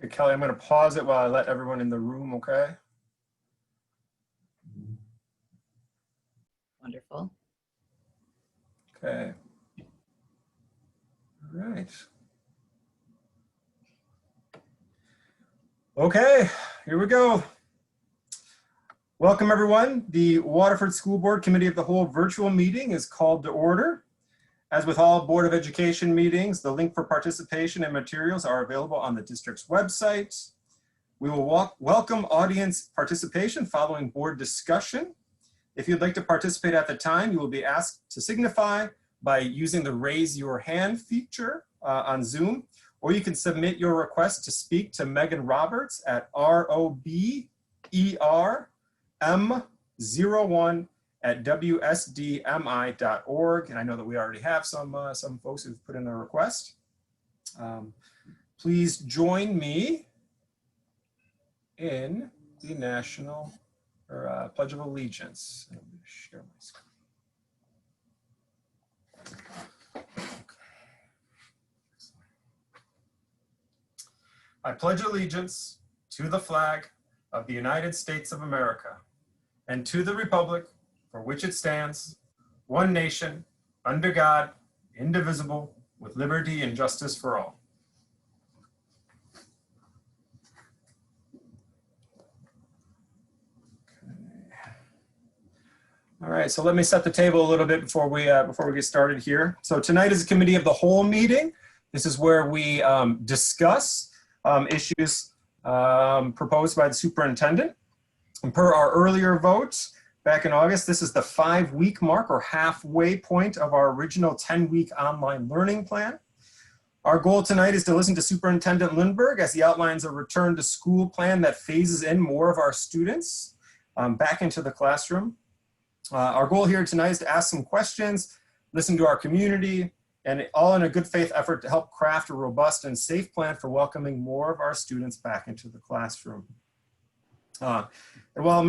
Okay, Kelly, I'm going to pause it while I let everyone in the room, okay? Wonderful. Okay. All right. Okay, here we go. Welcome, everyone. The Waterford School Board Committee of the Whole virtual meeting is called to order. As with all Board of Education meetings, the link for participation and materials are available on the district's website. We will welcome audience participation following board discussion. If you'd like to participate at the time, you will be asked to signify by using the raise your hand feature on Zoom, or you can submit your request to speak to Megan Roberts at roberm01@wsdmi.org. And I know that we already have some folks who've put in a request. Please join me in the national Pledge of Allegiance. Let me share my screen. I pledge allegiance to the flag of the United States of America and to the republic for which it stands, one nation, under God, indivisible, with liberty and justice for all. All right, so let me set the table a little bit before we get started here. So tonight is a committee of the whole meeting. This is where we discuss issues proposed by the superintendent. And per our earlier votes back in August, this is the 5-week mark or halfway point of our original 10-week online learning plan. Our goal tonight is to listen to Superintendent Lindberg as he outlines a return to school plan that phases in more of our students back into the classroom. Our goal here tonight is to ask some questions, listen to our community, and all in a good faith effort to help craft a robust and safe plan for welcoming more of our students back into the classroom. And while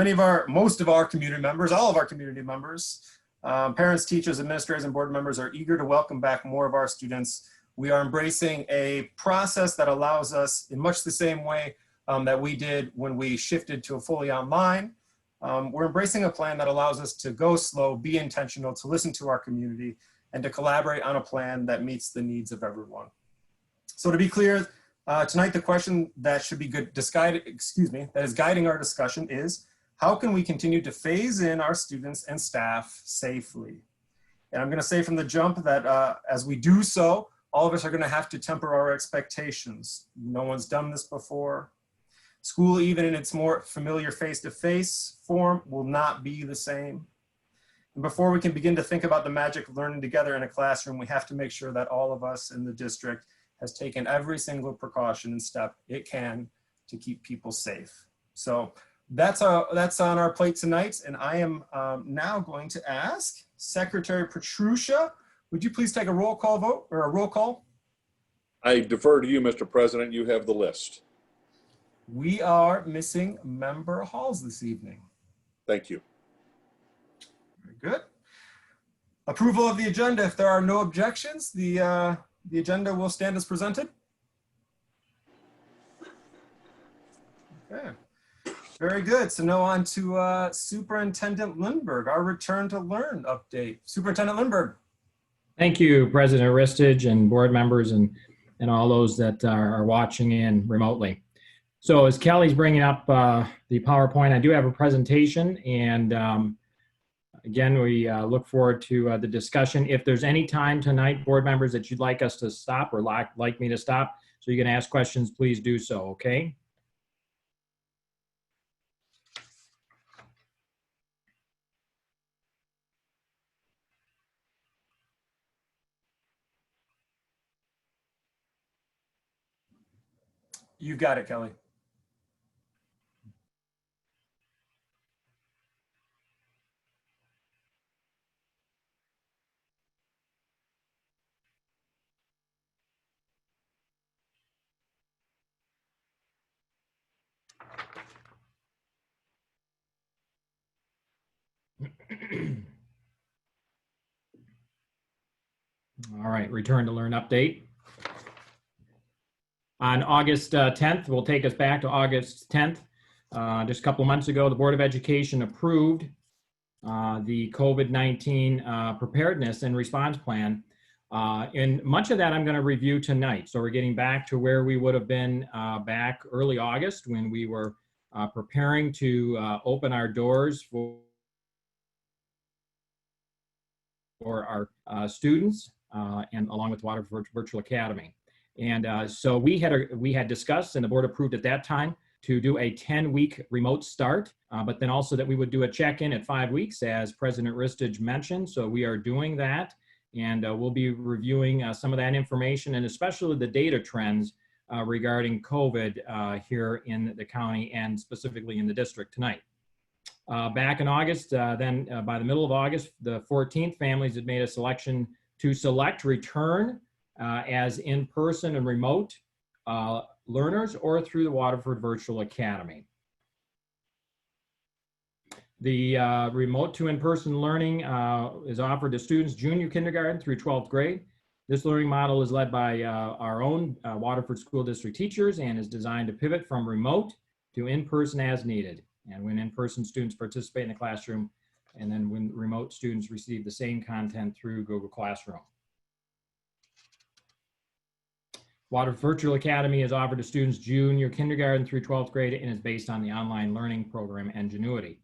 most of our community members, all of our community members, parents, teachers, administrators, and board members are eager to welcome back more of our students, we are embracing a process that allows us, in much the same way that we did when we shifted to a fully online, we're embracing a plan that allows us to go slow, be intentional, to listen to our community, and to collaborate on a plan that meets the needs of everyone. So to be clear, tonight the question that should be that is guiding our discussion is, how can we continue to phase in our students and staff safely? And I'm going to say from the jump that as we do so, all of us are going to have to temper our expectations. No one's done this before. School, even in its more familiar face-to-face form, will not be the same. And before we can begin to think about the magic of learning together in a classroom, we have to make sure that all of us in the district has taken every single precaution and step it can to keep people safe. So that's on our plate tonight. And I am now going to ask Secretary Petrucia, would you please take a roll call vote or a roll call? I defer to you, Mr. President. You have the list. We are missing Member Halls this evening. Thank you. Very good. Approval of the agenda. If there are no objections, the agenda will stand as presented. Okay. Very good. So now on to Superintendent Lindberg, our return to learn update. Superintendent Lindberg. Thank you, President Aristidge and board members and all those that are watching in remotely. So as Kelly's bringing up the PowerPoint, I do have a presentation, and again, we look forward to the discussion. If there's any time tonight, board members, that you'd like us to stop or like me to stop, so you can ask questions, please do so, okay? You got it, Kelly. All right, return to learn update. On August 10th, we'll take us back to August 10th. Just a couple of months ago, the Board of Education approved the COVID-19 preparedness and response plan. And much of that I'm going to review tonight. So we're getting back to where we would have been back early August when we were preparing to open our doors for our students and along with Waterford Virtual Academy. And so we had discussed, and the board approved at that time, to do a 10-week remote start, but then also that we would do a check-in at 5 weeks, as President Ristage mentioned. So we are doing that, and we'll be reviewing some of that information, and especially the data trends regarding COVID here in the county and specifically in the district tonight. Back in August, then by the middle of August, the 14th, families had made a selection to select return as in-person and remote learners or through the Waterford Virtual Academy. The remote to in-person learning is offered to students junior kindergarten through 12th grade. This learning model is led by our own Waterford School District teachers and is designed to pivot from remote to in-person as needed. And when in-person students participate in the classroom, and then when remote students receive the same content through Google Classroom. Waterford Virtual Academy is offered to students junior kindergarten through 12th grade and is based on the online learning program Ingenuity.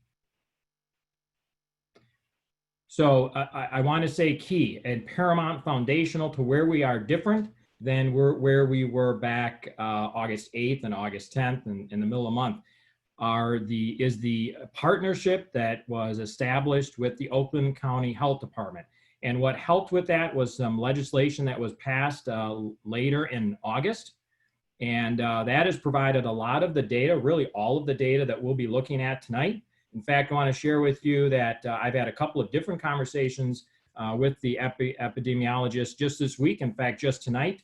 So I want to say key and paramount, foundational to where we are different than where we were back August 8th and August 10th and in the middle of the month is the partnership that was established with the Oakland County Health Department. And what helped with that was some legislation that was passed later in August. And that has provided a lot of the data, really all of the data that we'll be looking at tonight. In fact, I want to share with you that I've had a couple of different conversations with the epidemiologist just this week. In fact, just tonight,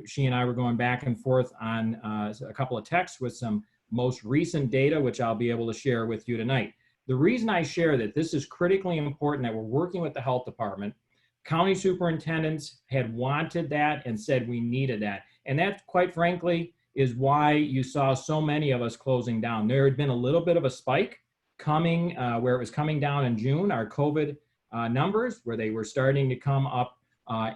she and I were going back and forth on a couple of texts with some most recent data, which I'll be able to share with you tonight. The reason I share that this is critically important, that we're working with the health department. County superintendents had wanted that and said we needed that. And that, quite frankly, is why you saw so many of us closing down. There had been a little bit of a spike coming where it was coming down in June, our COVID numbers, where they were starting to come up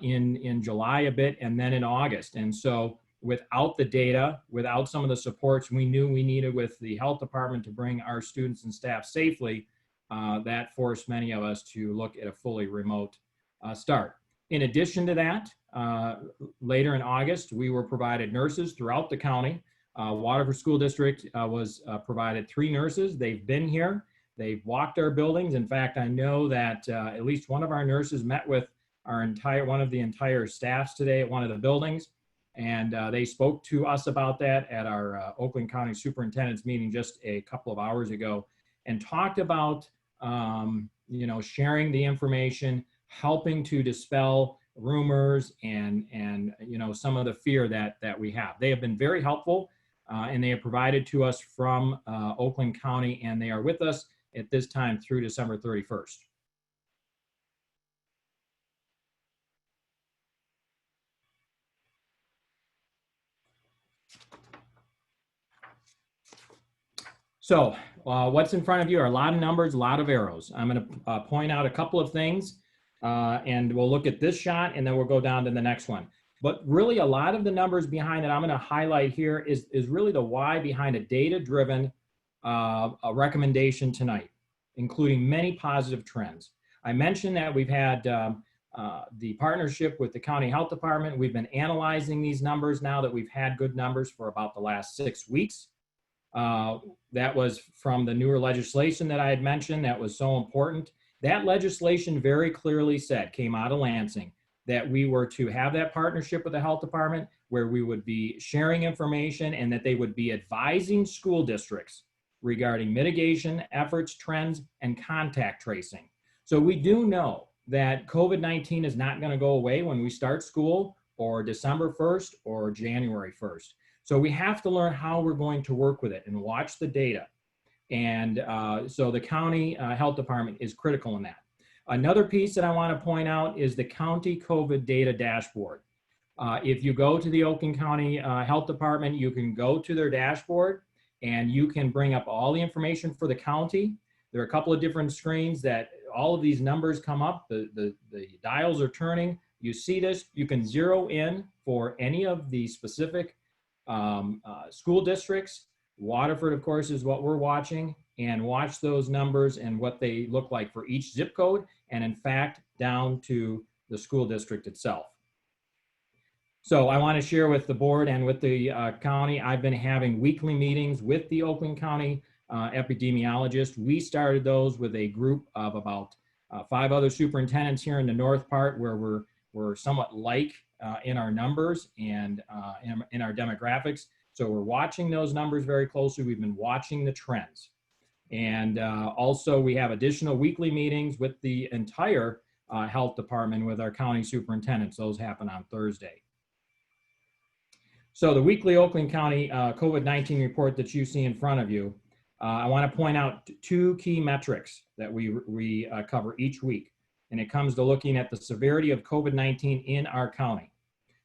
in July a bit, and then in August. And so without the data, without some of the supports we knew we needed with the health department to bring our students and staff safely, that forced many of us to look at a fully remote start. In addition to that, later in August, we were provided nurses throughout the county. Waterford School District was provided 3 nurses. They've been here. They've walked our buildings. In fact, I know that at least one of our nurses met with one of the entire staffs today at one of the buildings. And they spoke to us about that at our Oakland County Superintendent's meeting just a couple of hours ago, and talked about, sharing the information, helping to dispel rumors and some of the fear that we have. They have been very helpful, and they have provided to us from Oakland County, and they are with us at this time through December 31st. So what's in front of you are a lot of numbers, a lot of arrows. I'm going to point out a couple of things, and we'll look at this shot, and then we'll go down to the next one. But really a lot of the numbers behind it I'm going to highlight here is really the why behind a data-driven a recommendation tonight, including many positive trends. I mentioned that we've had the partnership with the county health department. We've been analyzing these numbers now that we've had good numbers for about the last 6 weeks. That was from the newer legislation that I had mentioned that was so important. That legislation very clearly said, came out of Lansing, that we were to have that partnership with the health department where we would be sharing information and that they would be advising school districts regarding mitigation efforts, trends, and contact tracing. So we do know that COVID-19 is not going to go away when we start school or December 1st or January 1st. So we have to learn how we're going to work with it and watch the data. And so the county health department is critical in that. Another piece that I want to point out is the county COVID data dashboard. If you go to the Oakland County Health Department, you can go to their dashboard and you can bring up all the information for the county. There are a couple of different screens that all of these numbers come up. The dials are turning. You see this. You can zero in for any of the specific school districts. Waterford, of course, is what we're watching, and watch those numbers and what they look like for each zip code, and in fact, down to the school district itself. So I want to share with the board and with the county, I've been having weekly meetings with the Oakland County epidemiologist. We started those with a group of about 5 other superintendents here in the north part where we're somewhat like in our numbers and in our demographics. So we're watching those numbers very closely. We've been watching the trends. And also we have additional weekly meetings with the entire health department with our county superintendents. Those happen on Thursday. So the weekly Oakland County COVID-19 report that you see in front of you, I want to point out 2 key metrics that we cover each week. And it comes to looking at the severity of COVID-19 in our county.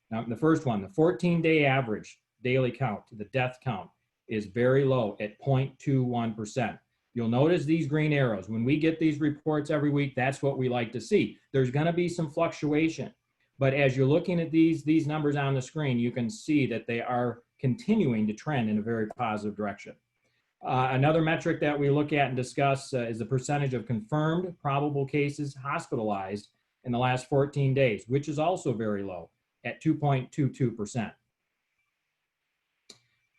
Now, the first one, the 14-day average daily count, the death count, is very low at 0.21%. You'll notice these green arrows. When we get these reports every week, that's what we like to see. There's going to be some fluctuation. But as you're looking at these numbers on the screen, you can see that they are continuing to trend in a very positive direction. Another metric that we look at and discuss is the percentage of confirmed probable cases hospitalized in the last 14 days, which is also very low at 2.22%.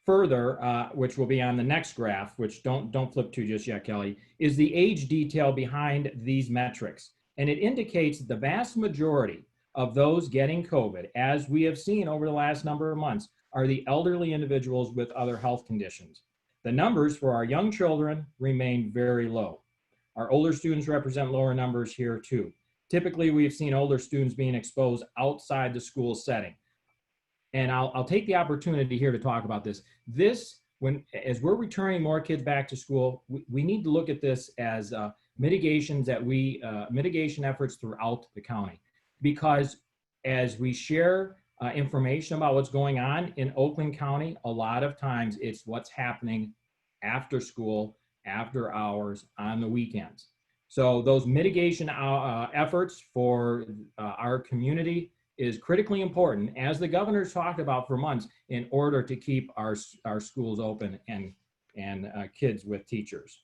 Further, which will be on the next graph, which don't flip to just yet, Kelly, is the age detail behind these metrics. And it indicates that the vast majority of those getting COVID, as we have seen over the last number of months, are the elderly individuals with other health conditions. The numbers for our young children remain very low. Our older students represent lower numbers here too. Typically, we've seen older students being exposed outside the school setting. And I'll take the opportunity here to talk about this. As we're returning more kids back to school, we need to look at this as mitigation efforts throughout the county. Because as we share information about what's going on in Oakland County, a lot of times it's what's happening after school, after hours, on the weekends. So those mitigation efforts for our community is critically important, as the governor's talked about for months, in order to keep our schools open and kids with teachers.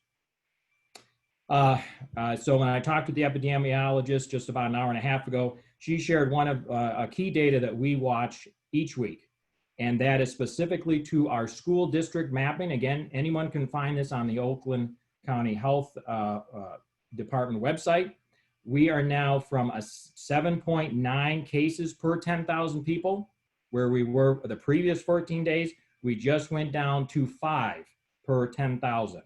So when I talked to the epidemiologist just about an hour and a half ago, she shared one of a key data that we watch each week, and that is specifically to our school district mapping. Again, anyone can find this on the Oakland County Health Department website. We are now from a 7.9 cases per 10,000 people, where we were the previous 14 days. We just went down to 5 per 10,000.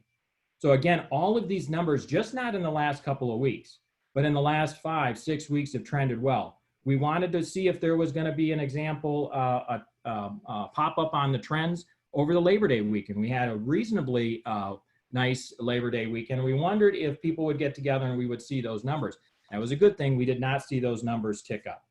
So again, all of these numbers, just not in the last couple of weeks, but in the last 5-6 weeks have trended well. We wanted to see if there was going to be an example, pop up on the trends over the Labor Day weekend. We had a reasonably nice Labor Day weekend. We wondered if people would get together and we would see those numbers. That was a good thing. We did not see those numbers tick up.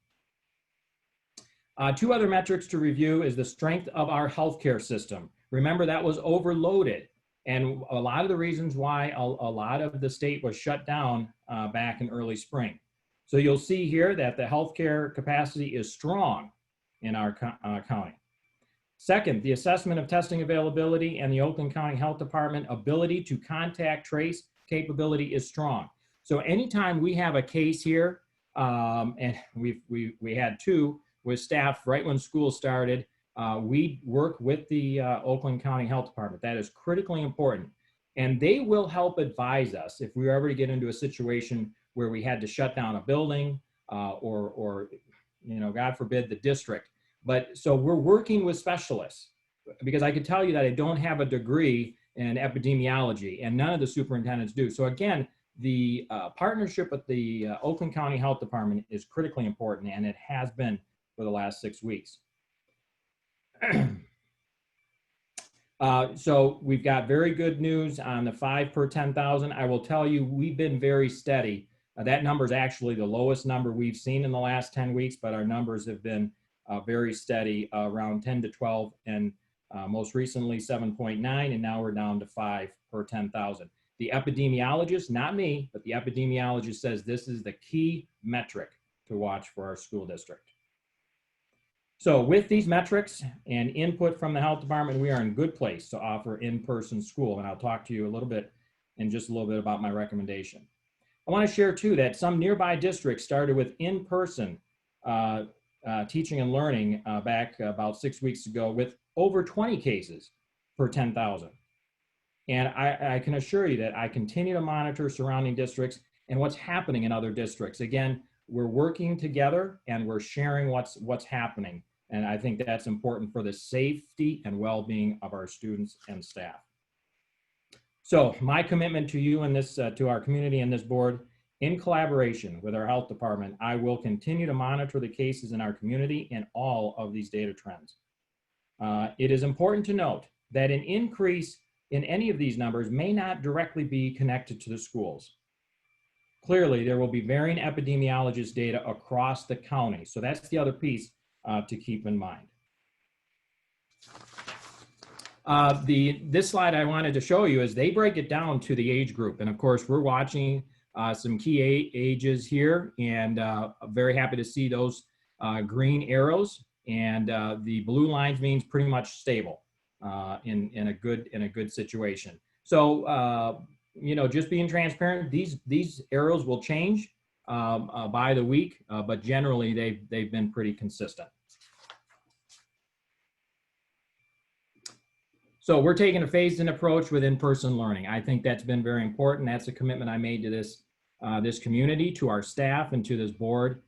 2 other metrics to review is the strength of our healthcare system. Remember, that was overloaded. And a lot of the reasons why a lot of the state was shut down back in early spring. So you'll see here that the healthcare capacity is strong in our county. Second, the assessment of testing availability and the Oakland County Health Department ability to contact trace capability is strong. So anytime we have a case here, and we had two with staff right when school started, we work with the Oakland County Health Department. That is critically important. And they will help advise us if we ever get into a situation where we had to shut down a building or you know, God forbid, the district. But so we're working with specialists, because I can tell you that I don't have a degree in epidemiology, and none of the superintendents do. So again, the partnership with the Oakland County Health Department is critically important, and it has been for the last 6 weeks. So we've got very good news on the 5 per 10,000. I will tell you, we've been very steady. That number is actually the lowest number we've seen in the last 10 weeks, but our numbers have been very steady, around 10 to 12, and most recently 7.9, and now we're down to 5 per 10,000. The epidemiologist, not me, but the epidemiologist says this is the key metric to watch for our school district. So with these metrics and input from the health department, we are in a good place to offer in-person school. And I'll talk to you a little bit in just a little bit about my recommendation. I want to share too that some nearby districts started with in-person teaching and learning back about 6 weeks ago with over 20 cases per 10,000. And I can assure you that I continue to monitor surrounding districts and what's happening in other districts. Again, we're working together and we're sharing what's happening. And I think that's important for the safety and well-being of our students and staff. So my commitment to you and this, to our community and this board, in collaboration with our health department, I will continue to monitor the cases in our community and all of these data trends. It is important to note that an increase in any of these numbers may not directly be connected to the schools. Clearly, there will be varying epidemiologist data across the county. So that's the other piece to keep in mind. This slide I wanted to show you is they break it down to the age group. And of course, we're watching some key ages here, and very happy to see those green arrows, and the blue lines means pretty much stable in a good situation. So you know, just being transparent, these arrows will change by the week, but generally they've been pretty consistent. So we're taking a phased-in approach with in-person learning. I think that's been very important. That's a commitment I made to this community, to our staff, and to this board.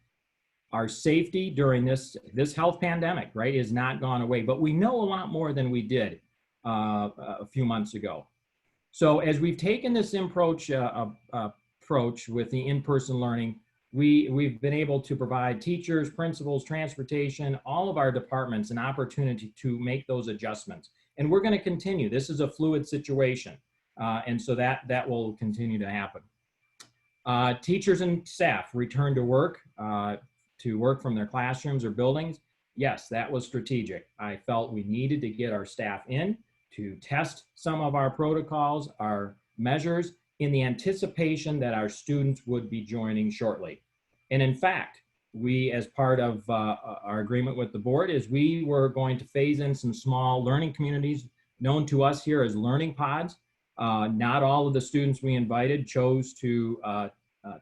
Our safety during this health pandemic, right, is not gone away, but we know a lot more than we did a few months ago. So as we've taken this approach with the in-person learning, we've been able to provide teachers, principals, transportation, all of our departments an opportunity to make those adjustments. And we're going to continue. This is a fluid situation. And so that will continue to happen. Teachers and staff return to work from their classrooms or buildings. Yes, that was strategic. I felt we needed to get our staff in to test some of our protocols, our measures, in the anticipation that our students would be joining shortly. And in fact, we, as part of our agreement with the board, is we were going to phase in some small learning communities known to us here as learning pods. Not all of the students we invited chose to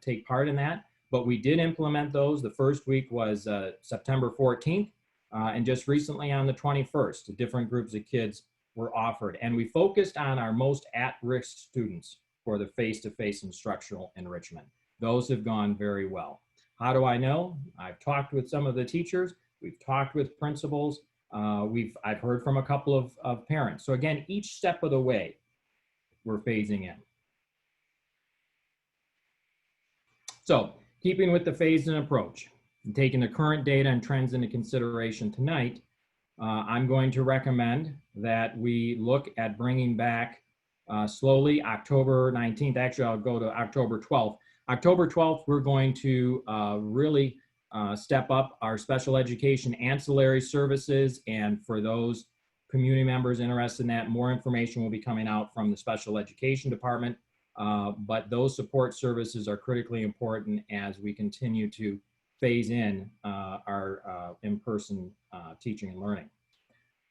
take part in that, but we did implement those. The first week was September 14th, and just recently on the 21st, different groups of kids were offered. And we focused on our most at-risk students for the face-to-face instructional enrichment. Those have gone very well. How do I know? I've talked with some of the teachers. We've talked with principals. I've heard from a couple of parents. So again, each step of the way, we're phasing in. So keeping with the phased-in approach and taking the current data and trends into consideration tonight, I'm going to recommend that we look at bringing back slowly October 19th. Actually, I'll go to October 12th. October 12th, we're going to really step up our special education ancillary services. And for those community members interested in that, more information will be coming out from the special education department. But those support services are critically important as we continue to phase in our in-person teaching and learning.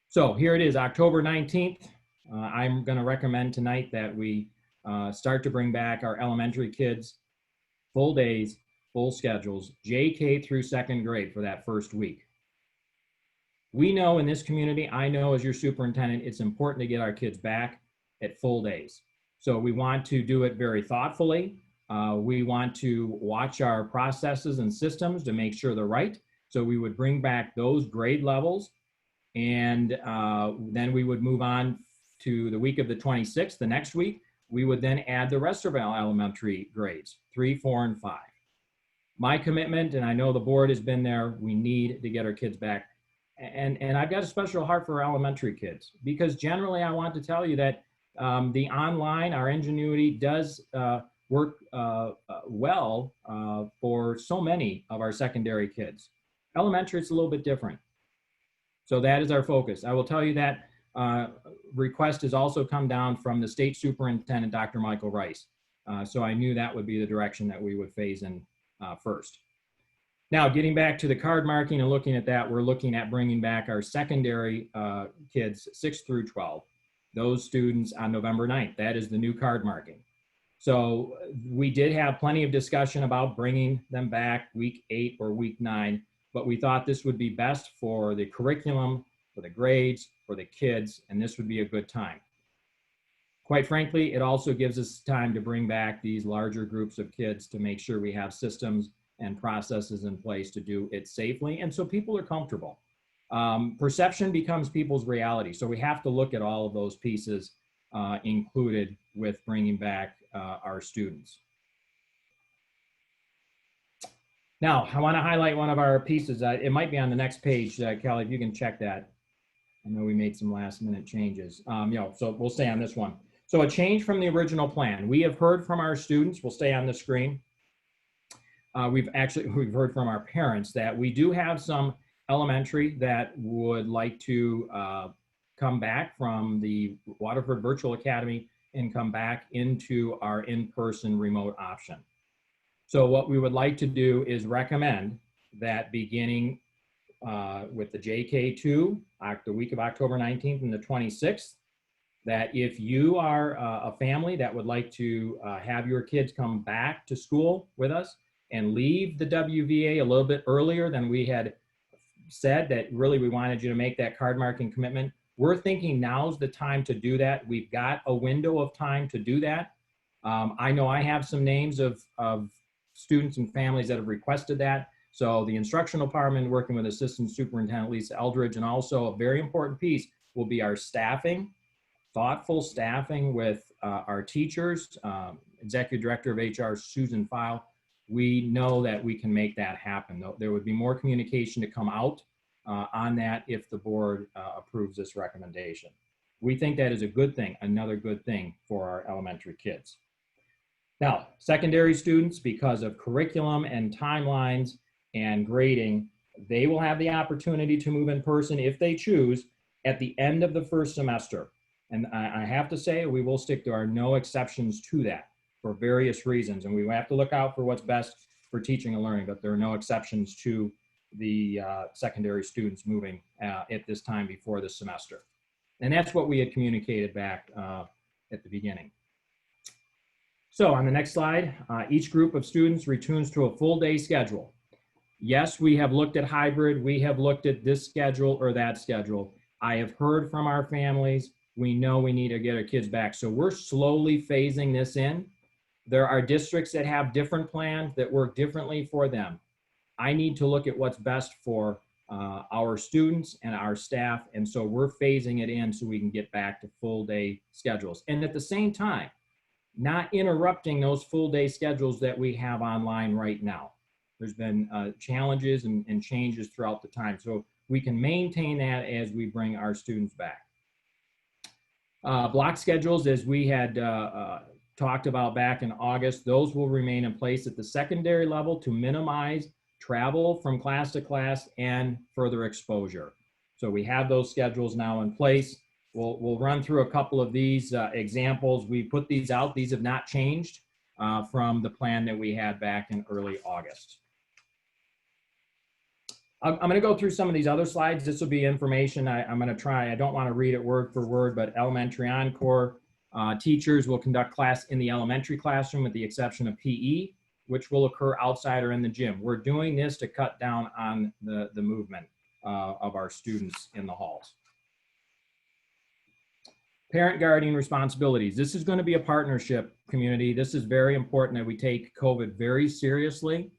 So here it is, October 19th. I'm going to recommend tonight that we start to bring back our elementary kids, full days, full schedules, JK through second grade for that first week. We know in this community, I know as your superintendent, it's important to get our kids back at full days. So we want to do it very thoughtfully. We want to watch our processes and systems to make sure they're right. So we would bring back those grade levels, and then we would move on to the week of the 26th, the next week. We would then add the rest of our elementary grades, 3, 4, and 5. My commitment, and I know the board has been there, we need to get our kids back. And I've got a special heart for elementary kids, because generally I want to tell you that the online, our ingenuity does work well for so many of our secondary kids. Elementary, it's a little bit different. So that is our focus. I will tell you that request has also come down from the state superintendent, Dr. Michael Rice. So I knew that would be the direction that we would phase in first. Now, getting back to the card marking and looking at that, we're looking at bringing back our secondary kids, 6 through 12, those students on November 9th. That is the new card marking. So we did have plenty of discussion about bringing them back week 8 or week 9, but we thought this would be best for the curriculum, for the grades, for the kids, and this would be a good time. Quite frankly, it also gives us time to bring back these larger groups of kids to make sure we have systems and processes in place to do it safely, and so people are comfortable. Perception becomes people's reality, so we have to look at all of those pieces included with bringing back our students. Now, I want to highlight one of our pieces. It might be on the next page, Kelly, if you can check that. I know we made some last minute changes. So we'll stay on this one. So a change from the original plan. We have heard from our students. We'll stay on the screen. We've heard from our parents that we do have some elementary that would like to come back from the Waterford Virtual Academy and come back into our in-person remote option. So what we would like to do is recommend that beginning with the JK2, the week of October 19th and the 26th, that if you are a family that would like to have your kids come back to school with us and leave the WVA a little bit earlier than we had said, that really we wanted you to make that card marking commitment, we're thinking now's the time to do that. We've got a window of time to do that. I know I have some names of students and families that have requested that. So the instructional department, working with Assistant Superintendent Lisa Eldridge, and also a very important piece will be our staffing, thoughtful staffing with our teachers, Executive Director of HR, Susan File. We know that we can make that happen. There would be more communication to come out on that if the board approves this recommendation. We think that is a good thing, another good thing for our elementary kids. Now, secondary students, because of curriculum and timelines and grading, they will have the opportunity to move in person if they choose at the end of the first semester. And I have to say, we will stick to our no exceptions to that for various reasons. And we have to look out for what's best for teaching and learning, but there are no exceptions to the secondary students moving at this time before the semester. And that's what we had communicated back at the beginning. So on the next slide, each group of students returns to a full day schedule. Yes, we have looked at hybrid. We have looked at this schedule or that schedule. I have heard from our families. We know we need to get our kids back. So we're slowly phasing this in. There are districts that have different plans that work differently for them. I need to look at what's best for our students and our staff. And so we're phasing it in so we can get back to full day schedules. And at the same time, not interrupting those full day schedules that we have online right now. There's been challenges and changes throughout the time. So we can maintain that as we bring our students back. Block schedules, as we had talked about back in August, those will remain in place at the secondary level to minimize travel from class to class and further exposure. So we have those schedules now in place. We'll run through a couple of these examples. We put these out. These have not changed from the plan that we had back in early August. I'm going to go through some of these other slides. This will be information I'm going to try. I don't want to read it word for word, but elementary encore teachers will conduct class in the elementary classroom with the exception of PE, which will occur outside or in the gym. We're doing this to cut down on the movement of our students in the halls. Parent guardian responsibilities. This is going to be a partnership, community. This is very important that we take COVID very seriously.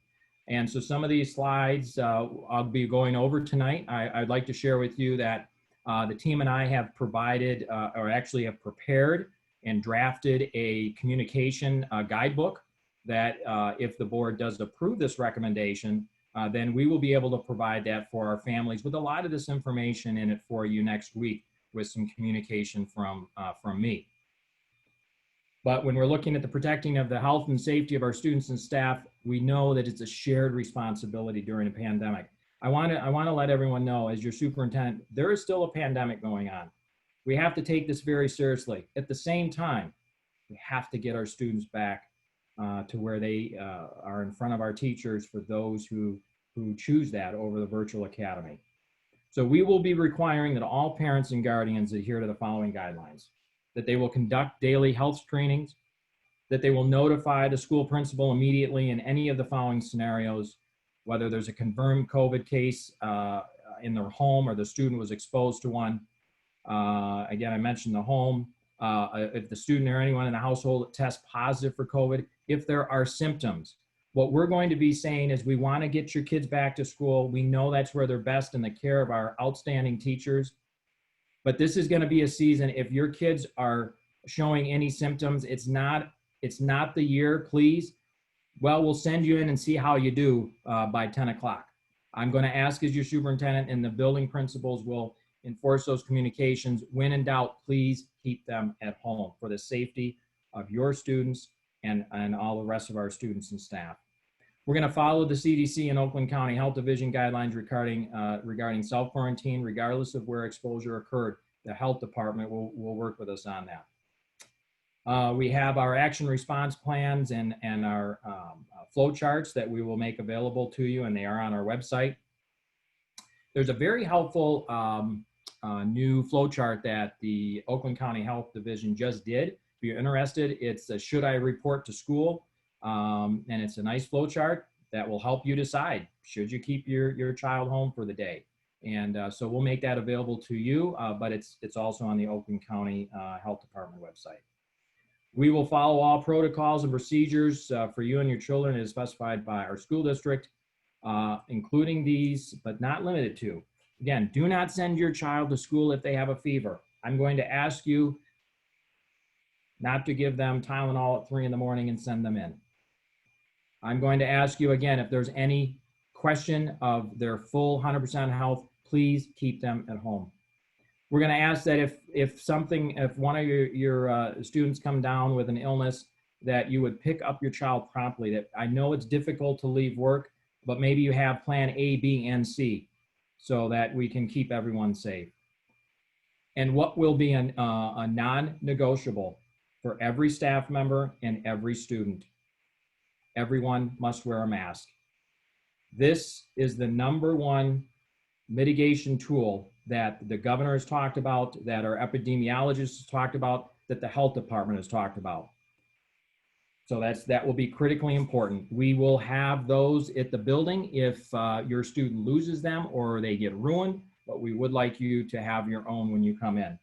And so some of these slides I'll be going over tonight. I'd like to share with you that the team and I have provided, or actually have prepared and drafted a communication guidebook that if the board does approve this recommendation, then we will be able to provide that for our families with a lot of this information in it for you next week with some communication from me. But when we're looking at the protecting of the health and safety of our students and staff, we know that it's a shared responsibility during a pandemic. I want to let everyone know, as your superintendent, there is still a pandemic going on. We have to take this very seriously. At the same time, we have to get our students back to where they are in front of our teachers for those who choose that over the virtual academy. So we will be requiring that all parents and guardians adhere to the following guidelines: that they will conduct daily health screenings, that they will notify the school principal immediately in any of the following scenarios, whether there's a confirmed COVID case in their home or the student was exposed to one. Again, I mentioned the home. If the student or anyone in the household tests positive for COVID, if there are symptoms. What we're going to be saying is we want to get your kids back to school. We know that's where they're best in the care of our outstanding teachers. But this is going to be a season, if your kids are showing any symptoms, it's not the year, please. Well, we'll send you in and see how you do by 10 o'clock. I'm going to ask as your superintendent, and the building principals will enforce those communications. When in doubt, please keep them at home for the safety of your students and all the rest of our students and staff. We're going to follow the CDC and Oakland County Health Division guidelines regarding self-quarantine, regardless of where exposure occurred. The health department will work with us on that. We have our action response plans and our flow charts that we will make available to you, and they are on our website. There's a very helpful new flow chart that the Oakland County Health Division just did. If you're interested, it's a Should I Report to School? And it's a nice flow chart that will help you decide, should you keep your child home for the day? And so we'll make that available to you, but it's also on the Oakland County Health Department website. We will follow all protocols and procedures for you and your children as specified by our school district, including these, but not limited to. Again, do not send your child to school if they have a fever. I'm going to ask you not to give them Tylenol at 3 in the morning and send them in. I'm going to ask you again, if there's any question of their full 100% health, please keep them at home. We're going to ask that if one of your students come down with an illness, that you would pick up your child promptly. That I know it's difficult to leave work, but maybe you have plan A, B, and C so that we can keep everyone safe. And what will be a non-negotiable for every staff member and every student: everyone must wear a mask. This is the #1 mitigation tool that the governor has talked about, that our epidemiologists have talked about, that the health department has talked about. So that will be critically important. We will have those at the building if your student loses them or they get ruined, but we would like you to have your own when you come in.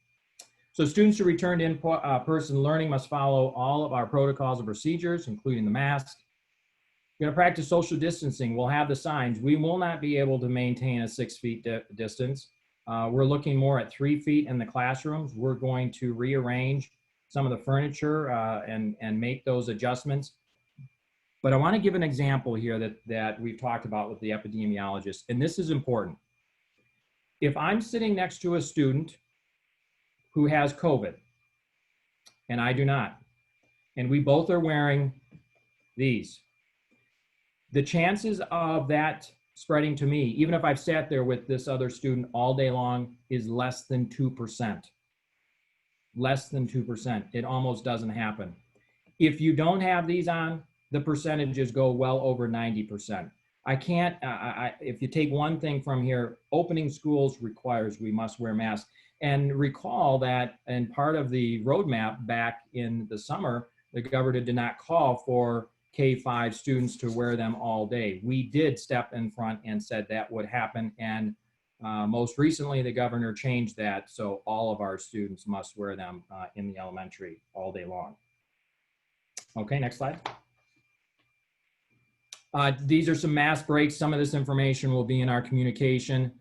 So students who return to in-person learning must follow all of our protocols and procedures, including the mask. We're going to practice social distancing. We'll have the signs. We will not be able to maintain a 6 feet distance. We're looking more at 3 feet in the classrooms. We're going to rearrange some of the furniture and make those adjustments. But I want to give an example here that we've talked about with the epidemiologist, and this is important. If I'm sitting next to a student who has COVID and I do not, and we both are wearing these, the chances of that spreading to me, even if I've sat there with this other student all day long, is less than 2%. Less than 2%. It almost doesn't happen. If you don't have these on, the percentages go well over 90%. I can't, if you take one thing from here, opening schools requires we must wear masks. And recall that in part of the roadmap back in the summer, the governor did not call for K-5 students to wear them all day. We did step in front and said that would happen. And most recently, the governor changed that. So all of our students must wear them in the elementary all day long. Okay, next slide. These are some mask breaks. Some of this information will be in our communication.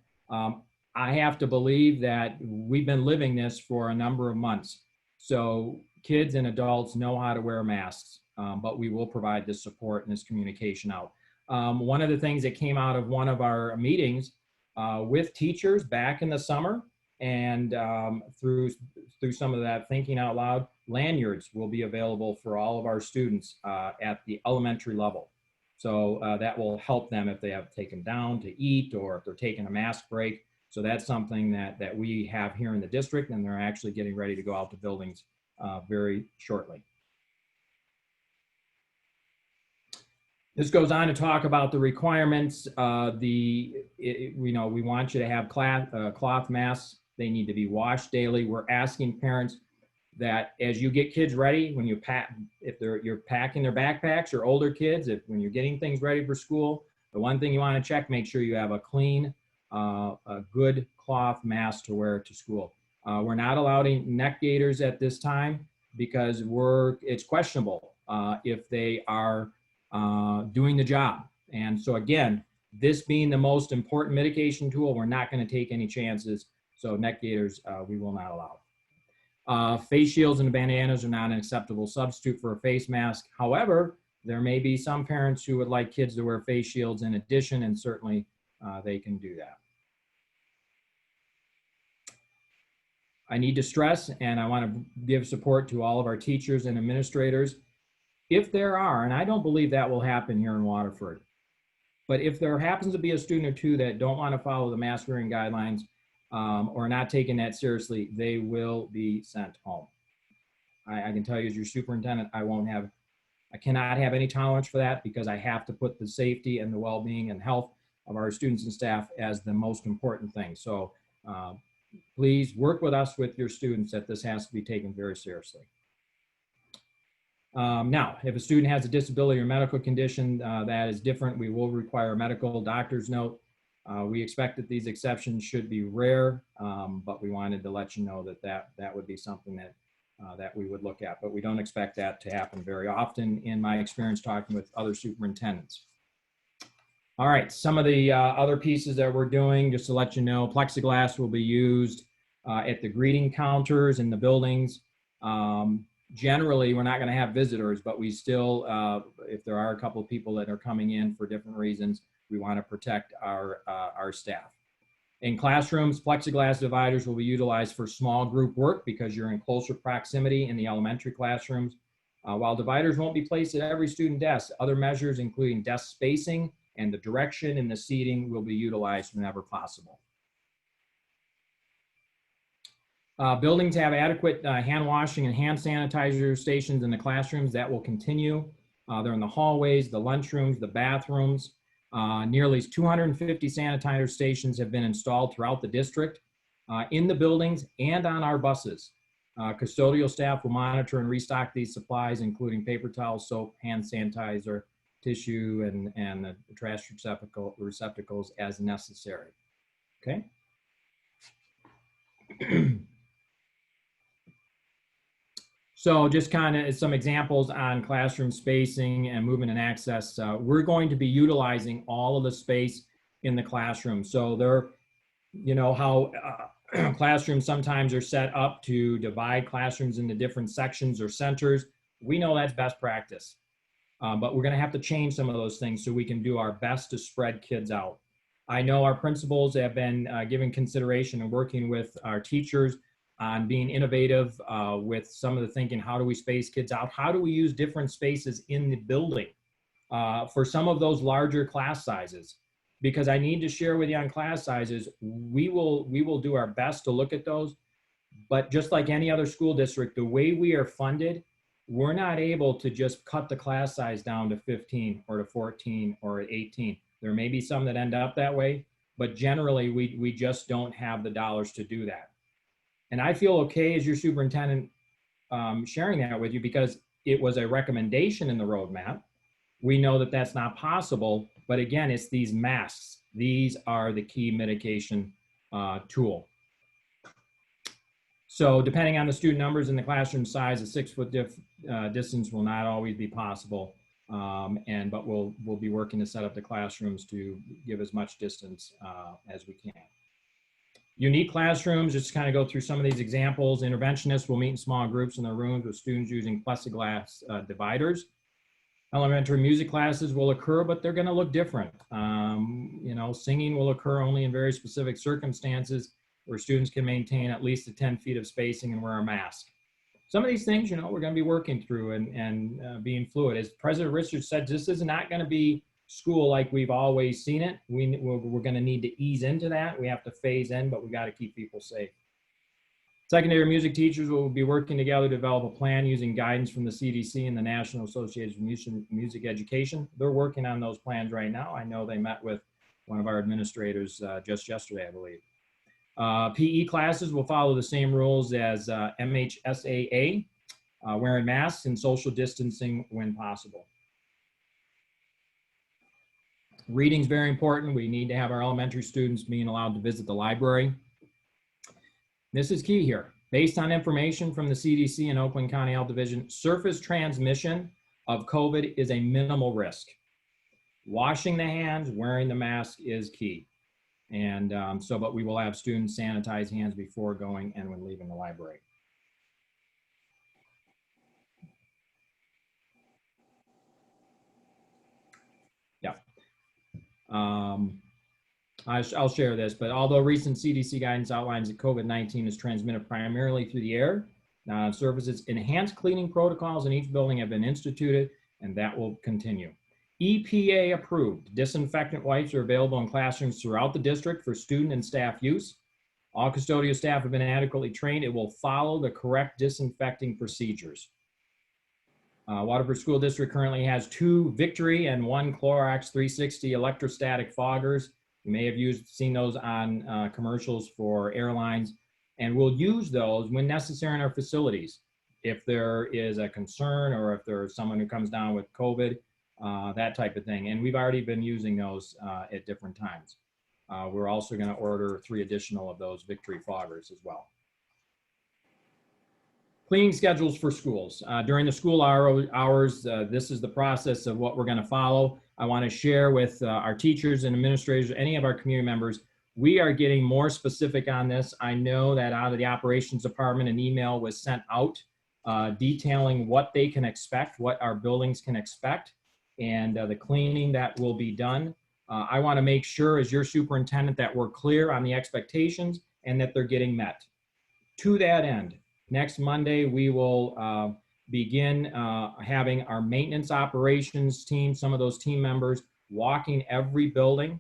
I have to believe that we've been living this for a number of months. So kids and adults know how to wear masks, but we will provide this support and this communication out. One of the things that came out of one of our meetings with teachers back in the summer and through some of that thinking out loud, lanyards will be available for all of our students at the elementary level. So that will help them if they have taken down to eat or if they're taking a mask break. So that's something that we have here in the district, and they're actually getting ready to go out to buildings very shortly. This goes on to talk about the requirements. We want you to have cloth masks. They need to be washed daily. We're asking parents that as you get kids ready, when you pack, if you're packing their backpacks or older kids, when you're getting things ready for school, the one thing you want to check, make sure you have a clean, a good cloth mask to wear to school. We're not allowing neck gaiters at this time because it's questionable if they are doing the job. And so again, this being the most important mitigation tool, we're not going to take any chances. So neck gaiters, we will not allow. Face shields and bandanas are not an acceptable substitute for a face mask. However, there may be some parents who would like kids to wear face shields in addition, and certainly they can do that. I need to stress, and I want to give support to all of our teachers and administrators. If there are, and I don't believe that will happen here in Waterford, but if there happens to be a student or two that don't want to follow the mask wearing guidelines or not taking that seriously, they will be sent home. I can tell you as your superintendent, I cannot have any tolerance for that because I have to put the safety and the well-being and health of our students and staff as the most important thing. So please work with us with your students that this has to be taken very seriously. Now, if a student has a disability or medical condition that is different, we will require a medical doctor's note. We expect that these exceptions should be rare, but we wanted to let you know that would be something that we would look at, but we don't expect that to happen very often in my experience talking with other superintendents. All right, some of the other pieces that we're doing, just to let you know, plexiglass will be used at the greeting counters in the buildings. Generally, we're not going to have visitors, but we still, if there are a couple of people that are coming in for different reasons, we want to protect our staff. In classrooms, plexiglass dividers will be utilized for small group work because you're in closer proximity in the elementary classrooms. While dividers won't be placed at every student desk, other measures including desk spacing and the direction in the seating will be utilized whenever possible. Buildings have adequate hand washing and hand sanitizer stations in the classrooms. That will continue. They're in the hallways, the lunchrooms, the bathrooms. Nearly 250 sanitizer stations have been installed throughout the district, in the buildings and on our buses. Custodial staff will monitor and restock these supplies, including paper towels, soap, hand sanitizer, tissue, and the trash receptacles as necessary. Okay. So just kind of some examples on classroom spacing and movement and access. We're going to be utilizing all of the space in the classroom. So there, you know how classrooms sometimes are set up to divide classrooms into different sections or centers. We know that's best practice, but we're going to have to change some of those things so we can do our best to spread kids out. I know our principals have been giving consideration and working with our teachers on being innovative with some of the thinking, how do we space kids out? How do we use different spaces in the building for some of those larger class sizes? Because I need to share with you on class sizes, we will do our best to look at those, but just like any other school district, the way we are funded, we're not able to just cut the class size down to 15 or to 14 or 18. There may be some that end up that way, but generally we just don't have the dollars to do that. And I feel okay as your superintendent sharing that with you because it was a recommendation in the roadmap. We know that that's not possible, but again, it's these masks. These are the key mitigation tool. So depending on the student numbers in the classroom size, a 6-foot distance will not always be possible. But we'll be working to set up the classrooms to give as much distance as we can. Unique classrooms, just kind of go through some of these examples. Interventionists will meet in small groups in their rooms with students using plexiglass dividers. Elementary music classes will occur, but they're going to look different. You know, singing will occur only in very specific circumstances where students can maintain at least 10 feet of spacing and wear a mask. Some of these things, you know, we're going to be working through and being fluid. As President Richards said, this is not going to be school like we've always seen it. We're going to need to ease into that. We have to phase in, but we got to keep people safe. Secondary music teachers will be working together to develop a plan using guidance from the CDC and the National Association of Music Education. They're working on those plans right now. I know they met with one of our administrators just yesterday, I believe. PE classes will follow the same rules as MHSAA, wearing masks and social distancing when possible. Reading's very important. We need to have our elementary students being allowed to visit the library. This is key here. Based on information from the CDC and Oakland County Health Division, surface transmission of COVID is a minimal risk. Washing the hands, wearing the mask is key. And but we will have students sanitize hands before going and when leaving the library. Yeah. I'll share this, but although recent CDC guidance outlines that COVID-19 is transmitted primarily through the air, surfaces, enhanced cleaning protocols in each building have been instituted, and that will continue. EPA approved disinfectant wipes are available in classrooms throughout the district for student and staff use. All custodial staff have been adequately trained. It will follow the correct disinfecting procedures. Waterford School District currently has 2 Victory and 1 Clorox 360 electrostatic foggers. You may have seen those on commercials for airlines, and we'll use those when necessary in our facilities. If there is a concern or if there's someone who comes down with COVID, that type of thing. And we've already been using those at different times. We're also going to order 3 additional of those Victory foggers as well. Cleaning schedules for schools. During the school hours, this is the process of what we're going to follow. I want to share with our teachers and administrators, any of our community members, we are getting more specific on this. I know that out of the operations department, an email was sent out detailing what they can expect, what our buildings can expect, and the cleaning that will be done. I want to make sure as your superintendent that we're clear on the expectations and that they're getting met. To that end, next Monday, we will begin having our maintenance operations team, some of those team members, walking every building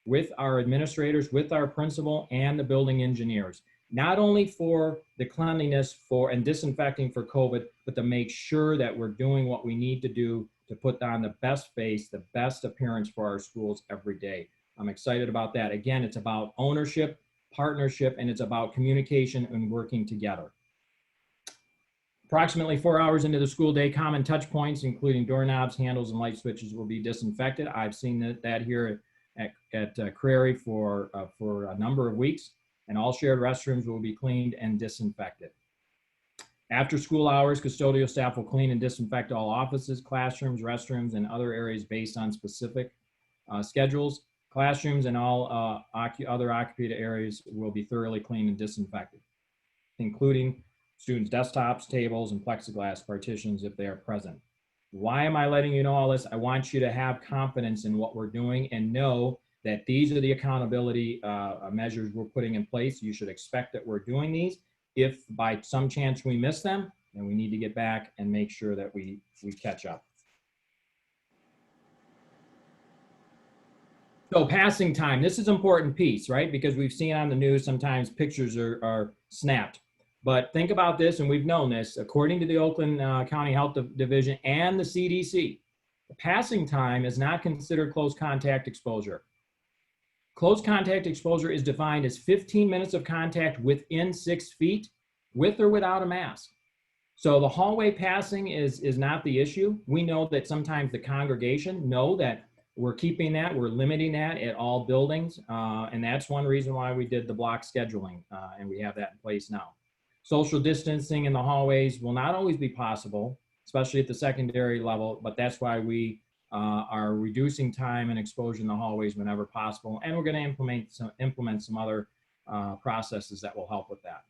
with our administrators, with our principal, and the building engineers. Not only for the cleanliness and disinfecting for COVID, but to make sure that we're doing what we need to do to put on the best face, the best appearance for our schools every day. I'm excited about that. Again, it's about ownership, partnership, and it's about communication and working together. Approximately 4 hours into the school day, common touch points, including doorknobs, handles, and light switches will be disinfected. I've seen that here at Crary for a number of weeks, and all shared restrooms will be cleaned and disinfected. After school hours, custodial staff will clean and disinfect all offices, classrooms, restrooms, and other areas based on specific schedules. Classrooms and all other occupied areas will be thoroughly cleaned and disinfected, including students' desktops, tables, and plexiglass partitions if they are present. Why am I letting you know all this? I want you to have confidence in what we're doing and know that these are the accountability measures we're putting in place. You should expect that we're doing these. If by some chance we miss them, then we need to get back and make sure that we catch up. So passing time, this is an important piece, right? Because we've seen on the news sometimes pictures are snapped. But think about this, and we've known this, according to the Oakland County Health Division and the CDC, Passing time is not considered close contact exposure. Close contact exposure is defined as 15 minutes of contact within 6 feet with or without a mask. So the hallway passing is not the issue. We know that sometimes the congregation know that we're keeping that, we're limiting that at all buildings. And that's one reason why we did the block scheduling and we have that in place now. Social distancing in the hallways will not always be possible, especially at the secondary level, but that's why we are reducing time and exposure in the hallways whenever possible. And we're going to implement some other processes that will help with that.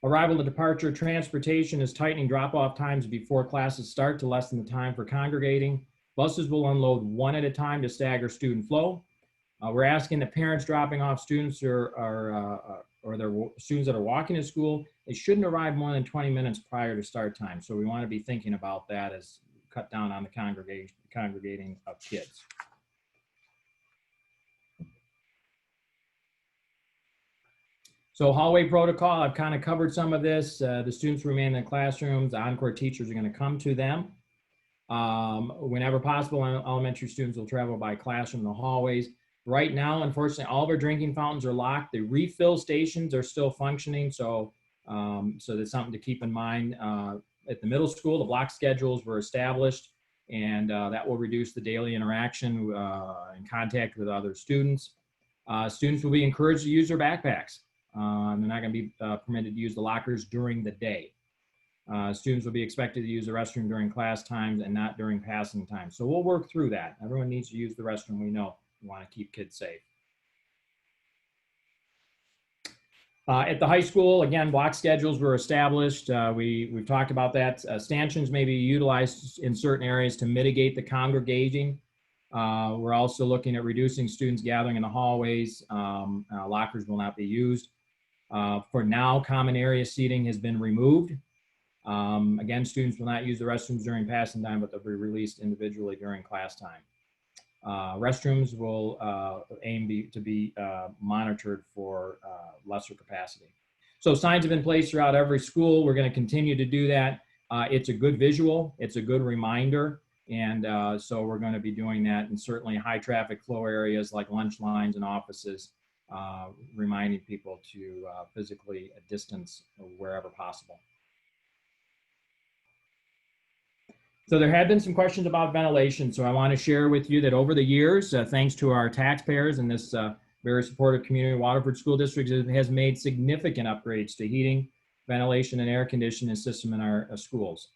Arrival and departure transportation is tightening drop-off times before classes start to lessen the time for congregating. Buses will unload one at a time to stagger student flow. We're asking the parents dropping off students or their students that are walking to school, they shouldn't arrive more than 20 minutes prior to start time. So we want to be thinking about that as cut down on the congregating of kids. So hallway protocol, I've kind of covered some of this. The students remain in the classrooms. The Encore teachers are going to come to them. Whenever possible, elementary students will travel by classroom in the hallways. Right now, unfortunately, all of our drinking fountains are locked. The refill stations are still functioning, so that's something to keep in mind. At the middle school, the block schedules were established, and that will reduce the daily interaction and contact with other students. Students will be encouraged to use their backpacks. They're not going to be permitted to use the lockers during the day. Students will be expected to use the restroom during class times and not during passing time. So we'll work through that. Everyone needs to use the restroom. We know we want to keep kids safe. At the high school, again, block schedules were established. We've talked about that. Stanchions may be utilized in certain areas to mitigate the congregating. We're also looking at reducing students gathering in the hallways. Lockers will not be used. For now, common area seating has been removed. Again, students will not use the restrooms during passing time, but they'll be released individually during class time. Restrooms will aim to be monitored for lesser capacity. So signs have been placed throughout every school. We're going to continue to do that. It's a good visual. It's a good reminder. And so we're going to be doing that in certainly high traffic flow areas like lunch lines and offices, reminding people to physically distance wherever possible. So there have been some questions about ventilation. So I want to share with you that over the years, thanks to our taxpayers and this very supportive community, Waterford School District has made significant upgrades to heating, ventilation, and air conditioning system in our schools.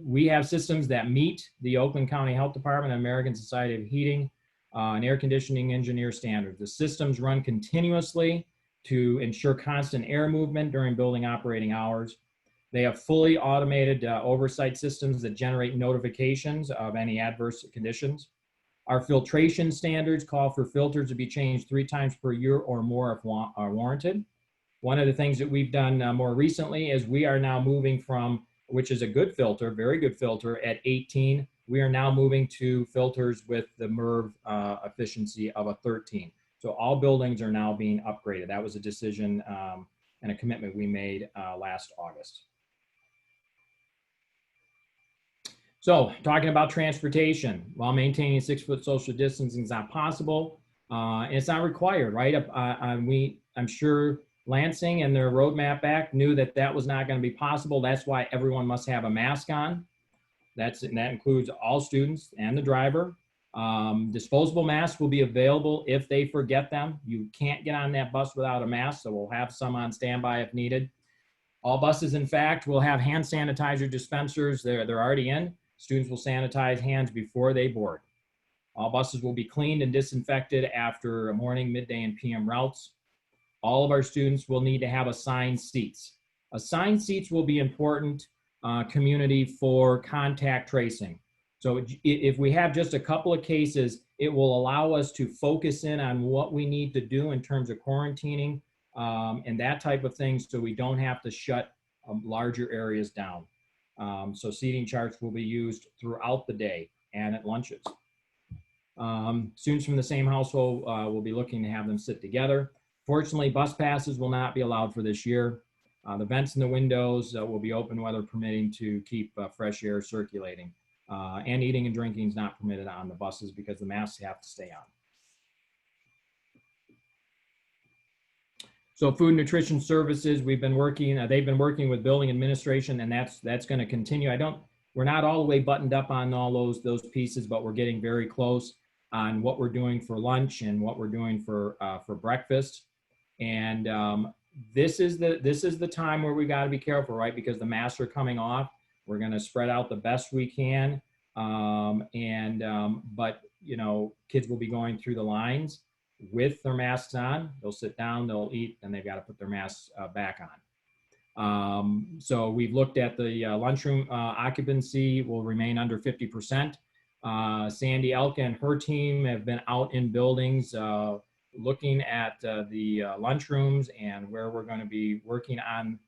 We have systems that meet the Oakland County Health Department and American Society of Heating and Air Conditioning Engineer standards. The systems run continuously to ensure constant air movement during building operating hours. They have fully automated oversight systems that generate notifications of any adverse conditions. Our filtration standards call for filters to be changed 3 times per year or more if warranted. One of the things that we've done more recently is we are now moving from, which is a good filter, very good filter at 18. We are now moving to filters with the MERV efficiency of a 13. So all buildings are now being upgraded. That was a decision and a commitment we made last August. So talking about transportation, while maintaining 6-foot social distancing is not possible, and it's not required, right? I'm sure Lansing and their roadmap act knew that that was not going to be possible. That's why everyone must have a mask on. That includes all students and the driver. Disposable masks will be available if they forget them. You can't get on that bus without a mask, so we'll have some on standby if needed. All buses, in fact, will have hand sanitizer dispensers. They're already in. Students will sanitize hands before they board. All buses will be cleaned and disinfected after morning, midday, and PM routes. All of our students will need to have assigned seats. Assigned seats will be important community for contact tracing. So if we have just a couple of cases, it will allow us to focus in on what we need to do in terms of quarantining and that type of thing, so we don't have to shut larger areas down. So seating charts will be used throughout the day and at lunches. Students from the same household will be looking to have them sit together. Fortunately, bus passes will not be allowed for this year. The vents in the windows will be open, weather permitting, to keep fresh air circulating. And eating and drinking is not permitted on the buses because the masks have to stay on. So food and nutrition services, we've been working, they've been working with building administration, and that's going to continue. We're not all the way buttoned up on all those pieces, but we're getting very close on what we're doing for lunch and what we're doing for breakfast. And this is the time where we got to be careful, right? Because the masks are coming off. We're going to spread out the best we can. But you know, kids will be going through the lines with their masks on. They'll sit down, they'll eat, and they've got to put their masks back on. So we've looked at the lunchroom occupancy will remain under 50%. Sandy Elka and her team have been out in buildings looking at the lunchrooms and where we're going to be working on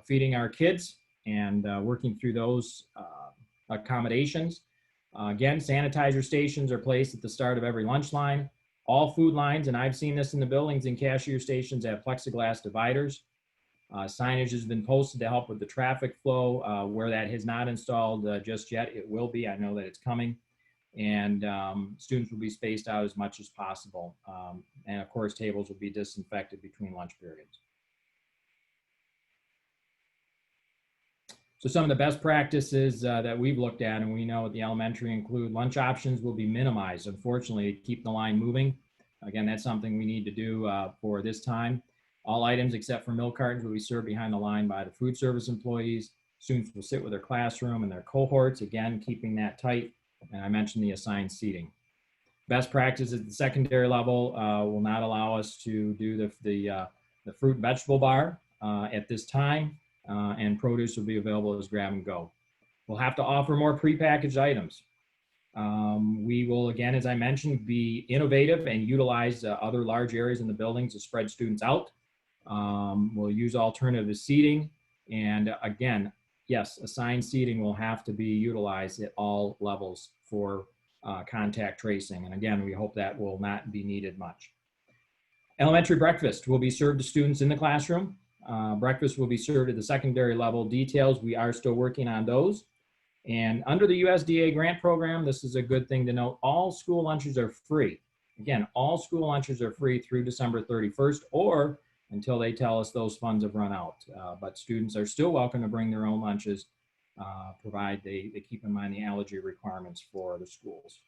feeding our kids and working through those accommodations. Again, sanitizer stations are placed at the start of every lunch line. All food lines, and I've seen this in the buildings and cashier stations, have plexiglass dividers. Signage has been posted to help with the traffic flow. Where that has not installed just yet, it will be. I know that it's coming. And students will be spaced out as much as possible. And of course, tables will be disinfected between lunch periods. So some of the best practices that we've looked at, and we know at the elementary, include lunch options will be minimized, unfortunately, to keep the line moving. Again, that's something we need to do for this time. All items except for milk cartons will be served behind the line by the food service employees. Students will sit with their classroom and their cohorts, again, keeping that tight. And I mentioned the assigned seating. Best practices at the secondary level will not allow us to do the fruit and vegetable bar at this time. And produce will be available as grab and go. We'll have to offer more prepackaged items. We will, again, as I mentioned, be innovative and utilize other large areas in the building to spread students out. We'll use alternative seating. And again, yes, assigned seating will have to be utilized at all levels for contact tracing. And again, we hope that will not be needed much. Elementary breakfast will be served to students in the classroom. Breakfast will be served at the secondary level. Details, we are still working on those. And under the USDA grant program, this is a good thing to note, all school lunches are free. Again, all school lunches are free through December 31st or until they tell us those funds have run out. But students are still welcome to bring their own lunches, provided they keep in mind the allergy requirements for the schools.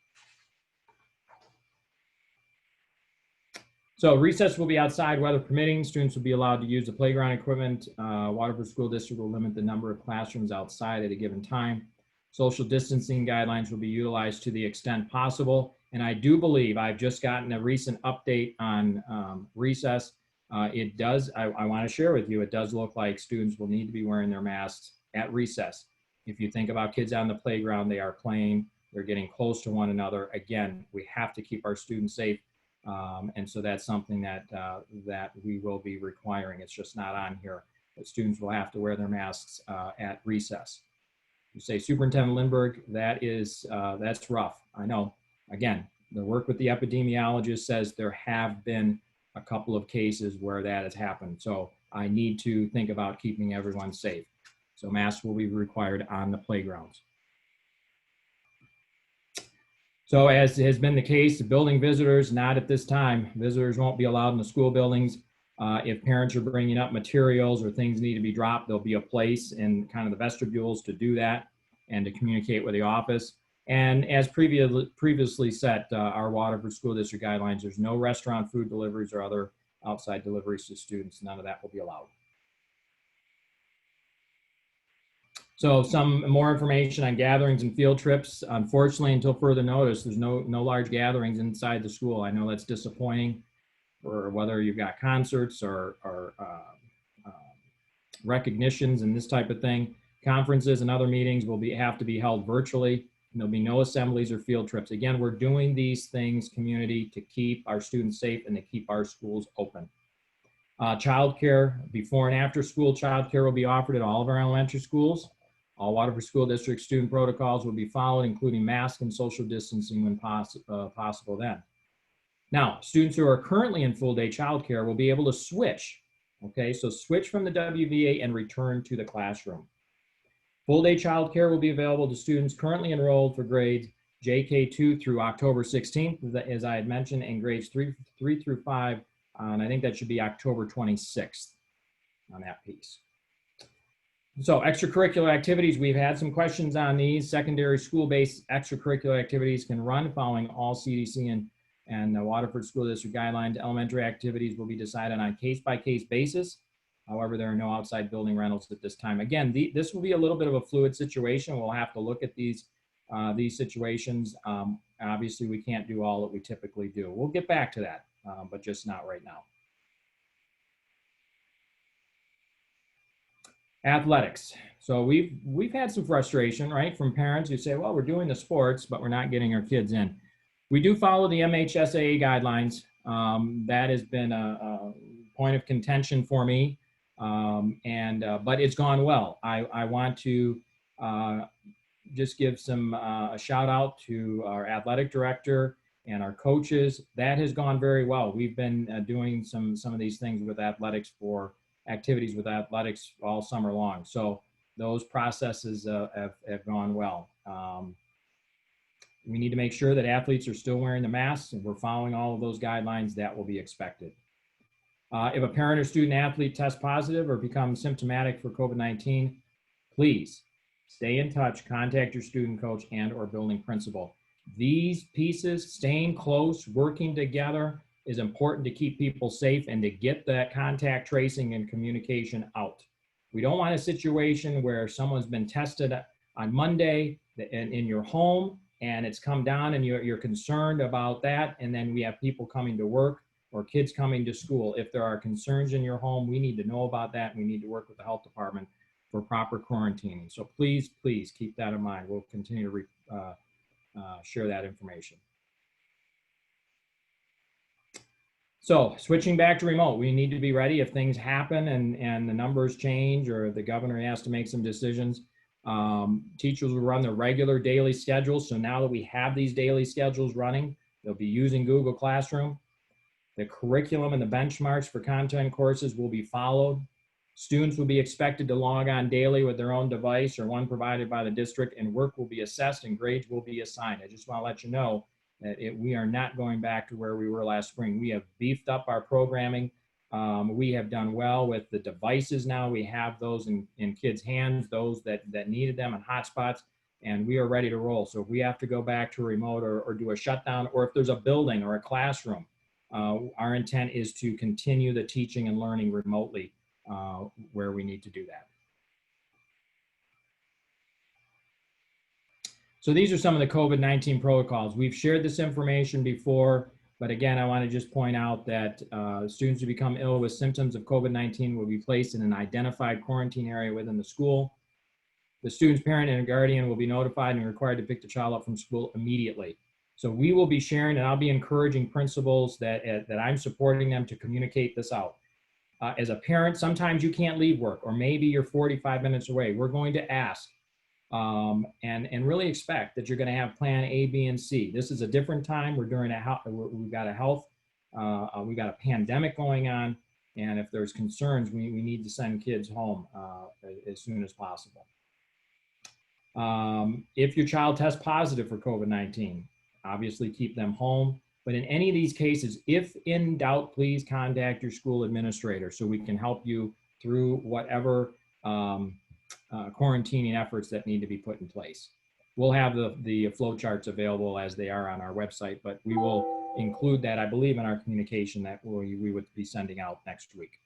So recess will be outside, weather permitting. Students will be allowed to use the playground equipment. Waterford School District will limit the number of classrooms outside at a given time. Social distancing guidelines will be utilized to the extent possible. And I do believe, I've just gotten a recent update on recess. I want to share with you, it does look like students will need to be wearing their masks at recess. If you think about kids on the playground, they are playing, they're getting close to one another. Again, we have to keep our students safe. And so that's something that we will be requiring. It's just not on here, but students will have to wear their masks at recess. You say, Superintendent Lindbergh, that's rough. I know. Again, the work with the epidemiologist says there have been a couple of cases where that has happened. So I need to think about keeping everyone safe. So masks will be required on the playgrounds. So as has been the case, building visitors, not at this time. Visitors won't be allowed in the school buildings. If parents are bringing up materials or things need to be dropped, there'll be a place in kind of the vestibules to do that and to communicate with the office. And as previously set, our Waterford School District guidelines, there's no restaurant food deliveries or other outside deliveries to students. None of that will be allowed. So some more information on gatherings and field trips. Unfortunately, until further notice, there's no large gatherings inside the school. I know that's disappointing, or whether you've got concerts or recognitions and this type of thing. Conferences and other meetings will have to be held virtually. And there'll be no assemblies or field trips. Again, we're doing these things, community, to keep our students safe and to keep our schools open. Childcare, before and after school childcare will be offered at all of our elementary schools. All Waterford School District student protocols will be followed, including mask and social distancing when possible then. Now, students who are currently in full-day childcare will be able to switch, okay? So switch from the WVA and return to the classroom. Full-day childcare will be available to students currently enrolled for grades JK2 through October 16th, as I had mentioned, and grades 3 through 5, and I think that should be October 26th on that piece. So extracurricular activities, we've had some questions on these. Secondary school-based extracurricular activities can run following all CDC and the Waterford School District guidelines. Elementary activities will be decided on a case-by-case basis. However, there are no outside building rentals at this time. Again, this will be a little bit of a fluid situation. We'll have to look at these situations. Obviously, we can't do all that we typically do. We'll get back to that, but just not right now. Athletics. So we've had some frustration, right, from parents who say, well, we're doing the sports, but we're not getting our kids in. We do follow the MHSAA guidelines. That has been a point of contention for me, but it's gone well. I want to just give a shout out to our athletic director and our coaches. That has gone very well. We've been doing some of these things with athletics activities with athletics all summer long. So those processes have gone well. We need to make sure that athletes are still wearing the masks and we're following all of those guidelines. That will be expected. If a parent or student athlete tests positive or becomes symptomatic for COVID-19, please stay in touch, contact your student coach and or building principal. These pieces, staying close, working together, is important to keep people safe and to get that contact tracing and communication out. We don't want a situation where someone's been tested on Monday in your home and it's come down and you're concerned about that, and then we have people coming to work or kids coming to school. If there are concerns in your home, we need to know about that. We need to work with the health department for proper quarantining. So please, please keep that in mind. We'll continue to share that information. So switching back to remote, we need to be ready if things happen and the numbers change or the governor has to make some decisions. Teachers will run their regular daily schedules. So now that we have these daily schedules running, they'll be using Google Classroom. The curriculum and the benchmarks for content courses will be followed. Students will be expected to log on daily with their own device or one provided by the district, and work will be assessed and grades will be assigned. I just want to let you know that we are not going back to where we were last spring. We have beefed up our programming. We have done well with the devices now. We have those in kids' hands, those that needed them and hotspots, and we are ready to roll. So if we have to go back to remote or do a shutdown, or if there's a building or a classroom, our intent is to continue the teaching and learning remotely where we need to do that. So these are some of the COVID-19 protocols. We've shared this information before, but again, I want to just point out that students who become ill with symptoms of COVID-19 will be placed in an identified quarantine area within the school. The student's parent and guardian will be notified and required to pick the child up from school immediately. So we will be sharing, and I'll be encouraging principals that I'm supporting them to communicate this out. As a parent, sometimes you can't leave work, or maybe you're 45 minutes away. We're going to ask and really expect that you're going to have plan A, B, and C. This is a different time. We're during we've got a pandemic going on, and if there's concerns, we need to send kids home as soon as possible. If your child tests positive for COVID-19, obviously keep them home. But in any of these cases, if in doubt, please contact your school administrator so we can help you through whatever quarantining efforts that need to be put in place. We'll have the flow charts available as they are on our website, but we will include that, I believe, in our communication that we would be sending out next week.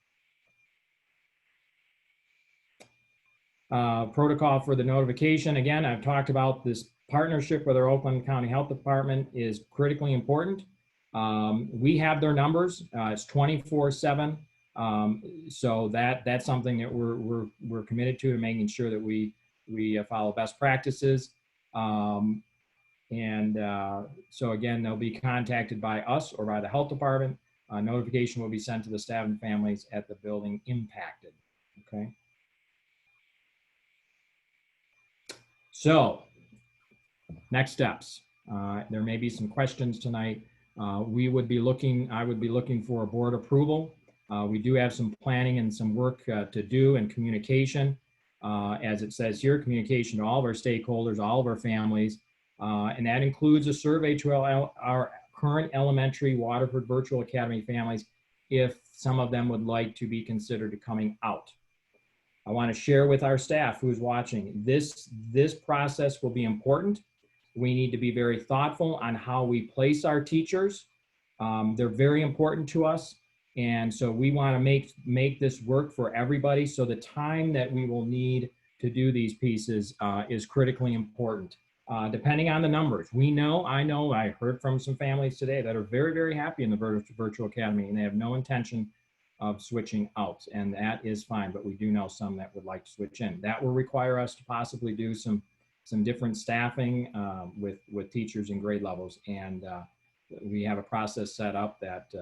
Protocol for the notification. Again, I've talked about this partnership with our Oakland County Health Department is critically important. We have their numbers. It's 24/7. So that's something that we're committed to, and making sure that we follow best practices. So again, they'll be contacted by us or by the health department. Notification will be sent to the staff and families at the building impacted. Okay. So next steps. There may be some questions tonight. I would be looking for a board approval. We do have some planning and some work to do and communication. as it says here, communication to all of our stakeholders, all of our families. And that includes a survey to our current elementary Waterford Virtual Academy families, if some of them would like to be considered coming out. I want to share with our staff who's watching, this process will be important. We need to be very thoughtful on how we place our teachers. They're very important to us. And so we want to make this work for everybody. So the time that we will need to do these pieces is critically important. Depending on the numbers, I heard from some families today that are very, very happy in the virtual academy, and they have no intention of switching out, and that is fine. But we do know some that would like to switch in. That will require us to possibly do some different staffing with teachers in grade levels, and we have a process set up that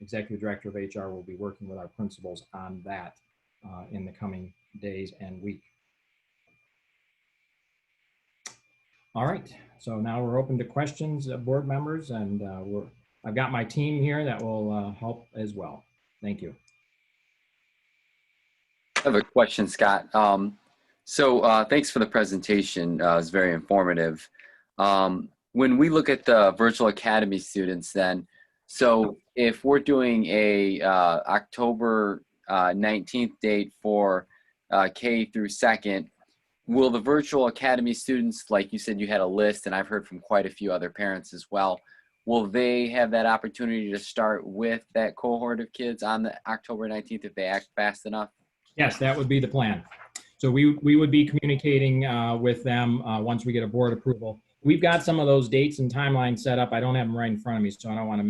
Executive Director of HR will be working with our principals on that in the coming days and week. All right, so now we're open to questions, board members, and I've got my team here that will help as well. Thank you. I have a question, Scott. Thanks for the presentation. It was very informative. When we look at the virtual academy students then, so if we're doing a October 19th date for K through second, will the virtual academy students, like you said, you had a list, and I've heard from quite a few other parents as well, will they have that opportunity to start with that cohort of kids on the October 19th if they act fast enough? Yes, that would be the plan. So we would be communicating with them once we get a board approval. We've got some of those dates and timelines set up. I don't have them right in front of me, so I don't want to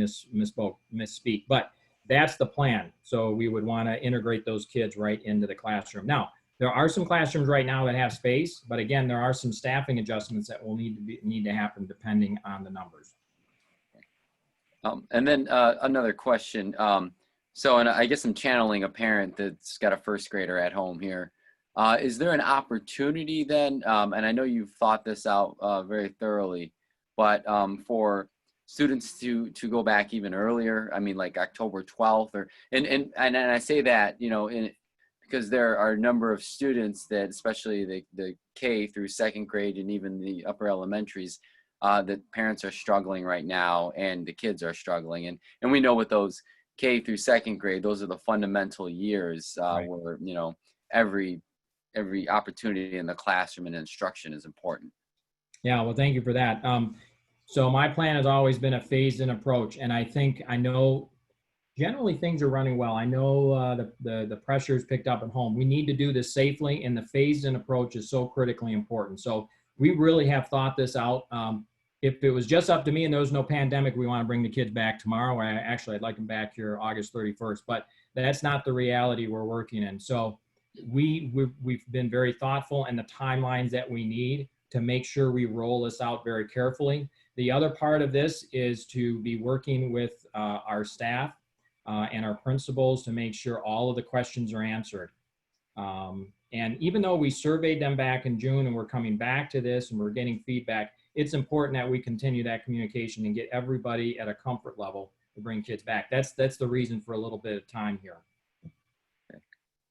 misspeak, but that's the plan. So we would want to integrate those kids right into the classroom. Now, there are some classrooms right now that have space, but again, there are some staffing adjustments that will need to happen depending on the numbers. And then another question. And I guess I'm channeling a parent that's got a first grader at home here. Is there an opportunity then, and I know you've thought this out very thoroughly, but for students to go back even earlier, I mean, like October 12th, and I say that, you know, because there are a number of students that, especially the K through second grade and even the upper elementaries, that parents are struggling right now, and the kids are struggling, and we know with those K through second grade, those are the fundamental years Right. where, you know, every opportunity in the classroom and instruction is important. Yeah, well, thank you for that. So my plan has always been a phased-in approach, and I know generally things are running well. I know the pressure is picked up at home. We need to do this safely, and the phased-in approach is so critically important. So we really have thought this out. If it was just up to me and there was no pandemic, we want to bring the kids back tomorrow. I'd like them back here August 31st, but that's not the reality we're working in. So we've been very thoughtful in the timelines that we need to make sure we roll this out very carefully. The other part of this is to be working with our staff and our principals to make sure all of the questions are answered. And even though we surveyed them back in June and we're coming back to this and we're getting feedback, it's important that we continue that communication and get everybody at a comfort level to bring kids back. That's the reason for a little bit of time here.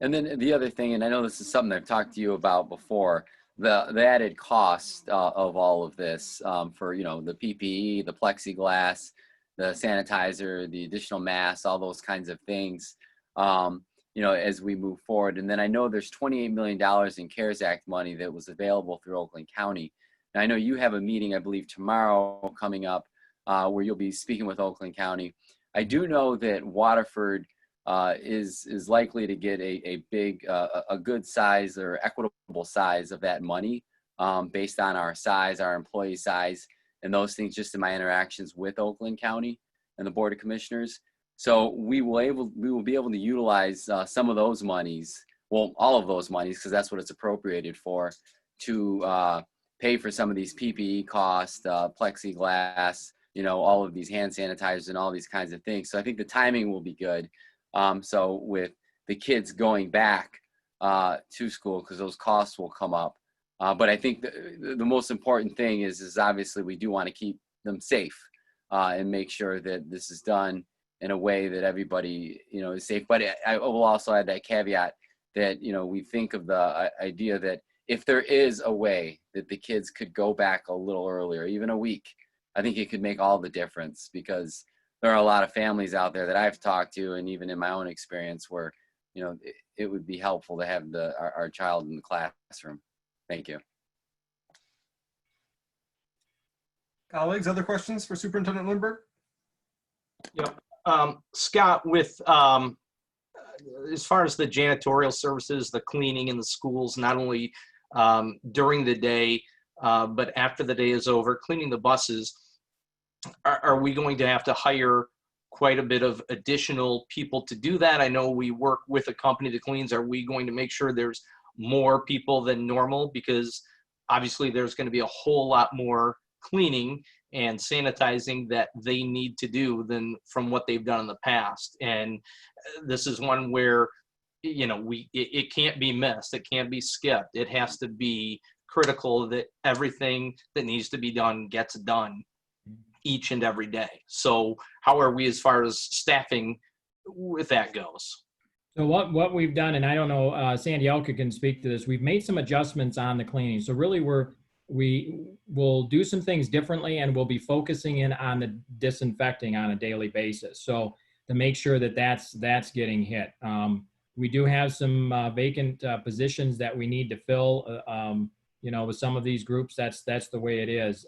And then the other thing, and I know this is something I've talked to you about before, the added cost of all of this for, you know, the PPE, the plexiglass, the sanitizer, the additional masks, all those kinds of things, you know, as we move forward. And then I know there's $28 million in CARES Act money that was available through Oakland County. And I know you have a meeting, I believe, tomorrow coming up where you'll be speaking with Oakland County. I do know that Waterford is likely to get a big, a good size or equitable size of that money based on our size, our employee size, and those things, just in my interactions with Oakland County and the Board of Commissioners. So we will be able to utilize some of those monies, well, all of those monies, because that's what it's appropriated for, to pay for some of these PPE costs, plexiglass, you know, all of these hand sanitizers and all these kinds of things. So I think the timing will be good. So with the kids going back to school, because those costs will come up. But I think the most important thing is obviously we do want to keep them safe and make sure that this is done in a way that everybody, you know, is safe. But I will also add that caveat that, you know, we think of the idea that if there is a way that the kids could go back a little earlier, even a week, I think it could make all the difference, because there are a lot of families out there that I've talked to, and even in my own experience, where, you know, it would be helpful to have our child in the classroom. Thank you. Colleagues, other questions for Superintendent Lindbergh? Yep. Scott, with as far as the janitorial services, the cleaning in the schools, not only during the day, but after the day is over, cleaning the buses, are we going to have to hire quite a bit of additional people to do that? I know we work with a company that cleans. Are we going to make sure there's more people than normal? Because obviously there's going to be a whole lot more cleaning and sanitizing that they need to do than from what they've done in the past. And this is one where, you know, it can't be missed. It can't be skipped. It has to be critical that everything that needs to be done gets done each and every day. So how are we as far as staffing with that goes? So what we've done, and I don't know, Sandy Elka can speak to this, we've made some adjustments on the cleaning. So really we will do some things differently, and we'll be focusing in on the disinfecting on a daily basis. So to make sure that that's getting hit. We do have some vacant positions that we need to fill, you know, with some of these groups. That's the way it is.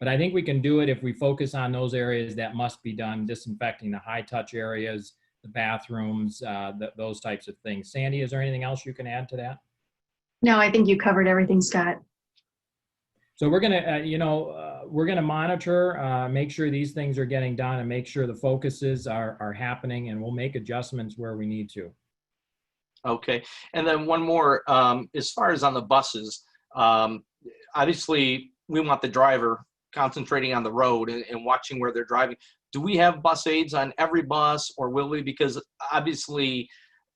But I think we can do it if we focus on those areas that must be done, disinfecting the high touch areas, the bathrooms, those types of things. Sandy, is there anything else you can add to that? No, I think you covered everything, Scott. So we're gonna, we're gonna monitor, make sure these things are getting done, and make sure the focuses are happening, and we'll make adjustments where we need to. Okay, and then one more, as far as on the buses, obviously we want the driver concentrating on the road and watching where they're driving. Do we have bus aids on every bus, or will we? Because obviously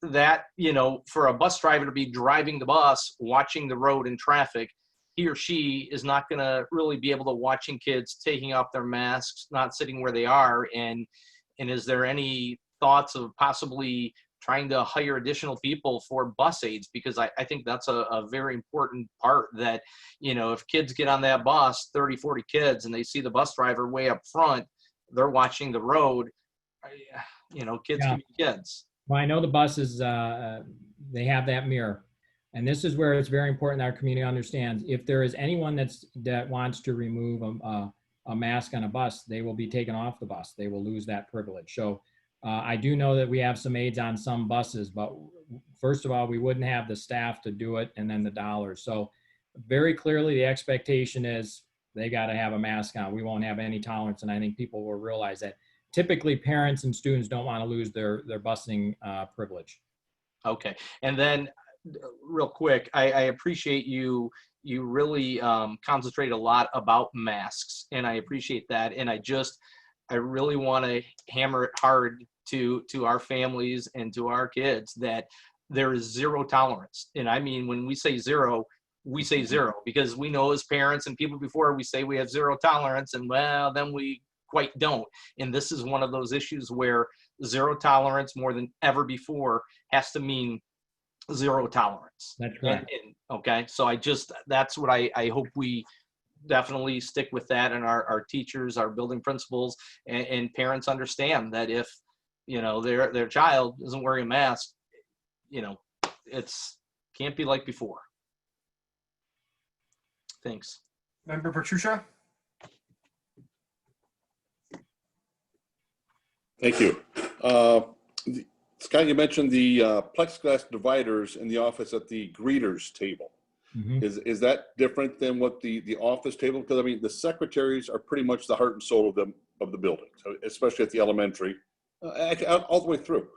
that, you know, for a bus driver to be driving the bus, watching the road and traffic, he or she is not going to really be able to watching kids taking off their masks, not sitting where they are. And is there any thoughts of possibly trying to hire additional people for bus aids? Because I think that's a very important part, that, you know, if kids get on that bus, 30, 40 kids, and they see the bus driver way up front, they're watching the road, you know, kids can be kids. Well, I know the buses, they have that mirror. And this is where it's very important that our community understands, if there is anyone that wants to remove a mask on a bus, they will be taken off the bus. They will lose that privilege. So I do know that we have some aids on some buses, but first of all, we wouldn't have the staff to do it, and then the dollars. So very clearly the expectation is they got to have a mask on. We won't have any tolerance, and I think people will realize that. Typically parents and students don't want to lose their busing privilege. Okay, and then real quick, I appreciate you really concentrate a lot about masks, and I appreciate that. And I really want to hammer it hard to our families and to our kids that there is zero tolerance. And I mean, when we say zero, because we know as parents and people before, we say we have zero tolerance, and well, then we quite don't. And this is one of those issues where zero tolerance more than ever before has to mean zero tolerance. That's right. Okay, so that's what I hope we definitely stick with that, and our teachers, our building principals, and parents understand that if, you know, their child isn't wearing a mask, you know, it's can't be like before. Thanks. Member Petruccia? Thank you. Scott, you mentioned the plexiglass dividers in the office at the greeters table. Mm-hmm. Is that different than what the office table? Because I mean, the secretaries are pretty much the heart and soul of the building, so especially at the elementary, all the way through.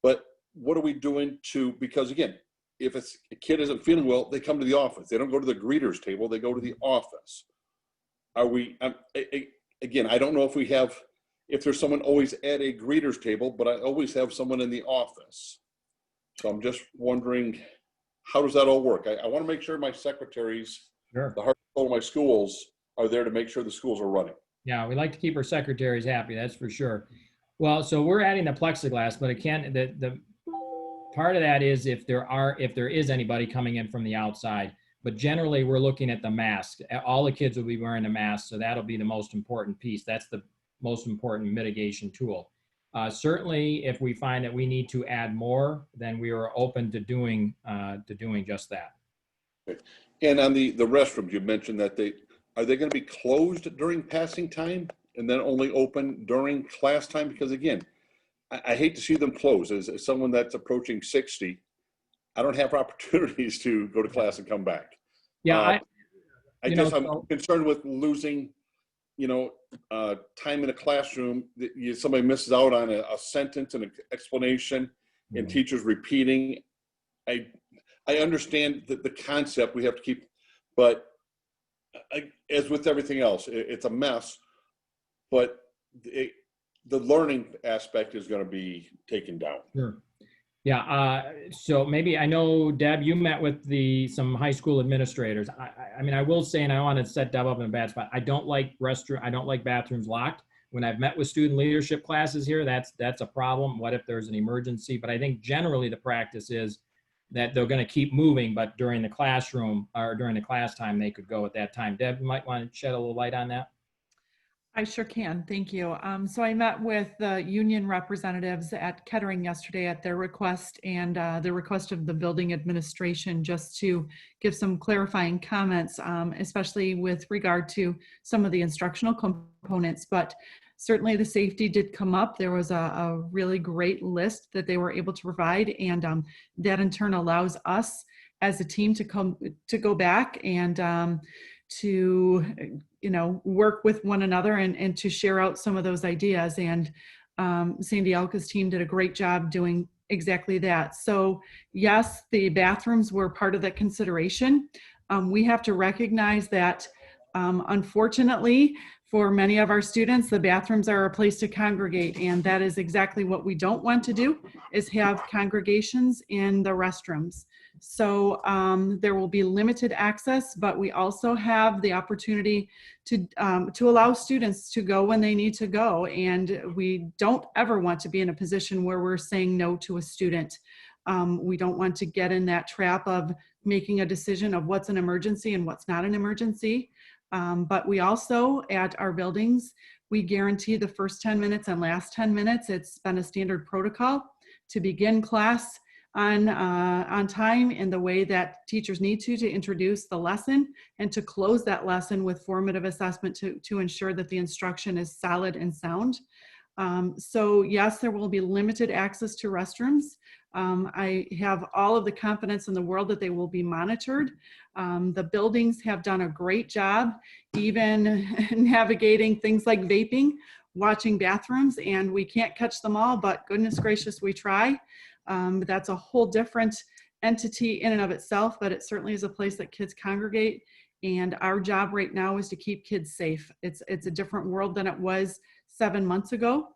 But what are we doing because again, if a kid isn't feeling well, they come to the office. They don't go to the greeters table. They go to the office. Are we? Again, I don't know if there's someone always at a greeters table, but I always have someone in the office. So I'm just wondering, how does that all work? I want to make sure my secretaries, Sure. the heart and soul of my schools, are there to make sure the schools are running. Yeah, we like to keep our secretaries happy, that's for sure. Well, so we're adding the plexiglass, but again, the part of that is if there is anybody coming in from the outside, but generally we're looking at the mask. All the kids will be wearing a mask, so that'll be the most important piece. That's the most important mitigation tool. Certainly, if we find that we need to add more, then we are open to doing just that. And on the restrooms, you mentioned that are they going to be closed during passing time and then only open during class time? Because again, I hate to see them close. As someone that's approaching 60, I don't have opportunities to go to class and come back. Yeah, I guess I'm concerned with losing, time in a classroom. Somebody misses out on a sentence and an explanation, and teachers repeating. I understand the concept we have to keep, but as with everything else, it's a mess. But the learning aspect is going to be taken down. Sure. Yeah. So maybe, I know, Deb, you met with some high school administrators. I mean, I will say, and I want to set Deb up in a bad spot, I don't like bathrooms locked. When I've met with student leadership classes here, that's a problem. What if there's an emergency? But I think generally the practice is that they're going to keep moving, but during the classroom or during the class time, they could go at that time. Deb, you might want to shed a little light on that. I sure can. Thank you. So I met with the union representatives at Kettering yesterday at their request and the request of the building administration, just to give some clarifying comments, especially with regard to some of the instructional components. But certainly the safety did come up. There was a really great list that they were able to provide, and that in turn allows us as a team to go back and to work with one another and to share out some of those ideas. And Sandy Elka's team did a great job doing exactly that. So yes, the bathrooms were part of that consideration. We have to recognize that unfortunately, for many of our students, the bathrooms are a place to congregate, and that is exactly what we don't want to do, is have congregations in the restrooms. So there will be limited access, but we also have the opportunity to allow students to go when they need to go. And we don't ever want to be in a position where we're saying no to a student. We don't want to get in that trap of making a decision of what's an emergency and what's not an emergency. But we also, at our buildings, we guarantee the first 10 minutes and last 10 minutes. It's been a standard protocol to begin class on time in the way that teachers need to introduce the lesson, and to close that lesson with formative assessment to ensure that the instruction is solid and sound. So yes, there will be limited access to restrooms. I have all of the confidence in the world that they will be monitored. The buildings have done a great job, even navigating things like vaping, watching bathrooms, and we can't catch them all, but goodness gracious, we try. That's a whole different entity in and of itself, but it certainly is a place that kids congregate. And our job right now is to keep kids safe. It's a different world than it was 7 months ago.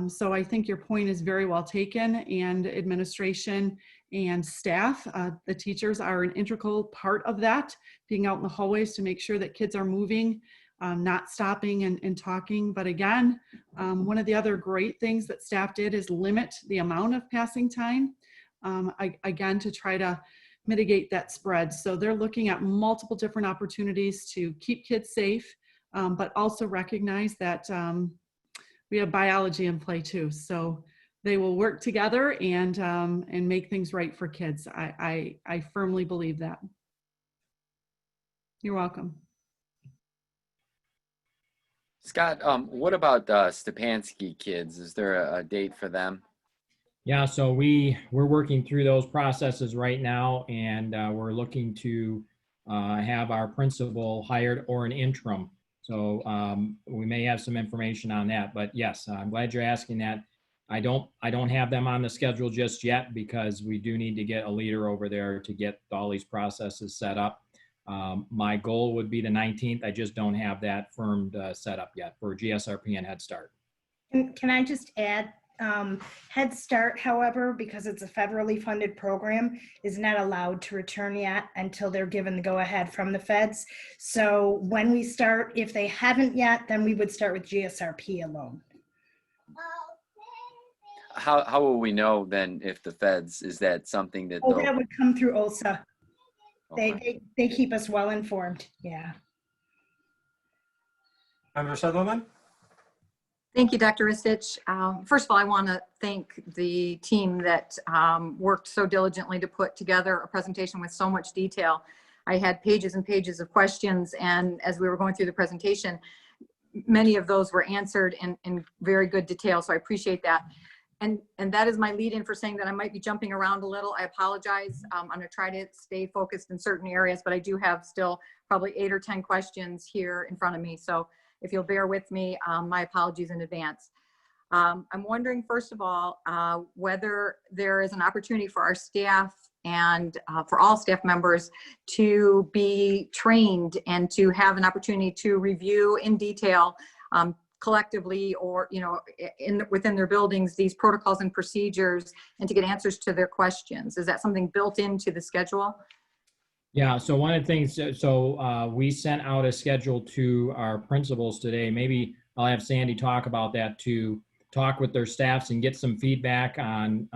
So I think your point is very well taken, and administration and staff, the teachers are an integral part of that, being out in the hallways to make sure that kids are moving, not stopping and talking. But again, one of the other great things that staff did is limit the amount of passing time, again, to try to mitigate that spread. So they're looking at multiple different opportunities to keep kids safe, but also recognize that we have biology in play too. So they will work together and make things right for kids. I firmly believe that. You're welcome. Scott, what about Stepanski kids? Is there a date for them? Yeah, so we're working through those processes right now, and we're looking to have our principal hired or an interim. So we may have some information on that, but yes, I'm glad you're asking that. I don't have them on the schedule just yet, because we do need to get a leader over there to get all these processes set up. My goal would be the 19th. I just don't have that firmed set up yet for GSRP and Head Start. Can I just add, Head Start, however, because it's a federally funded program, is not allowed to return yet until they're given the go-ahead from the feds. So when we start, if they haven't yet, then we would start with GSRP alone. how will we know then if the feds, is that something that Oh, they'll? that would come through OLSA. Okay. They keep us well informed. Yeah. Member Sutherland? Thank you, Dr. Ristich. First of all, I want to thank the team that worked so diligently to put together a presentation with so much detail. I had pages and pages of questions, and as we were going through the presentation, many of those were answered in very good detail, so I appreciate that. And that is my lead in for saying that I might be jumping around a little. I apologize. I'm going to try to stay focused in certain areas, but I do have still probably 8 or 10 questions here in front of me. So if you'll bear with me, my apologies in advance. I'm wondering, first of all, whether there is an opportunity for our staff and for all staff members to be trained and to have an opportunity to review in detail collectively or, you know, within their buildings, these protocols and procedures, and to get answers to their questions. Is that something built into the schedule? Yeah, so one of the things, we sent out a schedule to our principals today. Maybe I'll have Sandy talk about that, to talk with their staffs and get some feedback on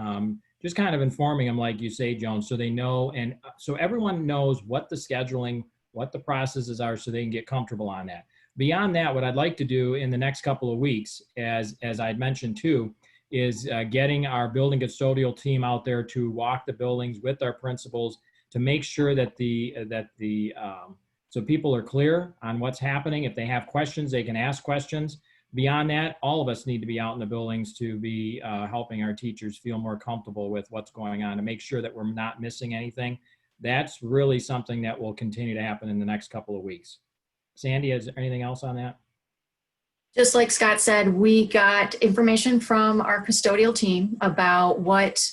just kind of informing them, like you say, Joan, so they know, and so everyone knows what the scheduling, what the processes are, so they can get comfortable on that. Beyond that, what I'd like to do in the next couple of weeks, as I'd mentioned too, is getting our building custodial team out there to walk the buildings with our principals to make sure that so people are clear on what's happening. If they have questions, they can ask questions. Beyond that, all of us need to be out in the buildings to be helping our teachers feel more comfortable with what's going on, to make sure that we're not missing anything. That's really something that will continue to happen in the next couple of weeks. Sandy, is there anything else on that? Just like Scott said, we got information from our custodial team about what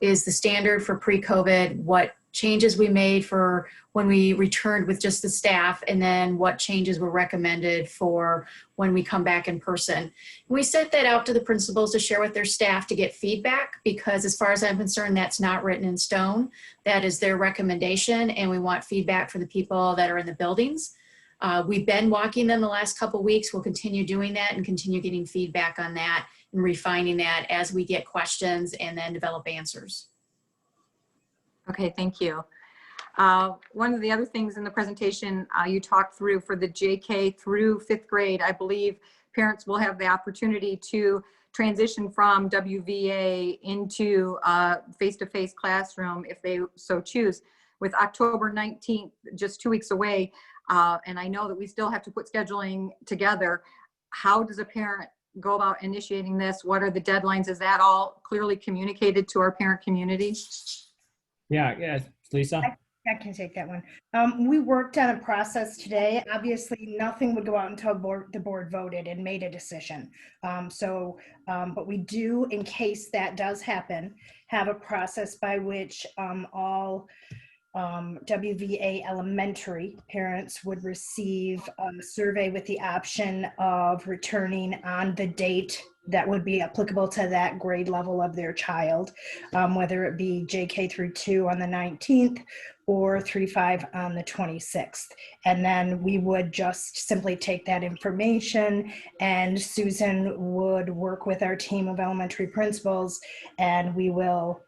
is the standard for pre-COVID, what changes we made for when we returned with just the staff, and then what changes were recommended for when we come back in person. We sent that out to the principals to share with their staff to get feedback, because as far as I'm concerned, that's not written in stone. That is their recommendation, and we want feedback for the people that are in the buildings. We've been walking them the last couple of weeks. We'll continue doing that and continue getting feedback on that and refining that as we get questions and then develop answers. Okay, thank you. One of the other things in the presentation you talked through for the JK through 5th grade, I believe parents will have the opportunity to transition from WVA into a face-to-face classroom if they so choose. With October 19th, just 2 weeks away, and I know that we still have to put scheduling together, how does a parent go about initiating this? What are the deadlines? Is that all clearly communicated to our parent community? Yeah, Lisa? I can take that one. We worked on a process today. Obviously, nothing would go out until the board voted and made a decision. But we do, in case that does happen, have a process by which all WVA elementary parents would receive a survey with the option of returning on the date that would be applicable to that grade level of their child, whether it be JK through 2 on the 19th or 3-5 on the 26th. And then we would just simply take that information, and Susan would work with our team of elementary principals, and we will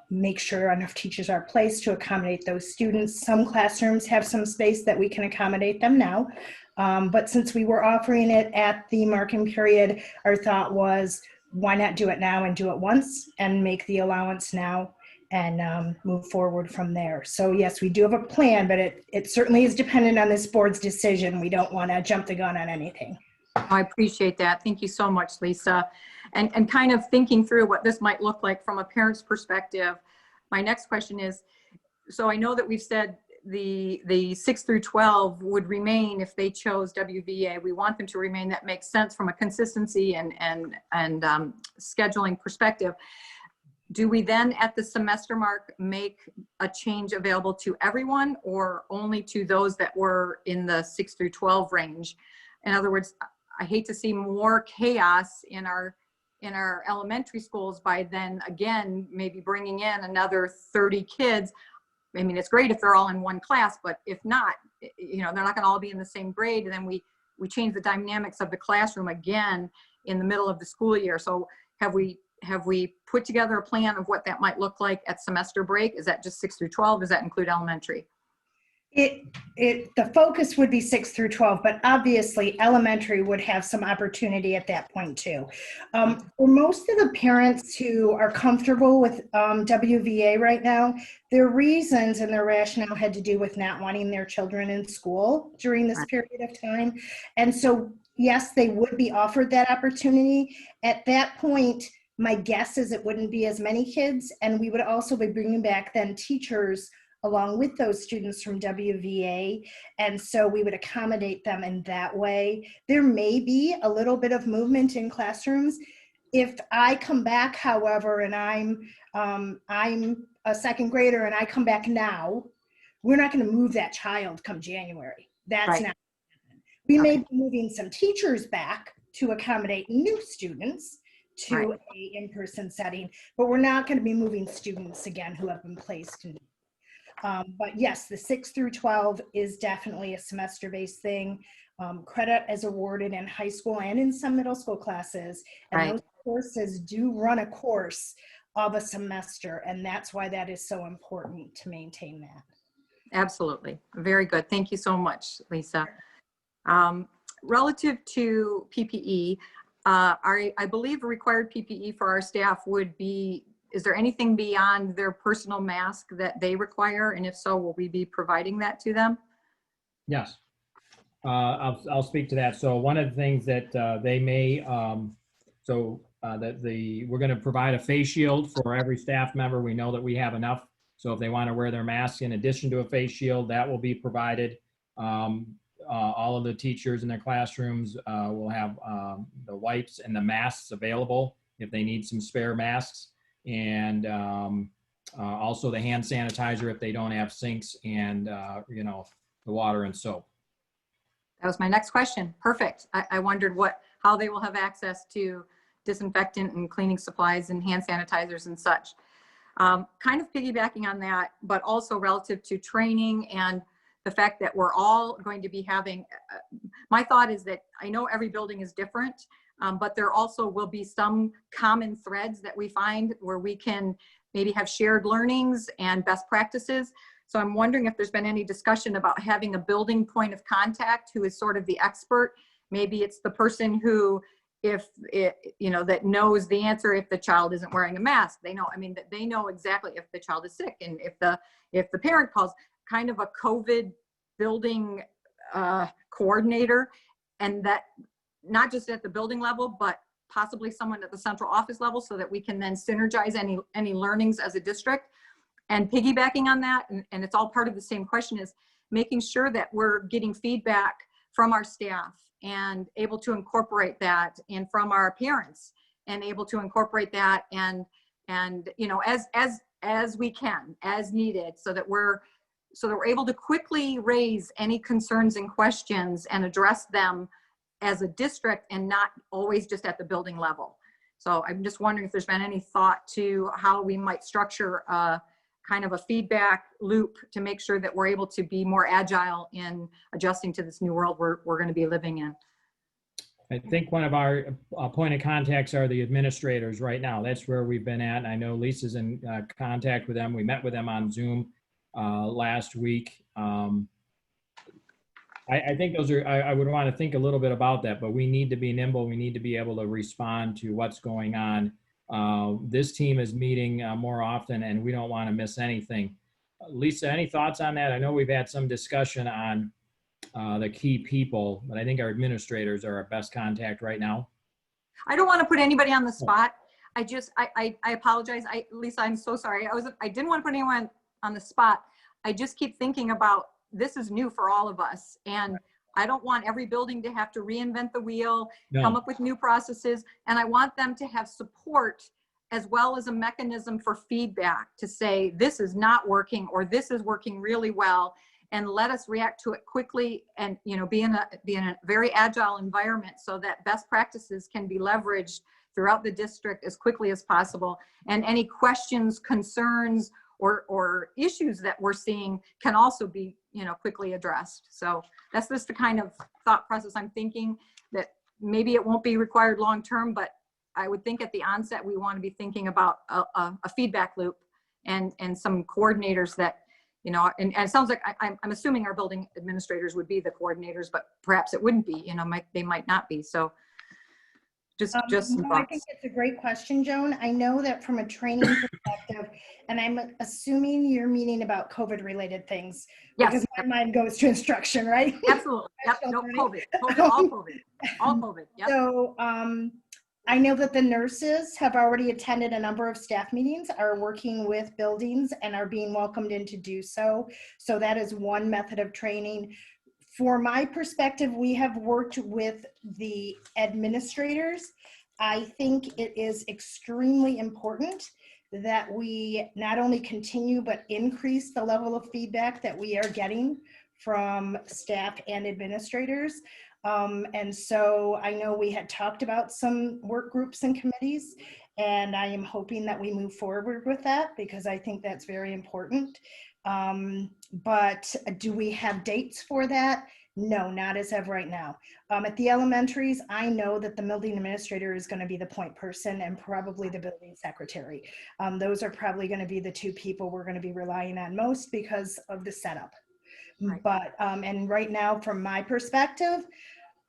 make sure enough teachers are placed to accommodate those students. Some classrooms have some space that we can accommodate them now. But since we were offering it at the marking period, our thought was, why not do it now and do it once and make the allowance now and move forward from there. So yes, we do have a plan, but it certainly is dependent on this board's decision. We don't want to jump the gun on anything. I appreciate that. Thank you so much, Lisa. And kind of thinking through what this might look like from a parent's perspective, my next question is, so I know that we've said the 6 through 12 would remain if they chose WVA. We want them to remain. That makes sense from a consistency and scheduling perspective. Do we then at the semester mark make a change available to everyone, or only to those that were in the 6 through 12 range? In other words, I hate to see more chaos in our elementary schools by then again maybe bringing in another 30 kids. I mean, it's great if they're all in one class, but if not, you know, they're not going to all be in the same grade, and then we change the dynamics of the classroom again in the middle of the school year. So have we have we put together a plan of what that might look like at semester break? Is that just 6 through 12? Does that include elementary? The focus would be 6 through 12, but obviously elementary would have some opportunity at that point too. For most of the parents who are comfortable with WVA right now, their reasons and their rationale had to do with not wanting their children in school during this period of time. And so, yes, they would be offered that opportunity. At that point, my guess is it wouldn't be as many kids, and we would also be bringing back then teachers along with those students from WVA. And so we would accommodate them in that way. There may be a little bit of movement in classrooms. If I come back, however, and I'm a second grader and I come back now, we're not going to move that child come January. That's Right. not. We may be moving some teachers back to accommodate new students to Right. a in-person setting, but we're not going to be moving students again who have been placed in. But yes, the 6 through 12 is definitely a semester-based thing. Credit is awarded in high school and in some middle school classes. And Right. those courses do run a course of a semester. And that's why that is so important to maintain that. Absolutely. Very good. Thank you so much, Lisa. Relative to PPE, I believe required PPE for our staff would be, is there anything beyond their personal mask that they require? And if so, will we be providing that to them? Yes. I'll speak to that. So one of the things that they may, we're going to provide a face shield for every staff member. We know that we have enough. So if they want to wear their mask in addition to a face shield, that will be provided. All of the teachers in their classrooms will have the wipes and the masks available if they need some spare masks. And also the hand sanitizer if they don't have sinks, and the water and soap. That was my next question. Perfect. I wondered how they will have access to disinfectant and cleaning supplies and hand sanitizers and such. Kind of piggybacking on that, but also relative to training and the fact that we're all going to be having, my thought is that I know every building is different, but there also will be some common threads that we find where we can maybe have shared learnings and best practices. So I'm wondering if there's been any discussion about having a building point of contact who is sort of the expert. Maybe it's the person who, that knows the answer if the child isn't wearing a mask. They know, that they know exactly if the child is sick, and if the parent calls, kind of a COVID building coordinator, and that not just at the building level, but possibly someone at the central office level, so that we can then synergize any learnings as a district. And piggybacking on that, and it's all part of the same question, is making sure that we're getting feedback from our staff and able to incorporate that, and from our parents and able to incorporate that, and as we can, as needed, so that we're able to quickly raise any concerns and questions and address them as a district, and not always just at the building level. So I'm just wondering if there's been any thought to how we might structure kind of a feedback loop to make sure that we're able to be more agile in adjusting to this new world we're going to be living in. I think one of our point of contacts are the administrators right now. That's where we've been at. I know Lisa's in contact with them. We met with them on Zoom last week. I think those are, I would want to think a little bit about that, but we need to be nimble. We need to be able to respond to what's going on. This team is meeting more often, and we don't want to miss anything. Lisa, any thoughts on that? I know we've had some discussion on the key people, but I think our administrators are our best contact right now. I don't want to put anybody on the spot. I apologize. Lisa, I'm so sorry. I didn't want to put anyone on the spot. I just keep thinking about, this is new for all of us, and I don't want every building to have to reinvent the wheel, come up with new processes, and I want them to have support as well as a mechanism for feedback to say, this is not working, or this is working really well, and let us react to it quickly, and be in a very agile environment, so that best practices can be leveraged throughout the district as quickly as possible, and any questions, concerns, or issues that we're seeing can also be quickly addressed. So that's just the kind of thought process I'm thinking, that maybe it won't be required long term, but I would think at the onset, we want to be thinking about a feedback loop and some coordinators that, you know, and it sounds like I'm assuming our building administrators would be the coordinators, but perhaps it wouldn't be, you know, they might not be. So just some no, I thoughts. think it's a great question, Joan. I know that from a training perspective, and I'm assuming you're meaning about COVID related things, Yes, because my mind goes to instruction, right? absolutely. Yep. No, COVID, all COVID. Yep. So I know that the nurses have already attended a number of staff meetings, are working with buildings and are being welcomed in to do so. So that is one method of training. For my perspective, we have worked with the administrators. I think it is extremely important that we not only continue but increase the level of feedback that we are getting from staff and administrators. And so I know we had talked about some work groups and committees, and I am hoping that we move forward with that because I think that's very important. But do we have dates for that? No, not as of right now. At the elementaries, I know that the building administrator is going to be the point person and probably the building secretary. Those are probably going to be the two people we're going to be relying on most because of the setup. Right. But, and right now, from my perspective,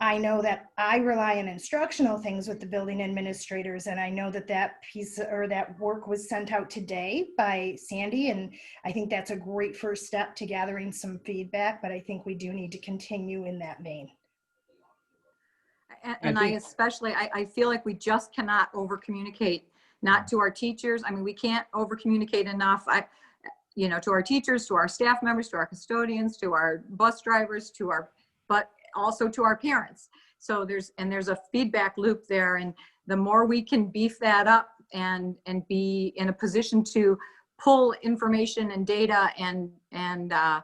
I know that I rely on instructional things with the building administrators, and I know that that piece or that work was sent out today by Sandy, and I think that's a great first step to gathering some feedback, but I think we do need to continue in that vein. And I especially, I feel like we just cannot over communicate, not to our teachers. I mean, we can't over communicate enough. You know, to our teachers, to our staff members, to our custodians, to our bus drivers, but also to our parents. So there's a feedback loop there, and the more we can beef that up and be in a position to pull information and data and I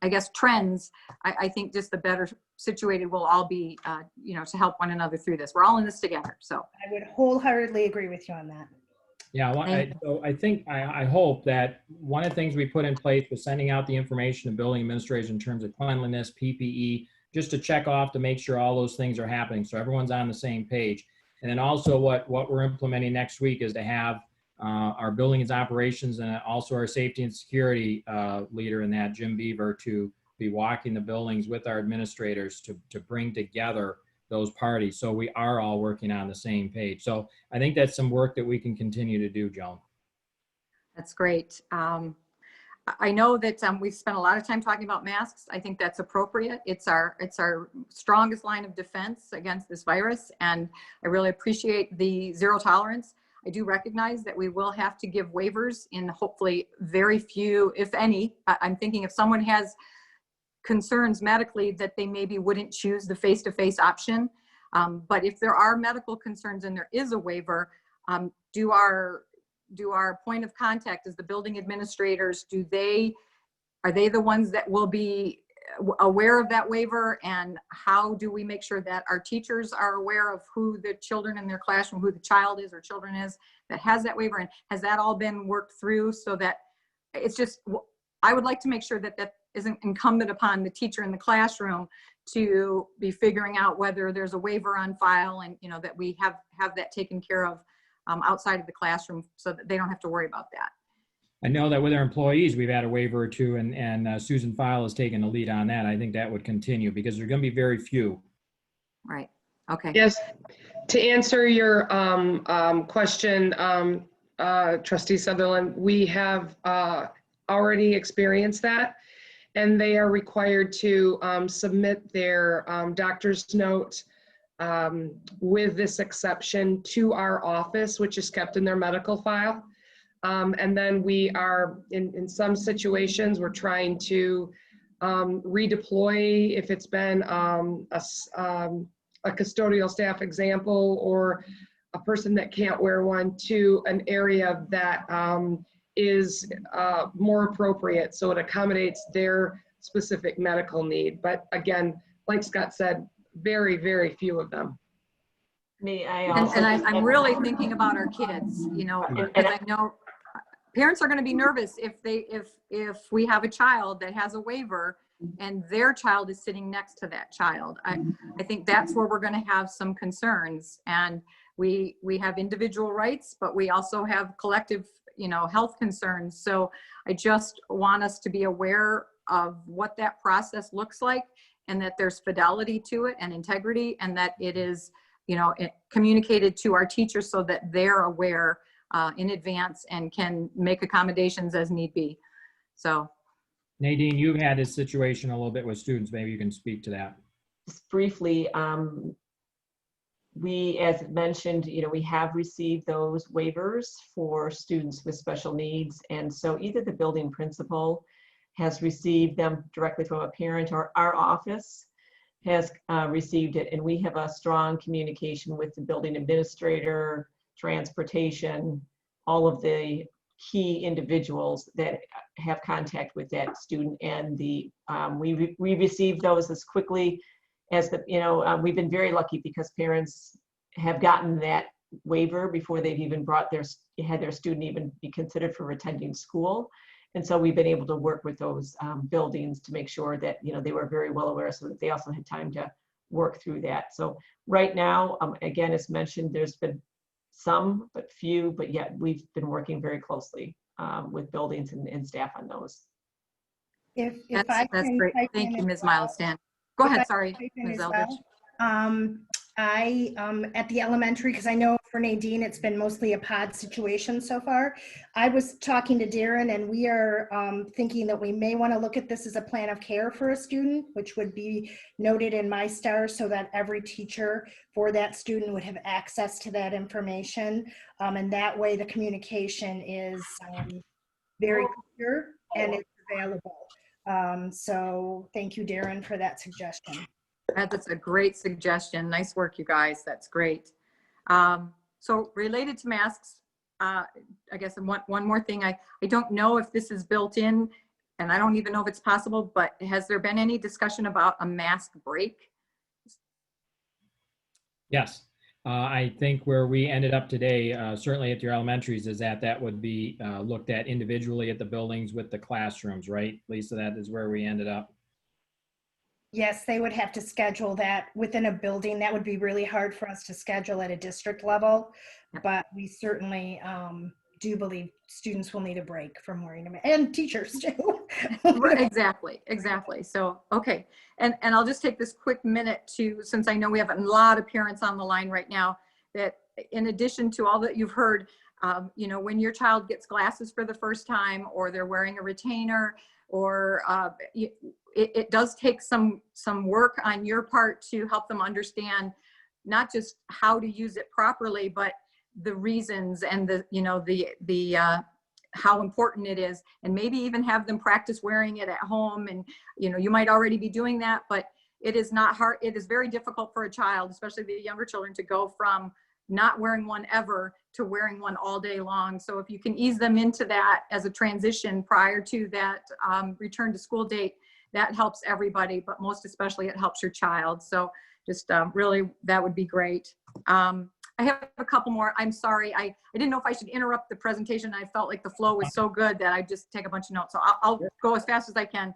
guess trends, I think just the better situated we'll all be, you know, to help one another through this. We're all in this together. So I would wholeheartedly agree with you on that. Yeah, well, I hope that one of the things we put in place was sending out the information to building administrators in terms of cleanliness, PPE, just to check off to make sure all those things are happening so everyone's on the same page. And then also what we're implementing next week is to have our buildings operations and also our safety and security leader in that, Jim Beaver, to be walking the buildings with our administrators to bring together those parties. So we are all working on the same page. So I think that's some work that we can continue to do, Joan. that's great. I know that we've spent a lot of time talking about masks. I think that's appropriate. It's our strongest line of defense against this virus. And I really appreciate the zero tolerance. I do recognize that we will have to give waivers in hopefully very few, if any. I'm thinking if someone has concerns medically that they maybe wouldn't choose the face-to-face option. But if there are medical concerns and there is a waiver, do our point of contact as the building administrators, are they the ones that will be aware of that waiver? And how do we make sure that our teachers are aware of who the children in their classroom, who the child is or children is that has that waiver? And has that all been worked through so that it's just, I would like to make sure that that isn't incumbent upon the teacher in the classroom to be figuring out whether there's a waiver on file, and you know that we have that taken care of outside of the classroom so that they don't have to worry about that. I know that with our employees, we've had a waiver or two, and Susan File has taken the lead on that. I think that would continue because there are going to be very few. Right. Okay. Yes. To answer your question, Trustee Sutherland, we have already experienced that, and they are required to submit their doctor's note with this exception to our office, which is kept in their medical file. And then we are, in some situations, we're trying to redeploy if it's been a custodial staff example or a person that can't wear one to an area that is more appropriate so it accommodates their specific medical need. But again, like Scott said, very, very few of them. And I'm really thinking about our kids, you know, because I know parents are going to be nervous if we have a child that has a waiver and their child is sitting next to that child. I think that's where we're going to have some concerns. And We have individual rights, but we also have collective, health concerns. So I just want us to be aware of what that process looks like, and that there's fidelity to it and integrity, and that it is, communicated to our teachers so that they're aware in advance and can make accommodations as need be. So. Nadine, you've had this situation a little bit with students. Maybe you can speak to that. Just briefly, we, as mentioned, we have received those waivers for students with special needs. And so either the building principal has received them directly from a parent, or our office has received it. And we have a strong communication with the building administrator, transportation, all of the key individuals that have contact with that student. And we received those as quickly as we've been very lucky, because parents have gotten that waiver before they've even had their student even be considered for attending school. And so we've been able to work with those buildings to make sure that, they were very well aware, so that they also had time to work through that. So right now, again, as mentioned, there's been some, but few, but yet we've been working very closely with buildings and staff on those. If That's great. Thank you, Ms. Miles-Dan. Go ahead, sorry, Ms. Eldridge. I, at the elementary, because I know for Nadine, it's been mostly a pod situation so far. I was talking to Darren, and we are thinking that we may want to look at this as a plan of care for a student, which would be noted in MyStar, so that every teacher for that student would have access to that information. And that way the communication is very clear and it's available. So thank you, Darren, for that suggestion. That's a great suggestion. Nice work, you guys. That's great. So related to masks, I guess one more thing. I don't know if this is built in, and I don't even know if it's possible, but has there been any discussion about a mask break? Yes. I think where we ended up today, certainly at your elementaries, is that would be looked at individually at the buildings with the classrooms, right? Lisa, that is where we ended up. Yes, they would have to schedule that within a building. That would be really hard for us to schedule at a district level, but we certainly do believe students will need a break from wearing them, and teachers too. Exactly. So, okay. And I'll just take this quick minute to, since I know we have a lot of parents on the line right now, that in addition to all that you've heard, when your child gets glasses for the first time, or they're wearing a retainer, or it does take some work on your part to help them understand not just how to use it properly, but the reasons and the how important it is, and maybe even have them practice wearing it at home. And you might already be doing that, but it is not hard. It is very difficult for a child, especially the younger children, to go from not wearing one ever to wearing one all day long. So if you can ease them into that as a transition prior to that return to school date, that helps everybody, but most especially it helps your child. So just really, that would be great. I have a couple more. I'm sorry. I didn't know if I should interrupt the presentation. I felt like the flow was so good that I just take a bunch of notes. So I'll go as fast as I can.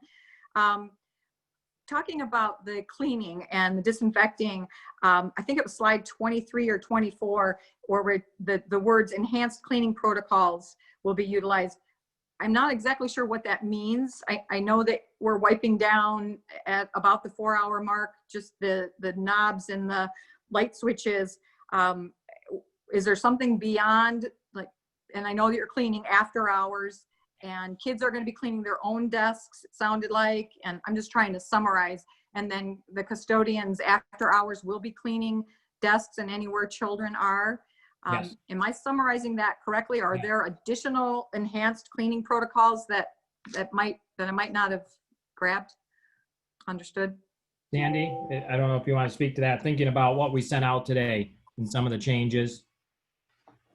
Talking about the cleaning and the disinfecting, I think it was slide 23 or 24, where the words enhanced cleaning protocols will be utilized. I'm not exactly sure what that means. I know that we're wiping down at about the 4-hour mark, just the knobs and the light switches. Is there something beyond, like, and I know that you're cleaning after hours, and kids are going to be cleaning their own desks, it sounded like, and I'm just trying to summarize. And then the custodians after hours will be cleaning desks and anywhere children are. Yes. Am I summarizing that correctly? Are there additional enhanced cleaning protocols that I might not have grabbed? Understood? Sandy, I don't know if you want to speak to that, thinking about what we sent out today and some of the changes.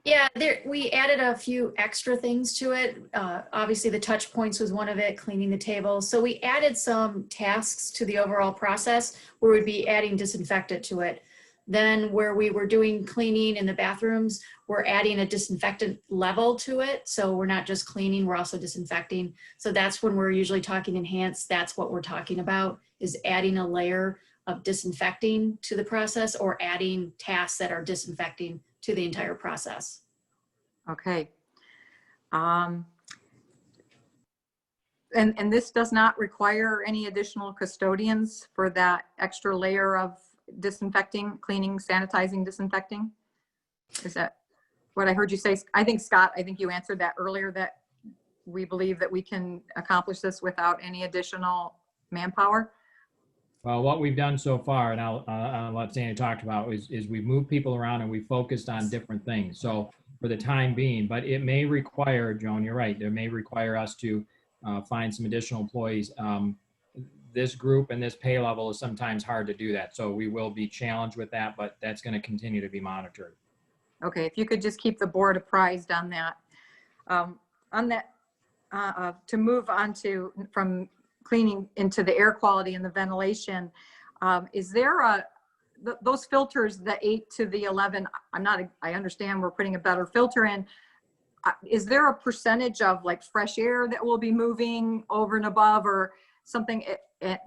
Yeah, we added a few extra things to it. Obviously, the touch points was one of it, cleaning the table. So we added some tasks to the overall process where we'd be adding disinfectant to it. Then where we were doing cleaning in the bathrooms, we're adding a disinfectant level to it. So we're not just cleaning, we're also disinfecting. So that's when we're usually talking enhanced. That's what we're talking about, is adding a layer of disinfecting to the process, or adding tasks that are disinfecting to the entire process. Okay. And this does not require any additional custodians for that extra layer of disinfecting, cleaning, sanitizing, disinfecting? Is that what I heard you say? I think, Scott, I think you answered that earlier, that we believe that we can accomplish this without any additional manpower. Well, what we've done so far, and I'll let Sandy talk about, is we've moved people around and we focused on different things. So for the time being, but it may require, Joan, you're right, there may require us to find some additional employees. This group and this pay level is sometimes hard to do that. So we will be challenged with that, but that's going to continue to be monitored. Okay, if you could just keep the board apprised on that. To move on to from cleaning into the air quality and the ventilation, is there those filters, the 8 to the 11, I understand we're putting a better filter in. Is there a percentage of like fresh air that will be moving over and above or something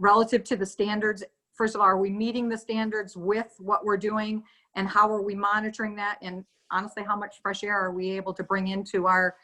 relative to the standards? First of all, are we meeting the standards with what we're doing, and how are we monitoring that? And honestly, how much fresh air are we able to bring into our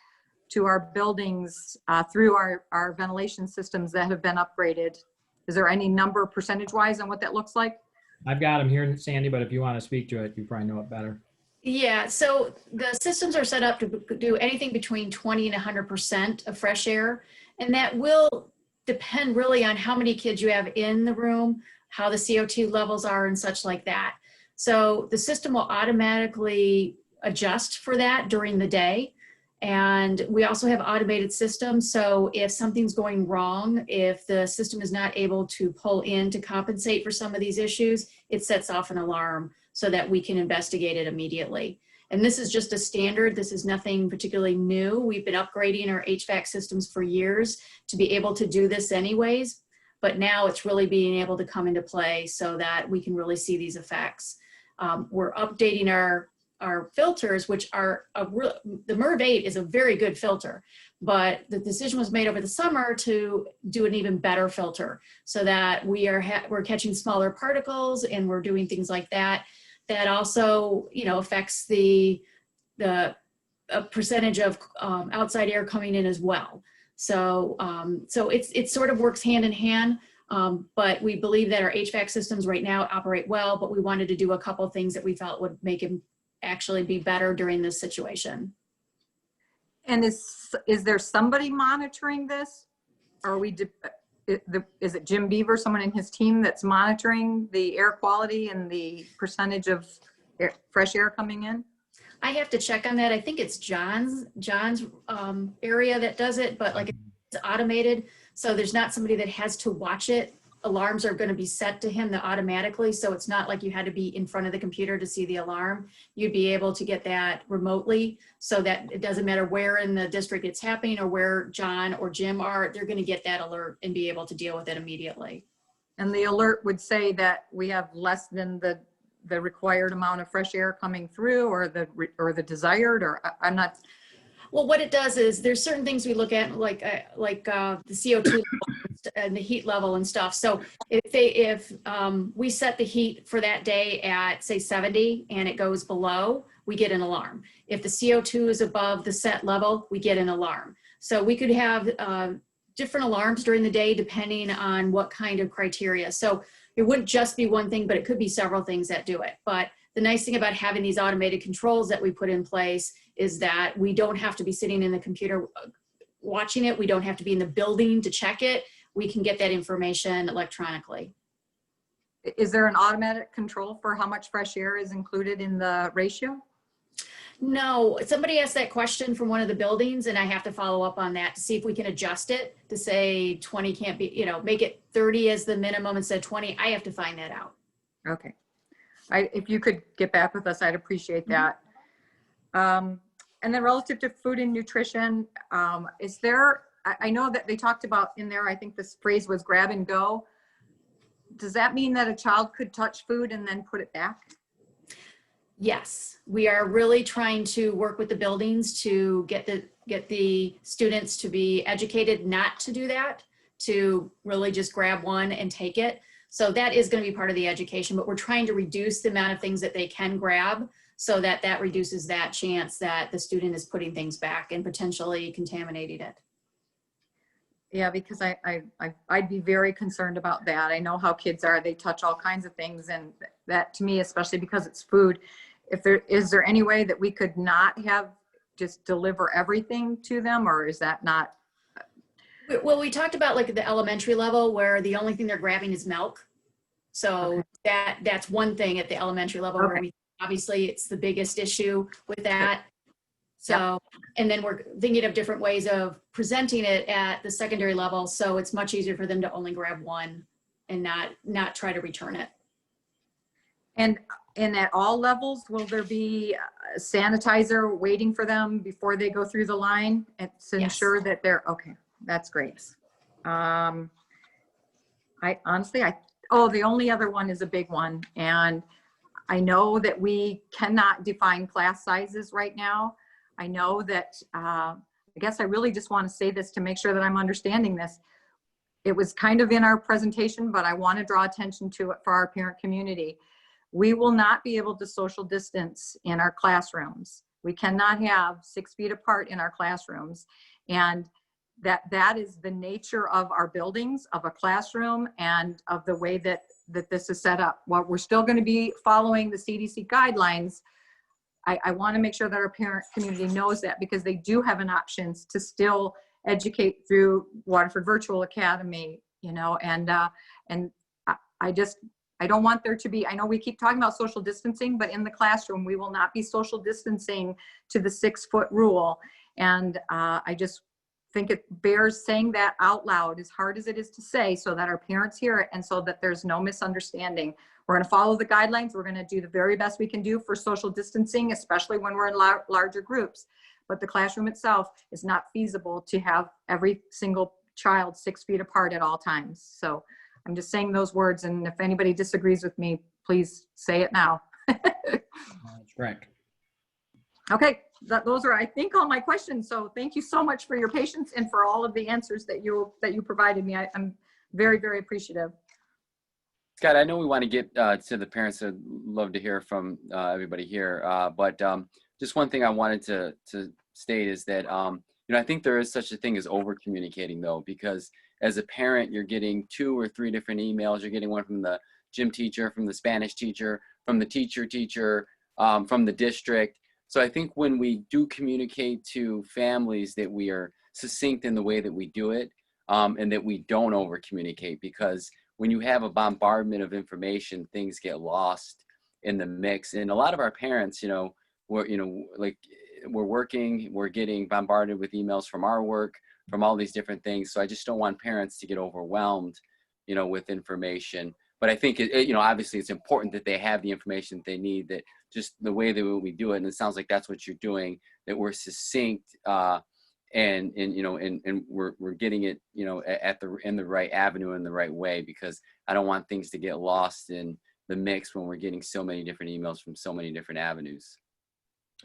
buildings through our ventilation systems that have been upgraded? Is there any number percentage wise on what that looks like? I've got them here, Sandy, but if you want to speak to it, you probably know it better. Yeah, so the systems are set up to do anything between 20 and 100% of fresh air. And that will depend really on how many kids you have in the room, how the CO2 levels are and such like that. So the system will automatically adjust for that during the day. And we also have automated systems. So if something's going wrong, if the system is not able to pull in to compensate for some of these issues, it sets off an alarm so that we can investigate it immediately. And this is just a standard. This is nothing particularly new. We've been upgrading our HVAC systems for years to be able to do this anyways. But now it's really being able to come into play so that we can really see these effects. We're updating our filters, which are the MERV 8 is a very good filter, but the decision was made over the summer to do an even better filter so that we're catching smaller particles and we're doing things like that. That also, affects the percentage of outside air coming in as well. So it sort of works hand in hand. But we believe that our HVAC systems right now operate well, but we wanted to do a couple things that we felt would make them actually be better during this situation. And is there somebody monitoring this? Are we, is it Jim Beaver, someone in his team that's monitoring the air quality and the percentage of fresh air coming in? I have to check on that. I think it's John's area that does it, but like it's automated. So there's not somebody that has to watch it. Alarms are going to be set to him automatically. So it's not like you had to be in front of the computer to see the alarm. You'd be able to get that remotely so that it doesn't matter where in the district it's happening or where John or Jim are, they're going to get that alert and be able to deal with it immediately. And the alert would say that we have less than the required amount of fresh air coming through or the desired, or I'm not. Well, what it does is there's certain things we look at like the CO2 and the heat level and stuff. So if we set the heat for that day at say 70 and it goes below, we get an alarm. If the CO2 is above the set level, we get an alarm. So we could have different alarms during the day depending on what kind of criteria. So it wouldn't just be one thing, but it could be several things that do it. But the nice thing about having these automated controls that we put in place is that we don't have to be sitting in the computer watching it. We don't have to be in the building to check it. We can get that information electronically. Is there an automatic control for how much fresh air is included in the ratio? No, somebody asked that question from one of the buildings and I have to follow up on that to see if we can adjust it to say 20 can't be, make it 30 as the minimum instead of 20. I have to find that out. Okay. If you could get back with us, I'd appreciate that. And then relative to food and nutrition, is there, I know that they talked about in there, I think this phrase was grab and go. Does that mean that a child could touch food and then put it back? Yes, we are really trying to work with the buildings to get the students to be educated not to do that, to really just grab one and take it. So that is going to be part of the education, but we're trying to reduce the amount of things that they can grab so that that reduces that chance that the student is putting things back and potentially contaminating it. Yeah, because I'd be very concerned about that. I know how kids are. They touch all kinds of things, and that to me, especially because it's food, is there any way that we could not have just deliver everything to them, or is that not? Well, we talked about like at the elementary level where the only thing they're grabbing is milk. So Okay. that's one thing at the elementary level where Okay. we, obviously it's the biggest issue with that. So, and then we're thinking of different ways of presenting it at the secondary level. So it's much easier for them to only grab one and not try to return it. And at all levels, will there be a sanitizer waiting for them before they go through the line and to Yes. ensure that they're okay? That's great. I honestly, the only other one is a big one. And I know that we cannot define class sizes right now. I know that, I guess I really just want to say this to make sure that I'm understanding this. It was kind of in our presentation, but I want to draw attention to it for our parent community. We will not be able to social distance in our classrooms. We cannot have 6 feet apart in our classrooms. And that is the nature of our buildings, of a classroom, and of the way that this is set up. While we're still going to be following the CDC guidelines, I want to make sure that our parent community knows that, because they do have an option to still educate through Waterford Virtual Academy, you know, and I don't want there to be, I know we keep talking about social distancing, but in the classroom, we will not be social distancing to the 6-foot rule. And I just think it bears saying that out loud, as hard as it is to say, so that our parents hear it and so that there's no misunderstanding. We're going to follow the guidelines. We're going to do the very best we can do for social distancing, especially when we're in larger groups. But the classroom itself is not feasible to have every single child 6 feet apart at all times. So I'm just saying those words, and if anybody disagrees with me, please say it now. That's correct. Okay, those are, I think, all my questions. So thank you so much for your patience and for all of the answers that you provided me. I'm very, very appreciative. Scott, I know we want to get to the parents. I'd love to hear from everybody here. But just one thing I wanted to state is that, I think there is such a thing as over communicating, though, because as a parent, you're getting 2 or 3 different emails. You're getting one from the gym teacher, from the Spanish teacher, from the teacher, from the district. So I think when we do communicate to families that we are succinct in the way that we do it, and that we don't over communicate, because when you have a bombardment of information, things get lost in the mix. And a lot of our parents, we're working, we're getting bombarded with emails from our work, from all these different things. So I just don't want parents to get overwhelmed, with information. But I think, obviously it's important that they have the information that they need, that just the way that we do it, and it sounds like that's what you're doing, that we're succinct, and we're getting it, in the right avenue, in the right way, because I don't want things to get lost in the mix when we're getting so many different emails from so many different avenues.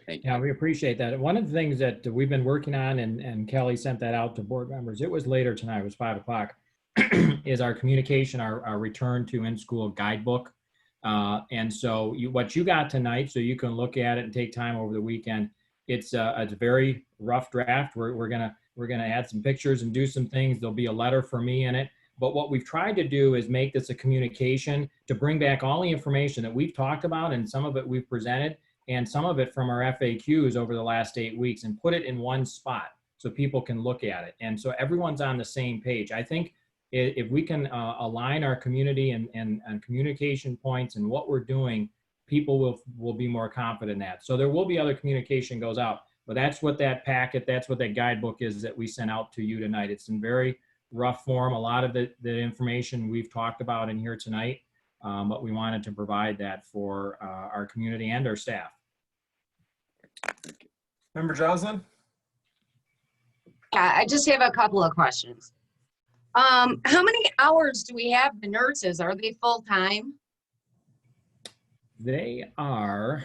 Thank you. Yeah, we appreciate that. One of the things that we've been working on, and Kelly sent that out to board members, it was later tonight, it was 5 o'clock, is our communication, our return to in-school guidebook. And so what you got tonight, so you can look at it and take time over the weekend. It's a very rough draft. We're gonna add some pictures and do some things. There'll be a letter for me in it. But what we've tried to do is make this a communication to bring back all the information that we've talked about, and some of it we've presented, and some of it from our FAQs over the last 8 weeks, and put it in one spot so people can look at it. And so everyone's on the same page. I think if we can align our community and communication points and what we're doing, people will be more confident in that. So there will be other communication goes out, but that's what that packet, that's what that guidebook is that we sent out to you tonight. It's in very rough form. A lot of the information we've talked about in here tonight, but we wanted to provide that for our community and our staff. Member Joslin? I just have a couple of questions. How many hours do we have the nurses? Are they full-time? They are,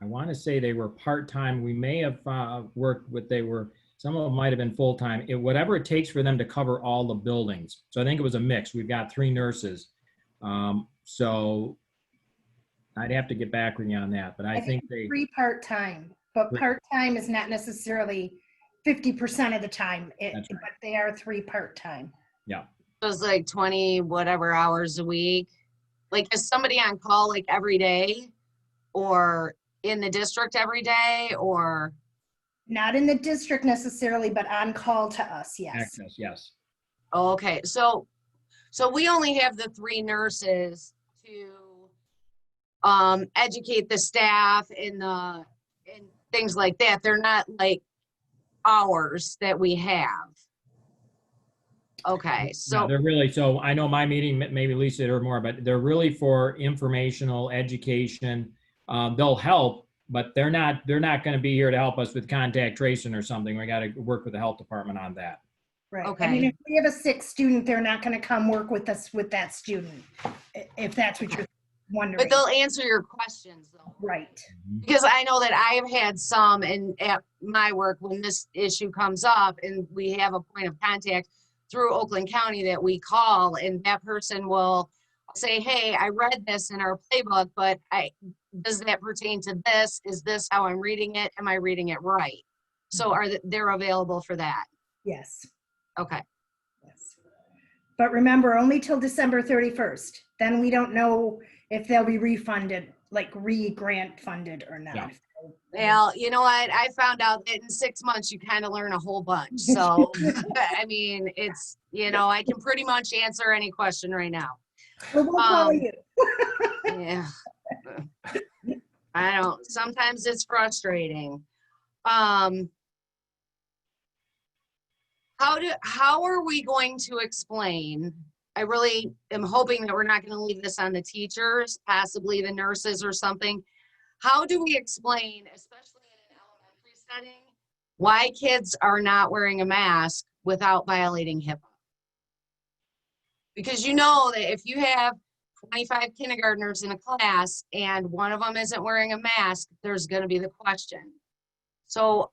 I want to say they were part-time. We may have worked with, some of them might have been full-time. Whatever it takes for them to cover all the buildings. So I think it was a mix. We've got 3 nurses. So I'd have to get back with you on that, but I think they, 3 part-time, but Three. part-time is not necessarily 50% of the time. That's right. But they are 3 part-time. yeah. It was like 20 whatever hours a week. Like, is somebody on call like every day or in the district every day or? Not in the district necessarily, but on call to us, yes. Access, yes. Oh, okay, so we only have the 3 nurses to educate the staff and things like that. They're not like hours that we have. Okay, Yeah, so they're really, so I know my meeting, maybe Lisa or more, but they're really for informational education. They'll help, but they're not going to be here to help us with contact tracing or something. We got to work with the health department on that. Right. Okay. I mean, if we have a sick student, they're not going to come work with us with that student, if that's what you're wondering. but they'll answer your questions though. Right. Because I know that I have had some at my work when this issue comes up and we have a point of contact through Oakland County that we call, and that person will say, hey, I read this in our playbook, but does that pertain to this? Is this how I'm reading it? Am I reading it right? So they're available for that? Yes. Okay. Yes. But remember, only till December 31st. Then we don't know if they'll be refunded, like re-grant funded or not. Yeah. Well, you know what? I found out that in 6 months, you kind of learn a whole bunch. So, I mean, it's, I can pretty much answer any question right now. Well, we'll call you. Yeah. Sometimes it's frustrating. How are we going to explain? I really am hoping that we're not going to leave this on the teachers, possibly the nurses or something. How do we explain, especially in an elementary setting, why kids are not wearing a mask without violating HIPAA? Because you know that if you have 25 kindergartners in a class and one of them isn't wearing a mask, there's going to be the question. So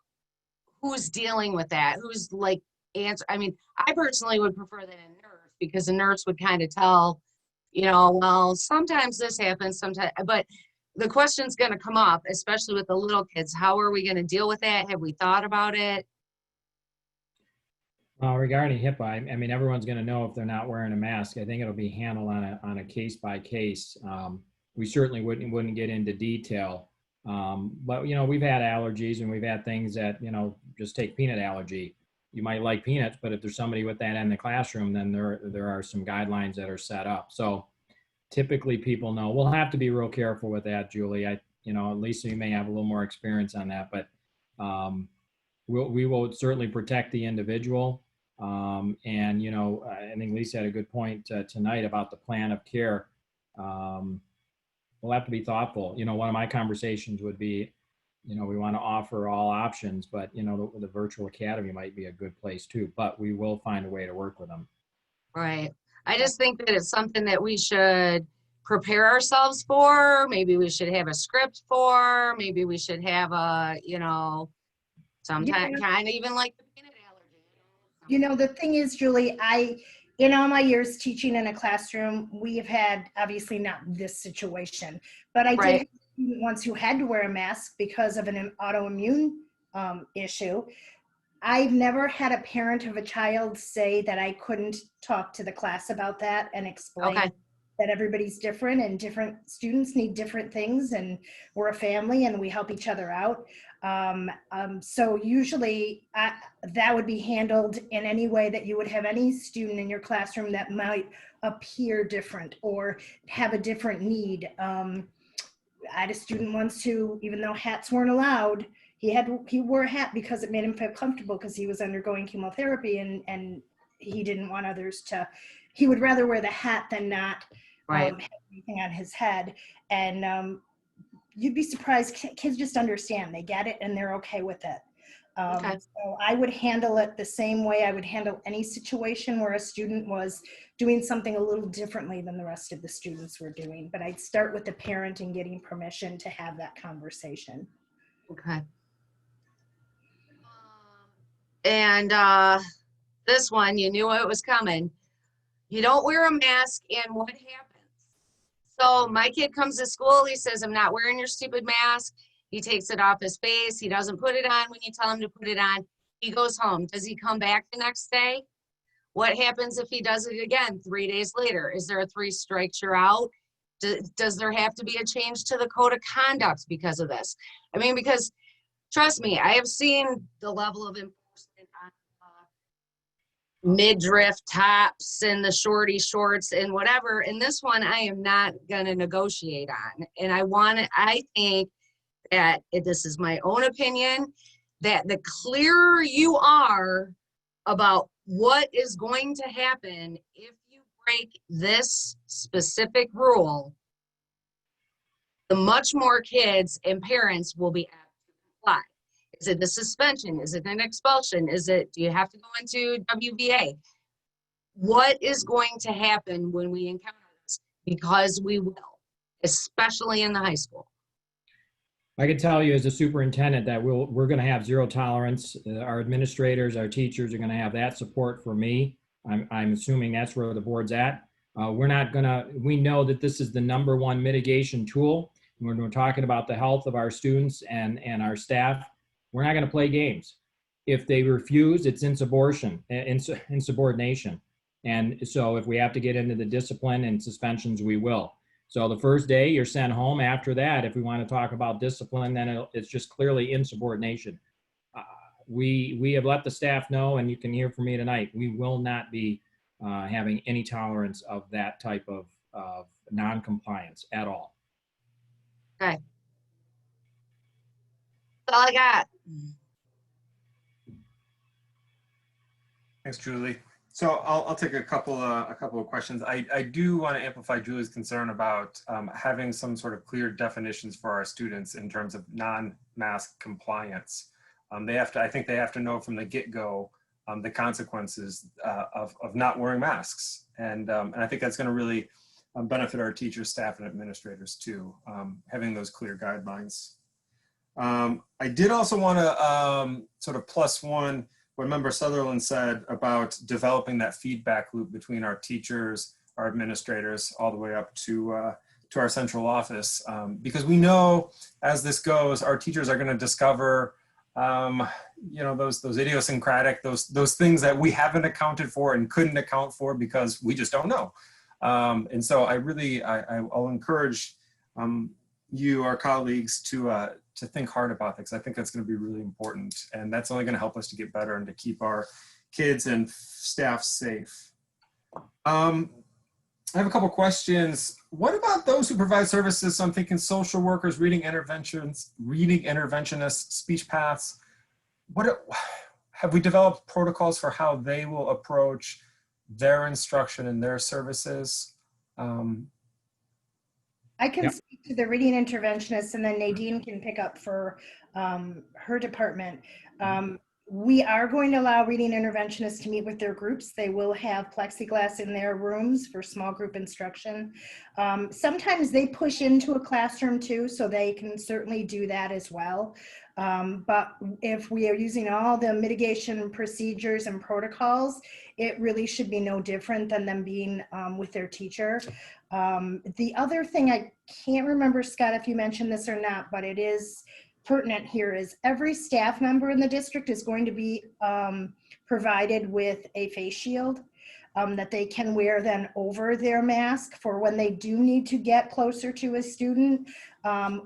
who's dealing with that? Who's like answer? I mean, I personally would prefer that a nurse, because a nurse would kind of tell, well, sometimes this happens, sometimes, but the question's going to come up, especially with the little kids. How are we going to deal with that? Have we thought about it? Regarding HIPAA, I mean, everyone's going to know if they're not wearing a mask. I think it'll be handled on a case by case. We certainly wouldn't get into detail. But we've had allergies and we've had things that, just take peanut allergy. You might like peanuts, but if there's somebody with that in the classroom, then there are some guidelines that are set up. So typically people know. We'll have to be real careful with that, Julie. Lisa, you may have a little more experience on that, but we will certainly protect the individual. I think Lisa had a good point tonight about the plan of care. We'll have to be thoughtful. One of my conversations would be, we want to offer all options, but the virtual academy might be a good place too, but we will find a way to work with them. Right. I just think that it's something that we should prepare ourselves for. Maybe we should have a script for, maybe we should have a, sometimes kind of even like the peanut allergy. The thing is, Julie, in all my years teaching in a classroom, we have had, obviously not this situation, but I did have a student once who had to wear a mask because of an autoimmune issue. I've never had a parent of a child say that I couldn't talk to the class about that and explain that everybody's different and different students need different things, and we're a family and we help each other out. So usually that would be handled in any way that you would have any student in your classroom that might appear different or have a different need. I had a student once who, even though hats weren't allowed, he wore a hat because it made him feel comfortable because he was undergoing chemotherapy and he didn't want others to, he would rather wear the hat than not have anything on his head. And you'd be surprised, kids just understand, they get it and they're okay with it. So I would handle it the same way I would handle any situation where a student was doing something a little differently than the rest of the students were doing. But I'd start with the parent and getting permission to have that conversation. Okay. And this one, you knew it was coming. You don't wear a mask and what happens? So my kid comes to school, he says, I'm not wearing your stupid mask. He takes it off his face. He doesn't put it on when you tell him to put it on. He goes home. Does he come back the next day? What happens if he does it again 3 days later? Is there a 3 strikes you're out? Does there have to be a change to the code of conduct because of this? I mean, because trust me, I have seen the level of enforcement on midriff tops and the shorty shorts and whatever. And this one, I am not going to negotiate on. And I think that this is my own opinion, that the clearer you are about what is going to happen if you break this specific rule, the much more kids and parents will be apt to comply. Is it the suspension? Is it an expulsion? Do you have to go into WVA? What is going to happen when we encounter this? Because we will, especially in the high school. I can tell you as a superintendent that we're going to have zero tolerance. Our administrators, our teachers are going to have that support for me. I'm assuming that's where the board's at. We know that this is the #1 mitigation tool. When we're talking about the health of our students and our staff, we're not going to play games. If they refuse, it's insubordination. And so if we have to get into the discipline and suspensions, we will. So the first day you're sent home. After that, if we want to talk about discipline, then it's just clearly insubordination. We have let the staff know, and you can hear from me tonight, we will not be having any tolerance of that type of non-compliance at all. Okay. That's all I got. Thanks, Julie. So I'll take a couple of questions. I do want to amplify Julie's concern about having some sort of clear definitions for our students in terms of non-mask compliance. I think they have to know from the get-go the consequences of not wearing masks, and I think that's going to really benefit our teachers, staff, and administrators too, having those clear guidelines. I did also want to sort of plus one what Member Sutherland said about developing that feedback loop between our teachers, our administrators, all the way up to our central office. Because we know as this goes, our teachers are going to discover, those idiosyncratic, those things that we haven't accounted for and couldn't account for because we just don't know. And so I'll encourage you, our colleagues, to think hard about that, because I think that's going to be really important, and that's only going to help us to get better and to keep our kids and staff safe. I have a couple questions. What about those who provide services? So I'm thinking social workers, reading interventionists, speech paths. Have we developed protocols for how they will approach their instruction and their services? I can speak to the reading interventionists, and then Nadine can pick up for her department. We are going to allow reading interventionists to meet with their groups. They will have plexiglass in their rooms for small group instruction. Sometimes they push into a classroom too, so they can certainly do that as well. But if we are using all the mitigation procedures and protocols, it really should be no different than them being with their teacher. The other thing, I can't remember, Scott, if you mentioned this or not, but it is pertinent here, is every staff member in the district is going to be provided with a face shield that they can wear then over their mask for when they do need to get closer to a student,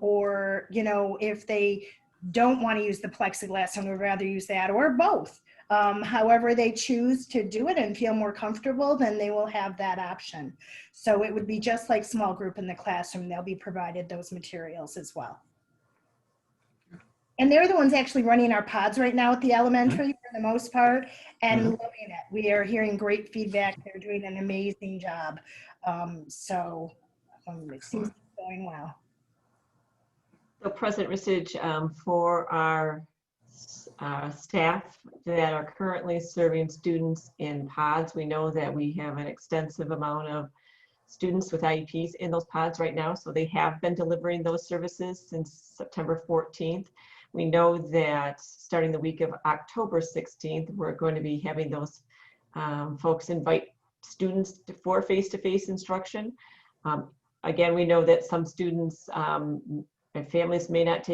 or, if they don't want to use the plexiglass and would rather use that, or both. However they choose to do it and feel more comfortable, then they will have that option. So it would be just like small group in the classroom. They'll be provided those materials as well. And they're the ones actually running our pods right now at the elementary for the most part, and loving it. We are hearing great feedback. They're doing an amazing job. It seems to be going well. So President Ristich, for our staff that are currently serving students in pods, we know that we have an extensive amount of students with IEPs in those pods right now. So they have been delivering those services since September 14th. We know that starting the week of October 16th, we're going to be having those folks invite students for face-to-face instruction. again, we know that some students and families may not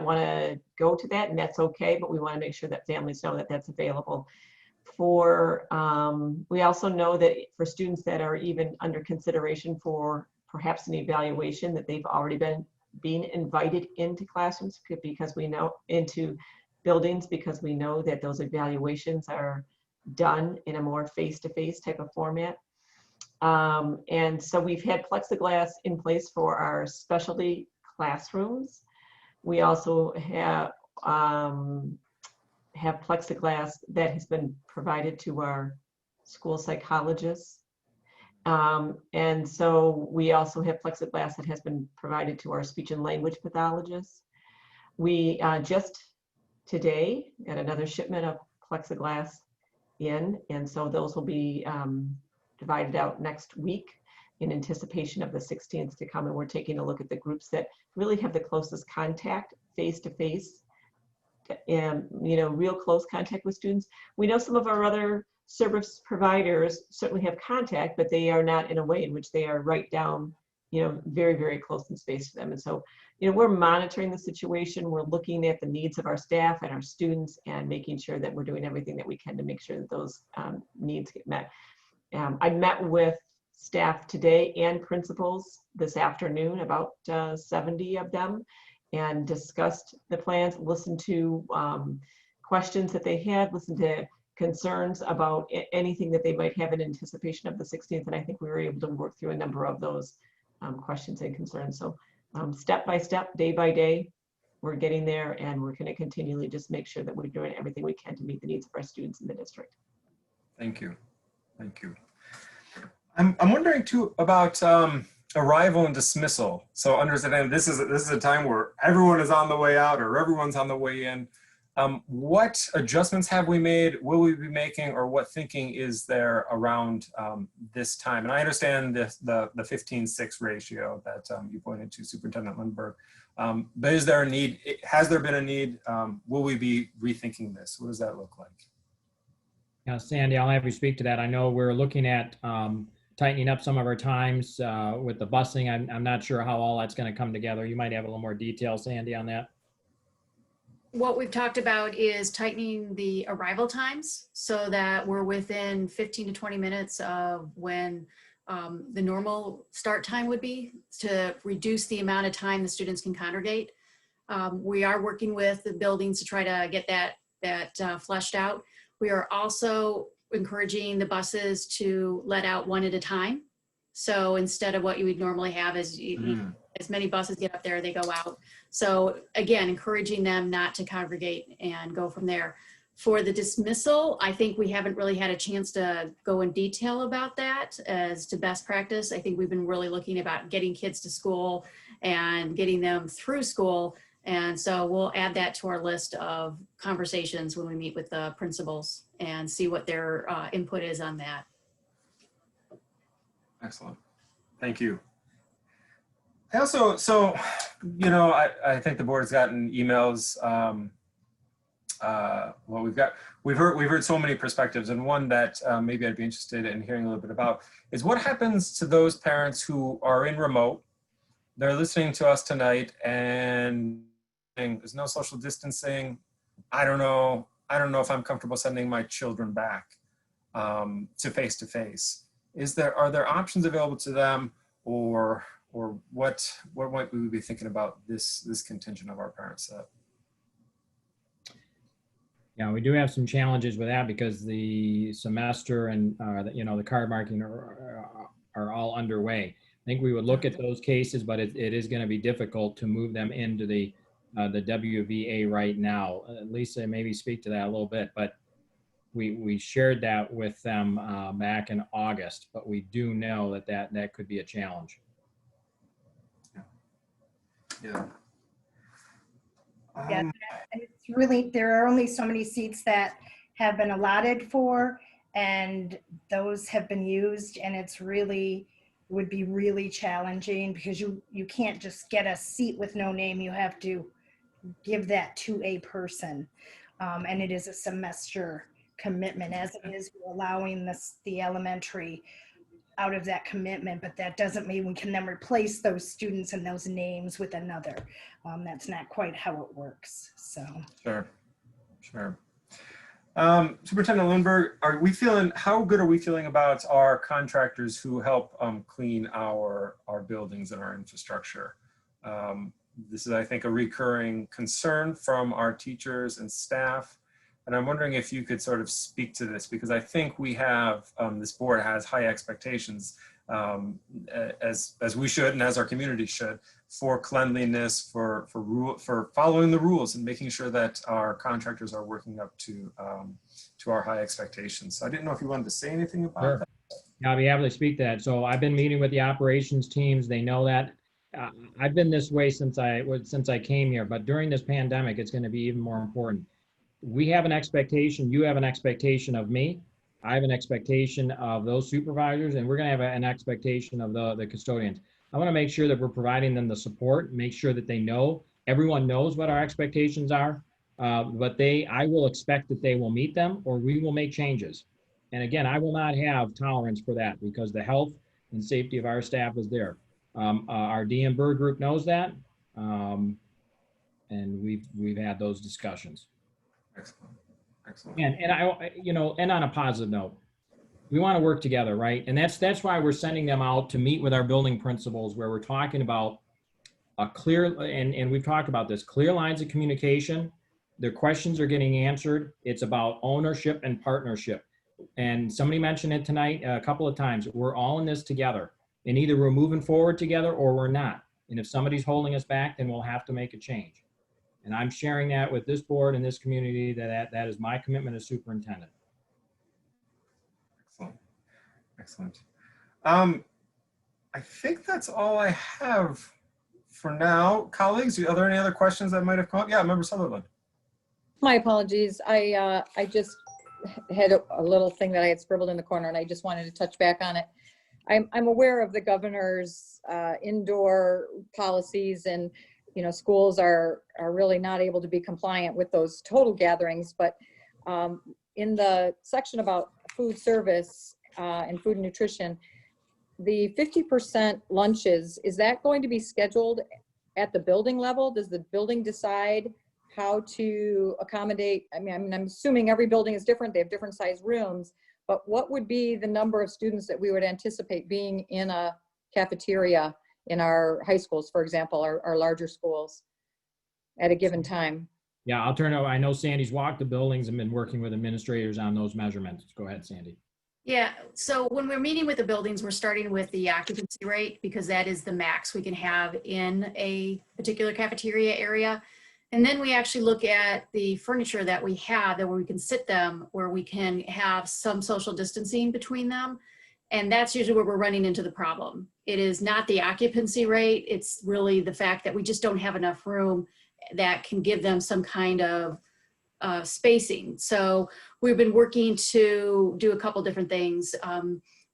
want to go to that, and that's okay, but we want to make sure that families know that that's available. We also know that for students that are even under consideration for perhaps an evaluation, that they've already been invited into classrooms because we know into buildings, because we know that those evaluations are done in a more face-to-face type of format. And so we've had plexiglass in place for our specialty classrooms. We also have plexiglass that has been provided to our school psychologists. And so we also have plexiglass that has been provided to our speech and language pathologists. We just today got another shipment of plexiglass in, and so those will be divided out next week in anticipation of the 16th to come. And we're taking a look at the groups that really have the closest contact face-to-face, and real close contact with students. We know some of our other service providers certainly have contact, but they are not in a way in which they are right down, very, very close in space to them. And so, we're monitoring the situation. We're looking at the needs of our staff and our students and making sure that we're doing everything that we can to make sure that those needs get met. I met with staff today and principals this afternoon, about 70 of them, and discussed the plans, listened to questions that they had, listened to concerns about anything that they might have in anticipation of the 16th. And I think we were able to work through a number of those questions and concerns. So step by step, day by day, we're getting there, and we're going to continually just make sure that we're doing everything we can to meet the needs of our students in the district. Thank you. Thank you. I'm wondering too about arrival and dismissal. So understanding this is a time where everyone is on the way out or everyone's on the way in. What adjustments have we made, will we be making, or what thinking is there around this time? And I understand the 15-6 ratio that you pointed to, Superintendent Lindbergh. But is there a need? Has there been a need? Will we be rethinking this? What does that look like? Yeah, Sandy, I'll have you speak to that. I know we're looking at tightening up some of our times with the busing. I'm not sure how all that's going to come together. You might have a little more detail, Sandy, on that. What we've talked about is tightening the arrival times so that we're within 15 to 20 minutes of when the normal start time would be, to reduce the amount of time the students can congregate. We are working with the buildings to try to get that fleshed out. We are also encouraging the buses to let out one at a time. So instead of what you would normally have is as many buses get up there, they go out. So again, encouraging them not to congregate and go from there. For the dismissal, I think we haven't really had a chance to go in detail about that as to best practice. I think we've been really looking about getting kids to school and getting them through school. And so we'll add that to our list of conversations when we meet with the principals and see what their input is on that. Excellent. Thank you. I also, I think the board's gotten emails. Well, we've heard so many perspectives, and one that maybe I'd be interested in hearing a little bit about is what happens to those parents who are in remote. They're listening to us tonight and there's no social distancing. I don't know if I'm comfortable sending my children back to face-to-face. Are there options available to them, or what might we be thinking about this contingent of our parent set? Yeah, we do have some challenges with that because the semester and the card marking are all underway. I think we would look at those cases, but it is going to be difficult to move them into the WVA right now. Lisa, maybe speak to that a little bit, but we shared that with them back in August, but we do know that could be a challenge. Yeah. Yeah, and it's really, there are only so many seats that have been allotted for, and those have been used, and it's really, would be really challenging because you can't just get a seat with no name. You have to give that to a person, and it is a semester commitment, as it is allowing the elementary. out of that commitment, but that doesn't mean we can then replace those students and those names with another. That's not quite how it works, so. Sure, sure. Superintendent Lindberg, how good are we feeling about our contractors who help clean our buildings and our infrastructure? This is, I think, a recurring concern from our teachers and staff. And I'm wondering if you could sort of speak to this, because I think we have, this board has high expectations, as we should and as our community should, for cleanliness, for following the rules and making sure that our contractors are working up to our high expectations. So I didn't know if you wanted to say anything about that. Yeah, I'll be happy to speak to that. So I've been meeting with the operations teams. They know that. I've been this way since I came here, but during this pandemic, it's going to be even more important. We have an expectation, you have an expectation of me, I have an expectation of those supervisors, and we're going to have an expectation of the custodians. I want to make sure that we're providing them the support, make sure that they know, everyone knows what our expectations are, but I will expect that they will meet them, or we will make changes. And again, I will not have tolerance for that, because the health and safety of our staff is there. Our DM Bird group knows that, and we've had those discussions. Excellent, excellent. And on a positive note, we want to work together, right? And that's why we're sending them out to meet with our building principals, where we're talking about a clear, and we've talked about this, clear lines of communication. Their questions are getting answered. It's about ownership and partnership. And somebody mentioned it tonight a couple of times. We're all in this together, and either we're moving forward together or we're not. And if somebody's holding us back, then we'll have to make a change. And I'm sharing that with this board and this community, that is my commitment as superintendent. Excellent, excellent. I think that's all I have for now. Colleagues, are there any other questions that might have come up? Yeah, Member Sutherland. My apologies. I just had a little thing that I had scribbled in the corner, and I just wanted to touch back on it. I'm aware of the governor's indoor policies, and schools are really not able to be compliant with those total gatherings. But in the section about food service and food and nutrition, the 50% lunches, is that going to be scheduled at the building level? Does the building decide how to accommodate? I mean, I'm assuming every building is different. They have different size rooms, but what would be the number of students that we would anticipate being in a cafeteria in our high schools, for example, our larger schools at a given time? Yeah, I'll turn it over. I know Sandy's walked the buildings and been working with administrators on those measurements. Go ahead, Sandy. Yeah, so when we're meeting with the buildings, we're starting with the occupancy rate, because that is the max we can have in a particular cafeteria area. And then we actually look at the furniture that we have, that where we can sit them, where we can have some social distancing between them. And that's usually where we're running into the problem. It is not the occupancy rate. It's really the fact that we just don't have enough room that can give them some kind of spacing. So we've been working to do a couple different things.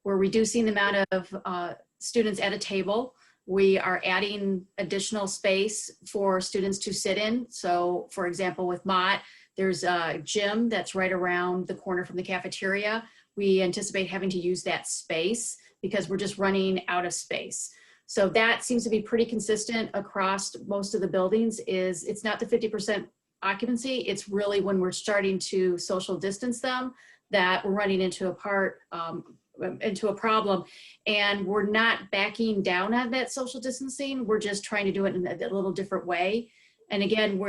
We're reducing the amount of students at a table. We are adding additional space for students to sit in. So for example, with Mott, there's a gym that's right around the corner from the cafeteria. We anticipate having to use that space because we're just running out of space. So that seems to be pretty consistent across most of the buildings. It's not the 50% occupancy. It's really when we're starting to social distance them that we're running into a problem, and we're not backing down on that social distancing. We're just trying to do it in a little different way. And again,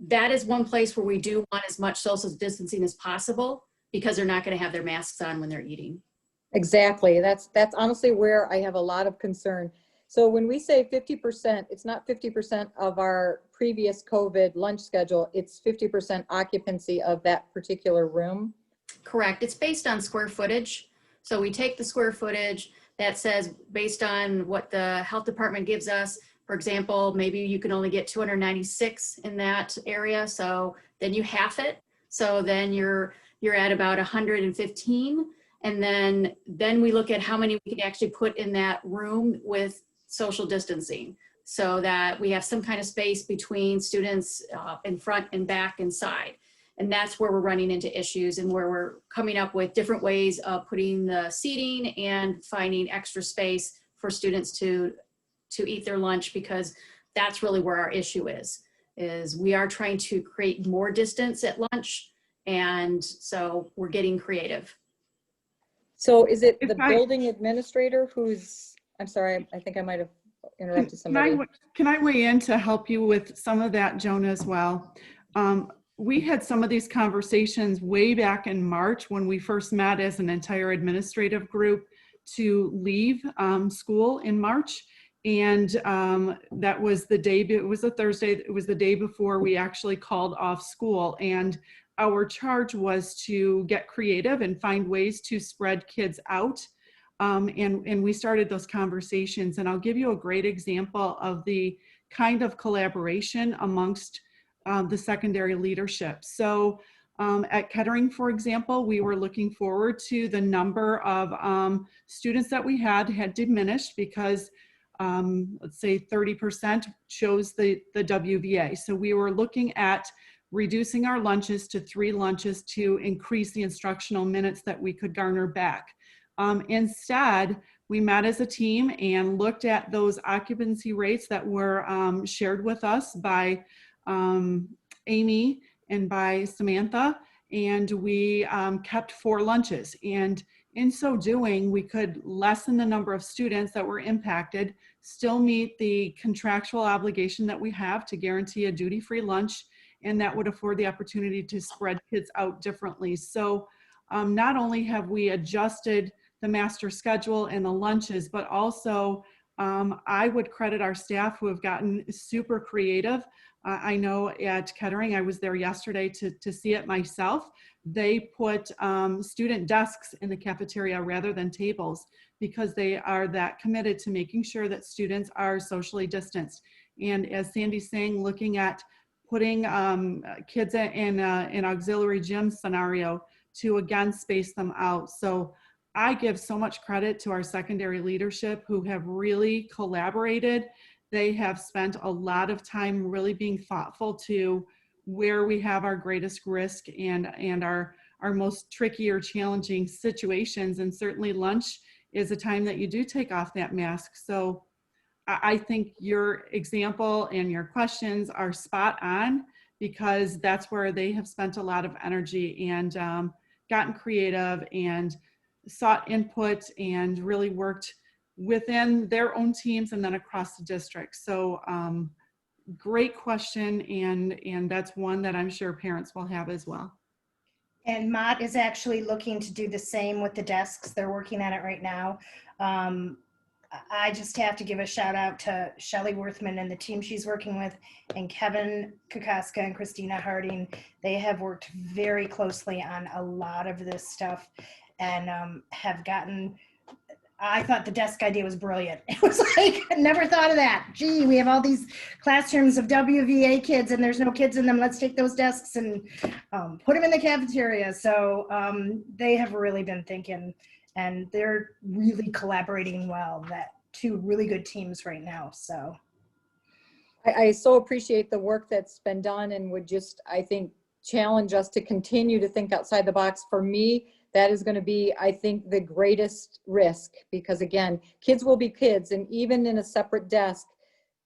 that is one place where we do want as much social distancing as possible, because they're not going to have their masks on when they're eating. Exactly. That's honestly where I have a lot of concern. So when we say 50%, it's not 50% of our previous COVID lunch schedule. It's 50% occupancy of that particular room. Correct. It's based on square footage. So we take the square footage that says, based on what the health department gives us, for example, maybe you can only get 296 in that area. So then you half it. So then you're at about 115. And then we look at how many we can actually put in that room with social distancing, so that we have some kind of space between students in front and back and side. And that's where we're running into issues and where we're coming up with different ways of putting the seating and finding extra space for students to eat their lunch, because that's really where our issue is we are trying to create more distance at lunch. And so we're getting creative. So is it If the I- building administrator who's, I'm sorry, I think I might have interrupted somebody. Can I weigh in to help you with some of that, Joan, as well? We had some of these conversations way back in March when we first met as an entire administrative group to leave school in March. And that was the day, it was a Thursday, it was the day before we actually called off school. And our charge was to get creative and find ways to spread kids out. And we started those conversations. And I'll give you a great example of the kind of collaboration amongst the secondary leadership. So at Kettering, for example, we were looking forward to the number of students that we had diminished because let's say 30% chose the WVA. So we were looking at reducing our lunches to 3 lunches to increase the instructional minutes that we could garner back. Instead, we met as a team and looked at those occupancy rates that were shared with us by Amy and by Samantha, and we kept 4 lunches. And in so doing, we could lessen the number of students that were impacted, still meet the contractual obligation that we have to guarantee a duty-free lunch, and that would afford the opportunity to spread kids out differently. So not only have we adjusted the master schedule and the lunches, but also I would credit our staff who have gotten super creative. I know at Kettering, I was there yesterday to see it myself. They put student desks in the cafeteria rather than tables because they are that committed to making sure that students are socially distanced. And as Sandy's saying, looking at putting kids in an auxiliary gym scenario to again space them out. So I give so much credit to our secondary leadership who have really collaborated. They have spent a lot of time really being thoughtful to where we have our greatest risk and our most tricky or challenging situations. And certainly lunch is a time that you do take off that mask. So I think your example and your questions are spot on because that's where they have spent a lot of energy and gotten creative and sought input and really worked within their own teams and then across the district. So great question, and that's one that I'm sure parents will have as well. And Mott is actually looking to do the same with the desks. They're working on it right now. I just have to give a shout out to Shelly Worthman and the team she's working with, and Kevin Kukaska and Christina Harding. They have worked very closely on a lot of this stuff and have gotten, I thought the desk idea was brilliant. It was like, I never thought of that. Gee, we have all these classrooms of WVA kids and there's no kids in them. Let's take those desks and put them in the cafeteria. So they have really been thinking, and they're really collaborating well. That 2 really good teams right now. So I so appreciate the work that's been done and would just, I think, challenge us to continue to think outside the box. For me, that is going to be, I think, the greatest risk because, again, kids will be kids, and even in a separate desk,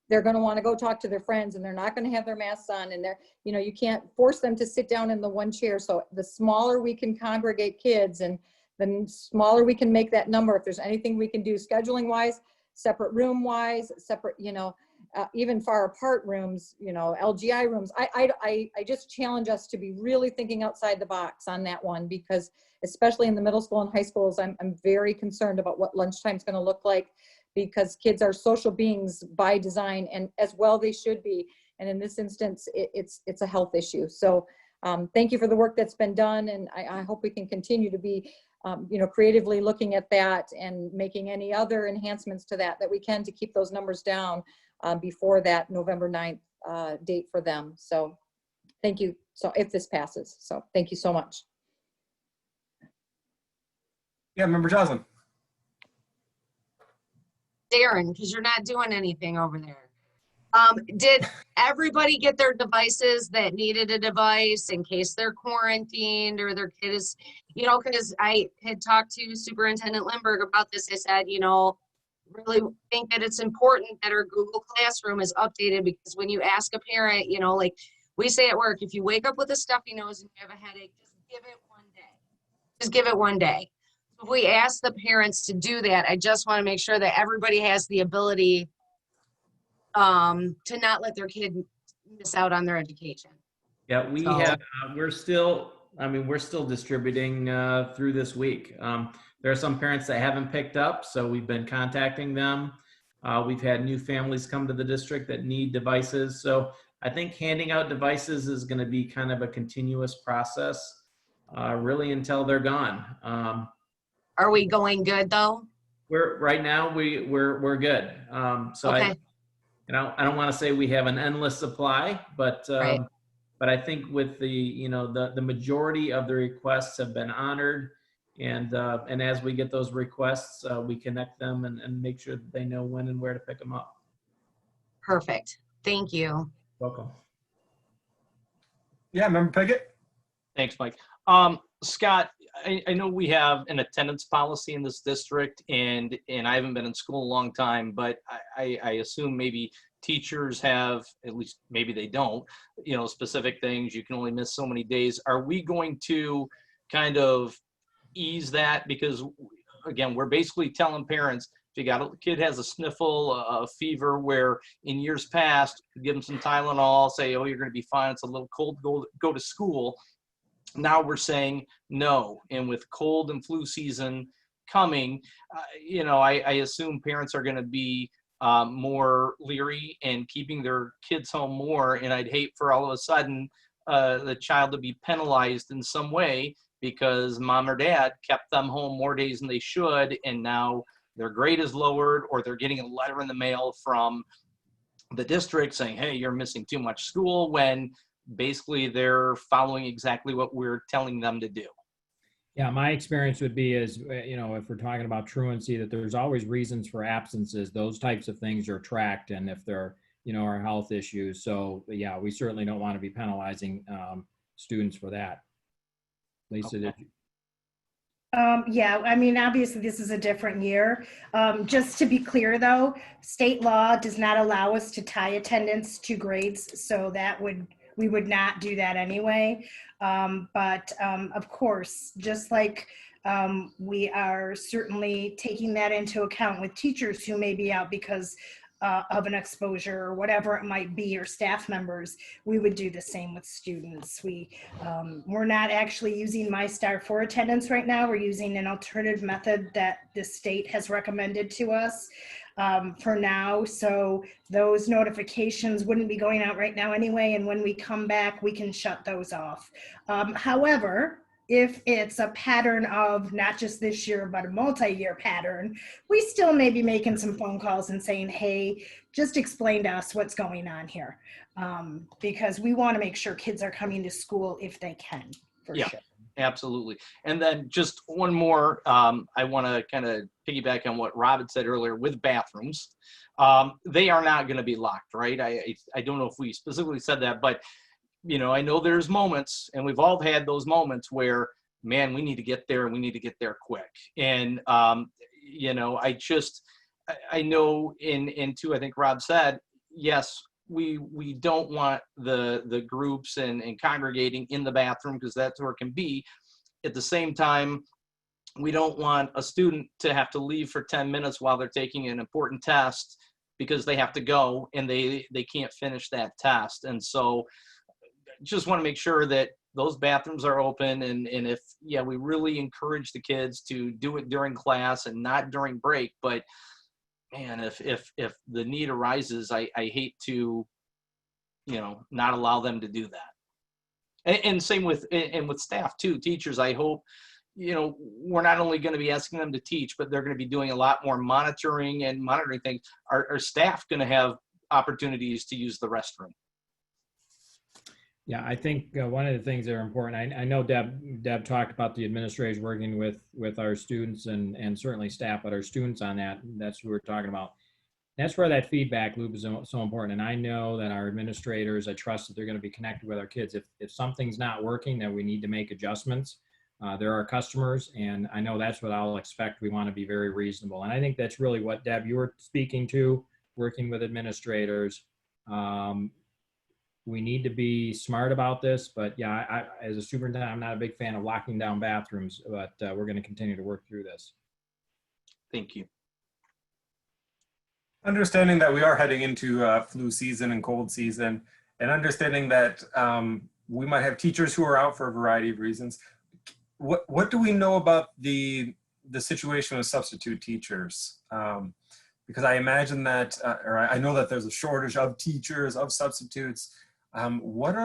they're going to want to go talk to their friends, and they're not going to have their masks on, and they're, you know, you can't force them to sit down in the one chair. So the smaller we can congregate kids and the smaller we can make that number, if there's anything we can do scheduling wise, separate room wise, separate, you know, even far apart rooms, you know, LGI rooms. I just challenge us to be really thinking outside the box on that one, because especially in the middle school and high schools, I'm very concerned about what lunchtime is going to look like, because kids are social beings by design, and as well they should be. And in this instance, it's a health issue. So thank you for the work that's been done, and I hope we can continue to be you know, creatively looking at that and making any other enhancements to that we can to keep those numbers down before that November 9th date for them. So thank you. So if this passes, so thank you so much. Yeah, Member Joslin. Darren, because you're not doing anything over there. Did everybody get their devices that needed a device in case they're quarantined or their kid is, because I had talked to Superintendent Lindbergh about this. I said, really think that it's important that our Google Classroom is updated, because when you ask a parent, like we say at work, if you wake up with a stuffy nose and you have a headache, just give it one day. Just give it one day. If we ask the parents to do that, I just want to make sure that everybody has the ability to not let their kid miss out on their education. Yeah, we So- have, we're still distributing through this week. There are some parents that haven't picked up, so we've been contacting them. We've had new families come to the district that need devices. So I think handing out devices is going to be kind of a continuous process, really until they're gone. Are we going good though? Right now we're good. So Okay. I don't want to say we have an endless supply, but Right. but I think with the majority of the requests have been honored, and as we get those requests, we connect them and make sure that they know when and where to pick them up. Perfect. Thank you. Welcome. Yeah, Member Piggott? Thanks, Mike. Scott, I know we have an attendance policy in this district, and I haven't been in school a long time, but I assume maybe teachers have, at least maybe they don't, specific things. You can only miss so many days. Are we going to kind of ease that? Because again, we're basically telling parents, if you got a kid has a sniffle, a fever, where in years past, give them some Tylenol, say, oh, you're going to be fine. It's a little cold, go to school. Now we're saying no. And with cold and flu season coming, I assume parents are going to be more leery and keeping their kids home more. And I'd hate for all of a sudden the child to be penalized in some way because mom or dad kept them home more days than they should. And now their grade is lowered, or they're getting a letter in the mail from the district saying, hey, you're missing too much school, when basically they're following exactly what we're telling them to do. Yeah, my experience would be is, if we're talking about truancy, that there's always reasons for absences. Those types of things are tracked, and if there, are health issues. So yeah, we certainly don't want to be penalizing students for that. Lisa, Okay. did you? Yeah, I mean, obviously this is a different year. Just to be clear though, state law does not allow us to tie attendance to grades. So we would not do that anyway. But of course, just like we are certainly taking that into account with teachers who may be out because of an exposure or whatever it might be, or staff members, we would do the same with students. We're not actually using MyStar for attendance right now. We're using an alternative method that the state has recommended to us for now. So those notifications wouldn't be going out right now anyway. And when we come back, we can shut those off. However, if it's a pattern of not just this year, but a multi-year pattern, we still may be making some phone calls and saying, hey, just explain to us what's going on here. Because we want to make sure kids are coming to school if they can, for sure. Absolutely. And then just one more, I want to kind of piggyback on what Rob had said earlier with bathrooms. They are not going to be locked, right? I don't know if we specifically said that, but I know there's moments, and we've all had those moments where, man, we need to get there and we need to get there quick. And, I know in two, I think Rob said, yes, we don't want the groups and congregating in the bathroom, because that's where it can be. At the same time, we don't want a student to have to leave for 10 minutes while they're taking an important test because they have to go and they can't finish that test. And so just want to make sure that those bathrooms are open, and if, we really encourage the kids to do it during class and not during break. But man, if the need arises, I hate to, not allow them to do that. And same with staff too, teachers. I hope, we're not only going to be asking them to teach, but they're going to be doing a lot more monitoring things. Are staff going to have opportunities to use the restroom? Yeah, I think one of the things that are important, I know Deb talked about the administrators working with our students and certainly staff, but our students on that, that's what we're talking about. That's where that feedback loop is so important. And I know that our administrators, I trust that they're going to be connected with our kids. If something's not working, then we need to make adjustments. They're our customers, and I know that's what I'll expect. We want to be very reasonable. And I think that's really what, Deb, you were speaking to, working with administrators. We need to be smart about this, but yeah, I, as a superintendent, I'm not a big fan of locking down bathrooms, but we're going to continue to work through this. Thank you. Understanding that we are heading into flu season and cold season, and understanding that we might have teachers who are out for a variety of reasons. What do we know about the situation with substitute teachers? Because I imagine that, or I know that there's a shortage of teachers, of substitutes. What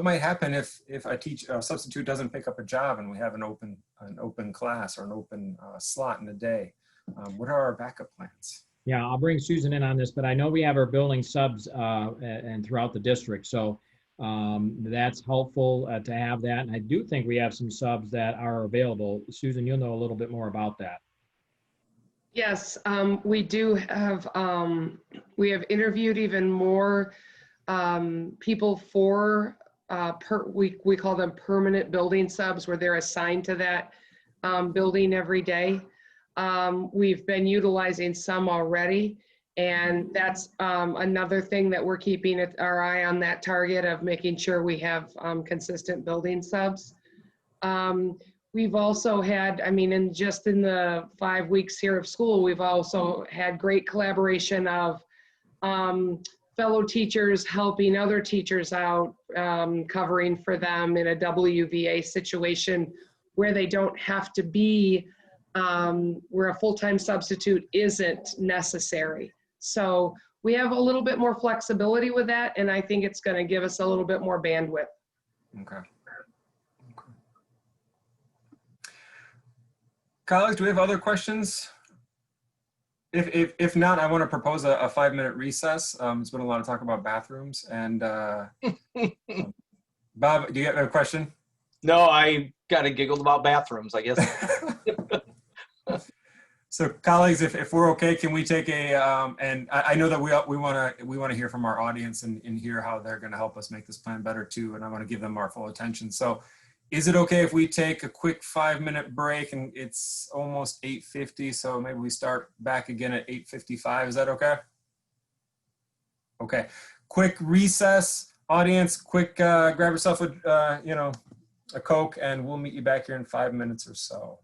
might happen if a substitute doesn't pick up a job and we have an open class or an open slot in a day? What are our backup plans? Yeah, I'll bring Susan in on this, but I know we have our building subs and throughout the district. So that's helpful to have that. And I do think we have some subs that are available. Susan, you'll know a little bit more about that. Yes, we do have, we have interviewed even more people for, we call them permanent building subs, where they're assigned to that building every day. We've been utilizing some already, and that's another thing that we're keeping our eye on, that target of making sure we have consistent building subs. We've also had, I mean, in the 5 weeks here of school, we've also had great collaboration of fellow teachers helping other teachers out, covering for them in a WVA situation where they don't have to be, where a full-time substitute isn't necessary. So we have a little bit more flexibility with that, and I think it's going to give us a little bit more bandwidth. Okay. Colleagues, do we have other questions? If not, I want to propose a 5-minute recess. It's been a lot of talk about bathrooms. And Bob, do you have a question? No, I kind of giggled about bathrooms, I guess. So colleagues, if we're okay, can we take a, and I know that we want to hear from our audience and hear how they're going to help us make this plan better too. And I want to give them our full attention. So is it okay if we take a quick 5-minute break? And it's almost 8:50, so maybe we start back again at 8:55. Is that okay? Okay, quick recess. Audience, quick, grab yourself a Coke, and we'll meet you back here in 5 minutes or so.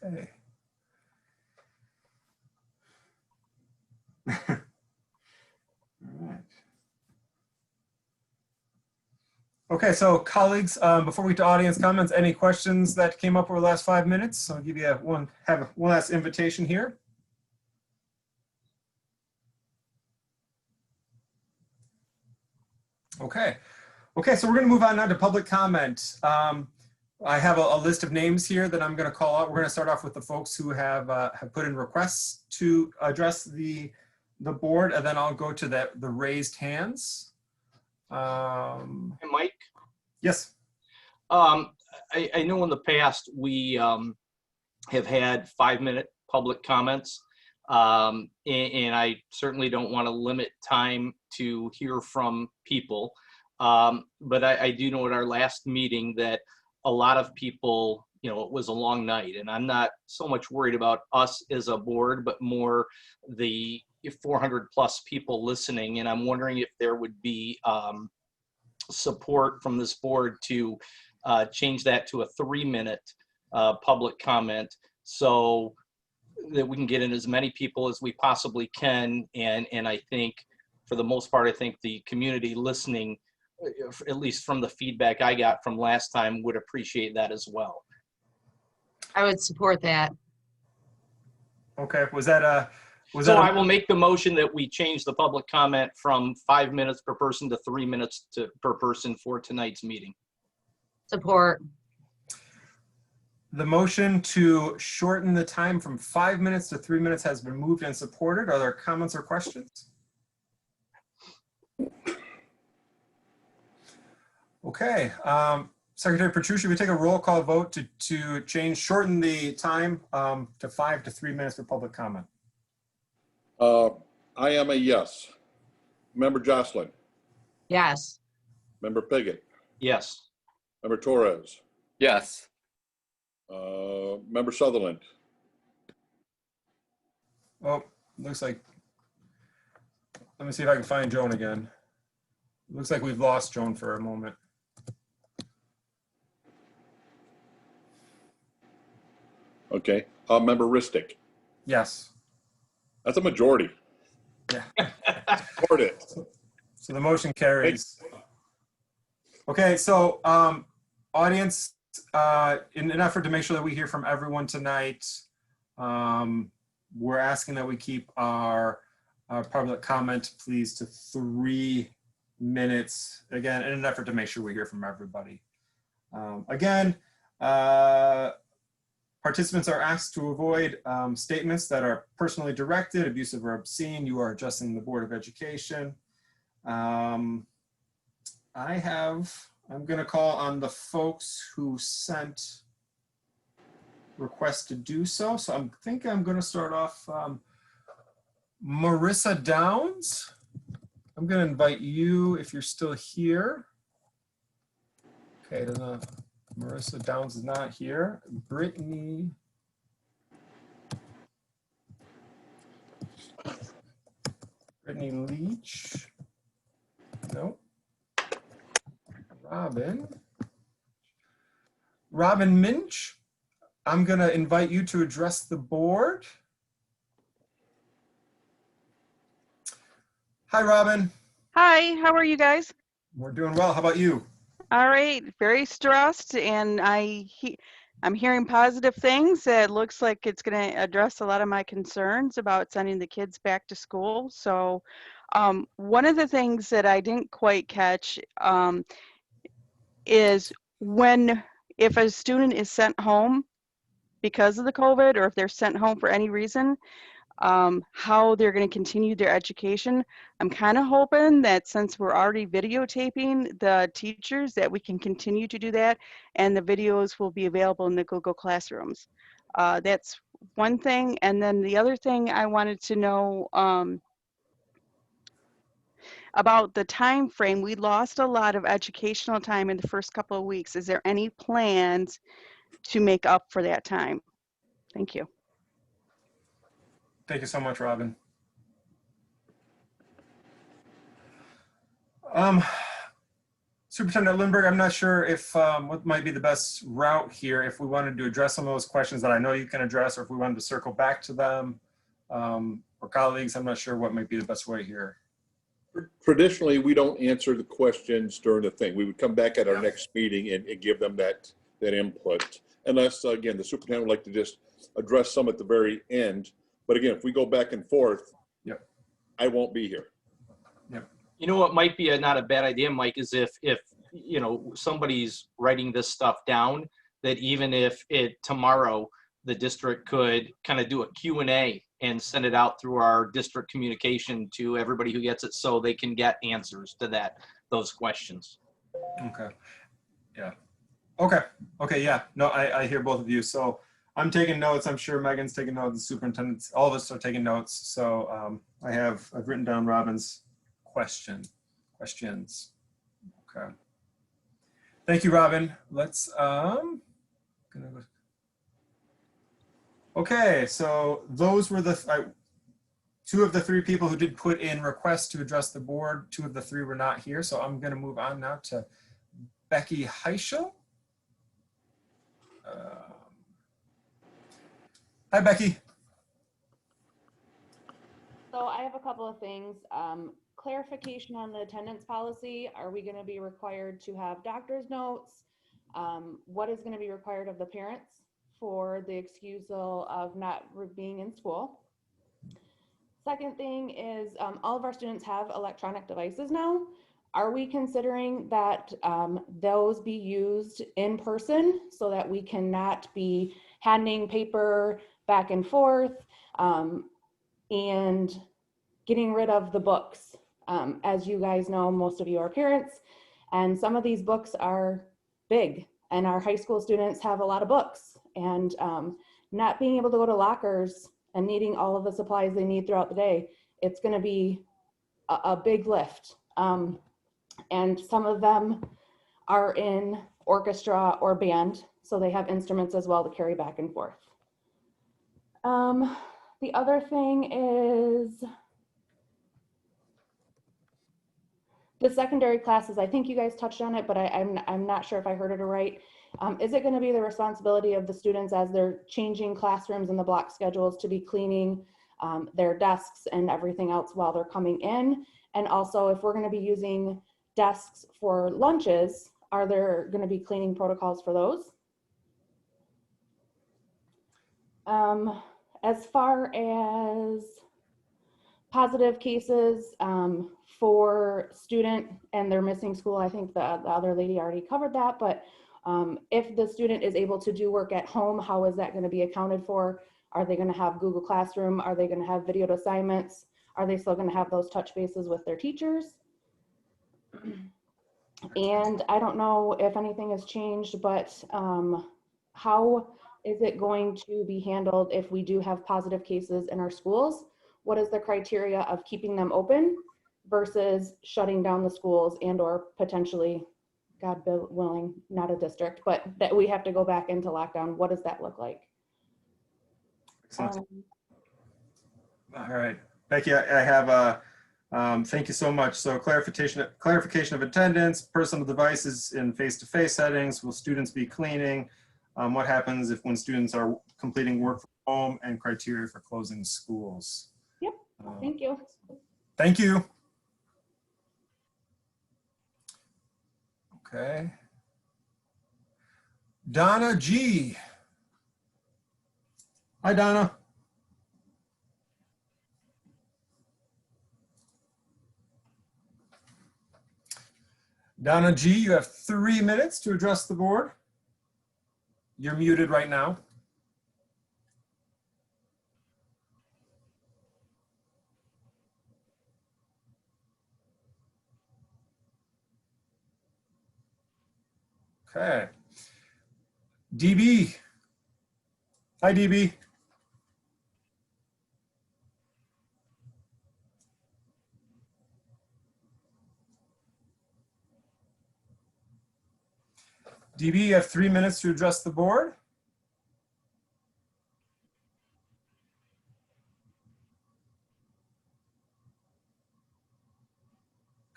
Okay. All right. Okay, so colleagues, before we get to audience comments, any questions that came up over the last 5 minutes? I'll give you one last invitation here. Okay. Okay, so we're going to move on now to public comment. I have a list of names here that I'm going to call out. We're going to start off with the folks who have put in requests to address the board, and then I'll go to the raised hands. Hey, Mike? Yes. I know in the past we have had 5-minute public comments, and I certainly don't want to limit time to hear from people. But I do know at our last meeting that a lot of people, you know, it was a long night, and I'm not so much worried about us as a board, but more the 400 plus people listening. And I'm wondering if there would be support from this board to change that to a 3-minute public comment, so that we can get in as many people as we possibly can. And I think for the most part, I think the community listening, at least from the feedback I got from last time, would appreciate that as well. I would support that. Okay, was that I will make the motion that we change the public comment from 5 minutes per person to 3 minutes per person for tonight's meeting. Support. The motion to shorten the time from 5 minutes to 3 minutes has been moved and supported. Are there comments or questions? Okay, Secretary Petrucci, we take a roll call vote to shorten the time to 5 to 3 minutes for public comment. I am a yes. Member Jocelyn. Yes. Member Piggott. Yes. Member Torres. Yes. Member Sutherland. Oh, looks like, let me see if I can find Joan again. Looks like we've lost Joan for a moment. Okay. Member Ristic. Yes. That's a majority. Yeah. Support it. So the motion carries. Okay, so audience, in an effort to make sure that we hear from everyone tonight, we're asking that we keep our public comment, please, to 3 minutes. Again, in an effort to make sure we hear from everybody. Again, participants are asked to avoid statements that are personally directed, abusive, or obscene. You are addressing the Board of Education. I'm going to call on the folks who sent requests to do so. So I think I'm going to start off. Marissa Downs, I'm going to invite you if you're still here. Okay, Marissa Downs is not here. Brittany Leach. Nope. Robin Minch. I'm going to invite you to address the board. Hi, Robin. Hi, how are you guys? We're doing well. How about you? All right, very stressed, and I'm hearing positive things. It looks like it's going to address a lot of my concerns about sending the kids back to school. So one of the things that I didn't quite catch is if a student is sent home because of the COVID, or if they're sent home for any reason, how they're going to continue their education. I'm kind of hoping that since we're already videotaping the teachers, that we can continue to do that, and the videos will be available in the Google Classrooms. That's one thing. And then the other thing I wanted to know about the time frame. We lost a lot of educational time in the first couple of weeks. Is there any plans to make up for that time? Thank you. Thank you so much, Robin. Superintendent Lindbergh, I'm not sure if what might be the best route here, if we wanted to address some of those questions that I know you can address, or if we wanted to circle back to them, or colleagues, I'm not sure what might be the best way here. Traditionally, we don't answer the questions during the thing. We would come back at our next meeting and give them that input. Unless, again, the superintendent would like to just address some at the very end. But again, if we go back and forth, I won't be here. You know what might be not a bad idea, Mike, is if you know somebody's writing this stuff down, that even if tomorrow the district could kind of do a Q&A and send it out through our district communication to everybody who gets it, so they can get answers to those questions. Okay. Yeah. Okay. Yeah. No, I hear both of you. So I'm taking notes. I'm sure Megan's taking notes. The superintendents, all of us are taking notes. So I've written down Robin's questions. Okay. Thank you, Robin. Let's okay, so those were the two of the three people who did put in requests to address the board. Two of the three were not here, so I'm going to move on now to Becky Heischel. Hi, Becky. So I have a couple of things. Clarification on the attendance policy. Are we going to be required to have doctor's notes? What is going to be required of the parents for the excusal of not being in school? Second thing is all of our students have electronic devices now. Are we considering that those be used in person so that we cannot be handing paper back and forth and getting rid of the books? As you guys know, most of you are parents, and some of these books are big, and our high school students have a lot of books, and not being able to go to lockers and needing all of the supplies they need throughout the day, it's going to be a big lift. And some of them are in orchestra or band, so they have instruments as well to carry back and forth. The other thing is the secondary classes. I think you guys touched on it, but I'm not sure if I heard it right. Is it going to be the responsibility of the students as they're changing classrooms and the block schedules to be cleaning their desks and everything else while they're coming in? And also, if we're going to be using desks for lunches, are there going to be cleaning protocols for those? As far as positive cases for student and they're missing school, I think the other lady already covered that, but if the student is able to do work at home, how is that going to be accounted for? Are they going to have Google Classroom? Are they going to have videoed assignments? Are they still going to have those touch bases with their teachers? And I don't know if anything has changed, but how is it going to be handled if we do have positive cases in our schools? What is the criteria of keeping them open versus shutting down the schools and or potentially, God willing, not a district, but that we have to go back into lockdown? What does that look like? Excellent. All right, Becky, I have thank you so much. So clarification of attendance, personal devices in face-to-face settings. Will students be cleaning? What happens when students are completing work from home, and criteria for closing schools? Yep. Thank you. Thank you. Okay. Donna G. Hi, Donna. Donna G, you have 3 minutes to address the board. You're muted right now. Okay. DB. Hi, DB. DB, you have 3 minutes to address the board.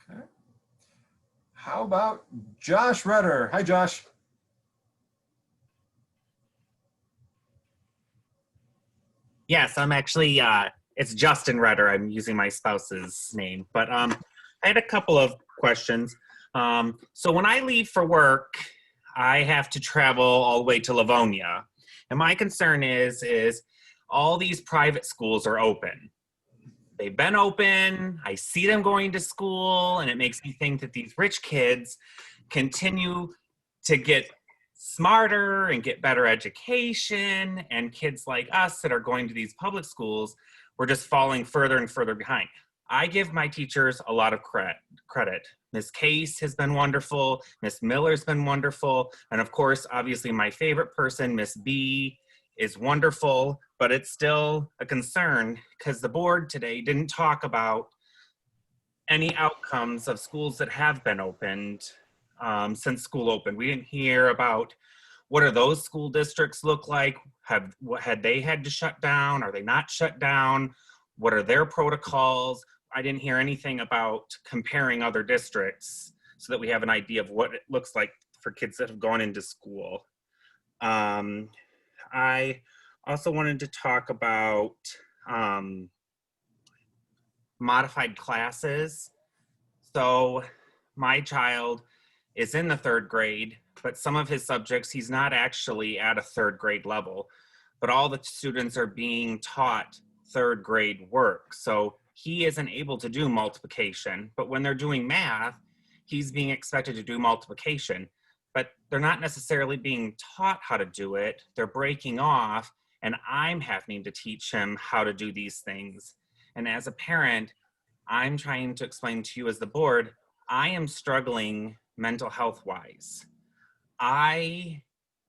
Okay. how about Josh Rudder? Hi, Josh. Yes, I'm actually, it's Justin Rudder. I'm using my spouse's name. But I had a couple of questions. So when I leave for work, I have to travel all the way to Livonia. And my concern is all these private schools are open. They've been open, I see them going to school, and it makes me think that these rich kids continue to get smarter and get better education, and kids like us that are going to these public schools, we're just falling further and further behind. I give my teachers a lot of credit. Miss Case has been wonderful, Miss Miller's been wonderful, and of course, obviously my favorite person, Miss B, is wonderful, but it's still a concern because the board today didn't talk about any outcomes of schools that have been opened since school opened. We didn't hear about what are those school districts look like? Had they had to shut down? Are they not shut down? What are their protocols? I didn't hear anything about comparing other districts so that we have an idea of what it looks like for kids that have gone into school. I also wanted to talk about modified classes. So my child is in the 3rd grade, but some of his subjects, he's not actually at a 3rd grade level, but all the students are being taught 3rd grade work. So he isn't able to do multiplication, but when they're doing math, he's being expected to do multiplication. But they're not necessarily being taught how to do it. They're breaking off, and I'm having to teach him how to do these things. And as a parent, I'm trying to explain to you as the board, I am struggling mental health wise. I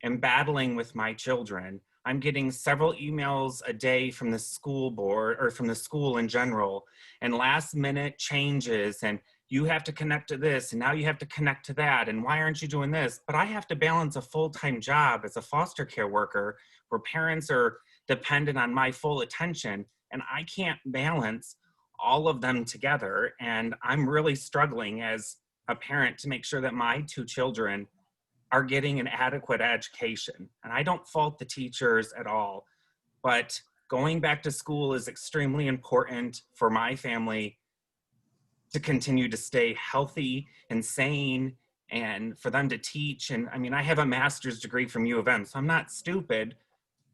am battling with my children. I'm getting several emails a day from the school board or from the school in general, and last minute changes, and you have to connect to this, and now you have to connect to that, and why aren't you doing this? But I have to balance a full-time job as a foster care worker where parents are dependent on my full attention, and I can't balance all of them together. And I'm really struggling as a parent to make sure that my 2 children are getting an adequate education. And I don't fault the teachers at all, but going back to school is extremely important for my family to continue to stay healthy and sane and for them to teach. And I mean, I have a master's degree from U of M, so I'm not stupid,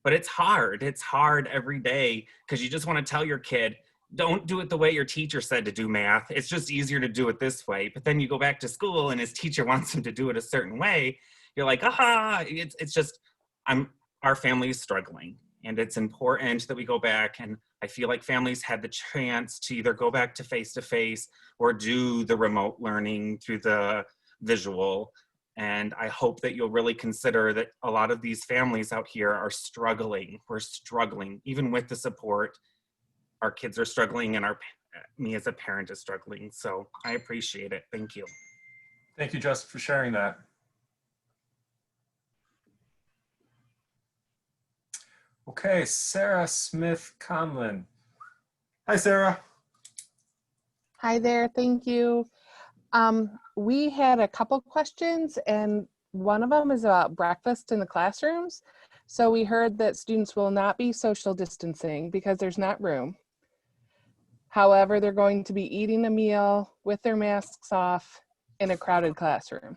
but it's hard. It's hard every day because you just want to tell your kid, don't do it the way your teacher said to do math. It's just easier to do it this way. But then you go back to school and his teacher wants him to do it a certain way. You're like, it's just, our family is struggling. And it's important that we go back, and I feel like families had the chance to either go back to face-to-face or do the remote learning through the visual. And I hope that you'll really consider that a lot of these families out here are struggling. We're struggling, even with the support. Our kids are struggling, and me as a parent is struggling. So I appreciate it. Thank you. Thank you, Justin, for sharing that. Okay, Sarah Smith-Conlin. Hi, Sarah. Hi there, thank you. We had a couple questions, and one of them is about breakfast in the classrooms. So we heard that students will not be social distancing because there's not room. However, they're going to be eating a meal with their masks off in a crowded classroom.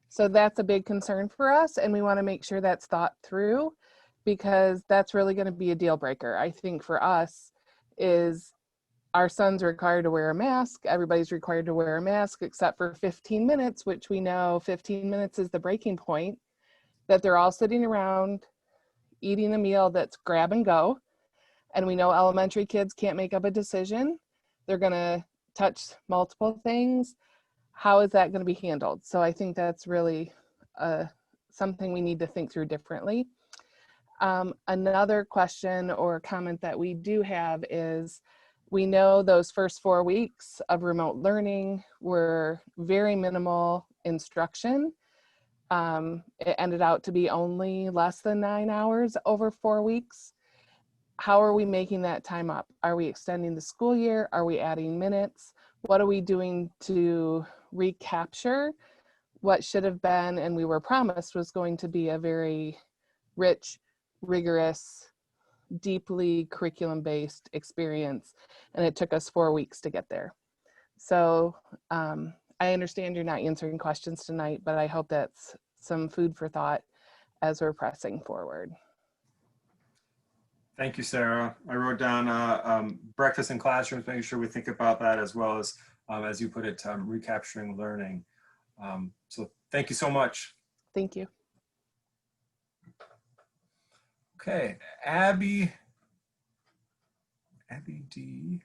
So that's a big concern for us, and we want to make sure that's thought through, because that's really going to be a deal breaker. I think for us is our son's required to wear a mask. Everybody's required to wear a mask except for 15 minutes, which we know 15 minutes is the breaking point, that they're all sitting around eating a meal that's grab and go. And we know elementary kids can't make up a decision. They're going to touch multiple things. How is that going to be handled? So I think that's really something we need to think through differently. Another question or comment that we do have is, we know those first 4 weeks of remote learning were very minimal instruction. It ended out to be only less than 9 hours over 4 weeks. How are we making that time up? Are we extending the school year? Are we adding minutes? What are we doing to recapture what should have been, and we were promised was going to be a very rich, rigorous, deeply curriculum-based experience, and it took us 4 weeks to get there. So I understand you're not answering questions tonight, but I hope that's some food for thought as we're pressing forward. Thank you, Sarah. I wrote down breakfast in classrooms, making sure we think about that, as well as you put it, recapturing learning. So thank you so much. Thank you. Okay, Abby D.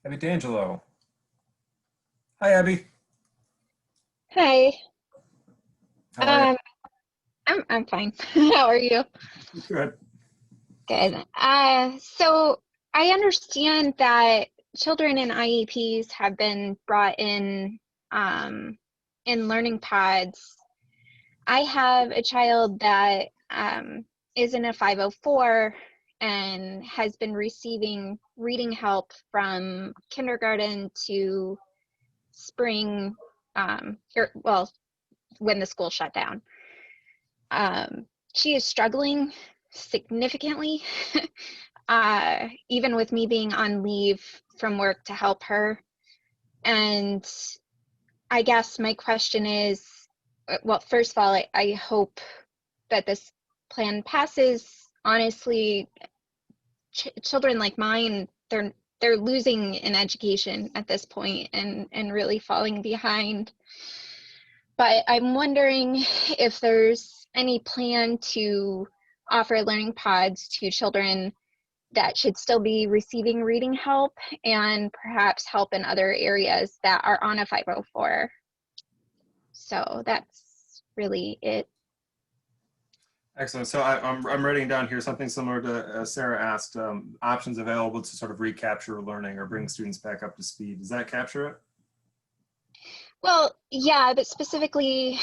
Abby D'Angelo. Hi, Abby. Hi. How are you? I'm fine. How are you? Good. Good. So I understand that children in IEPs have been brought in learning pods. I have a child that is in a 504 and has been receiving reading help from kindergarten to spring, when the school shut down. She is struggling significantly, even with me being on leave from work to help her. And I guess my question is, well, first of all, I hope that this plan passes. Honestly, children like mine, they're losing in education at this point and really falling behind. But I'm wondering if there's any plan to offer learning pods to children that should still be receiving reading help and perhaps help in other areas that are on a 504. So that's really it. Excellent. So I'm writing down here something similar to Sarah asked, options available to sort of recapture learning or bring students back up to speed. Does that capture it? Well, yeah, but specifically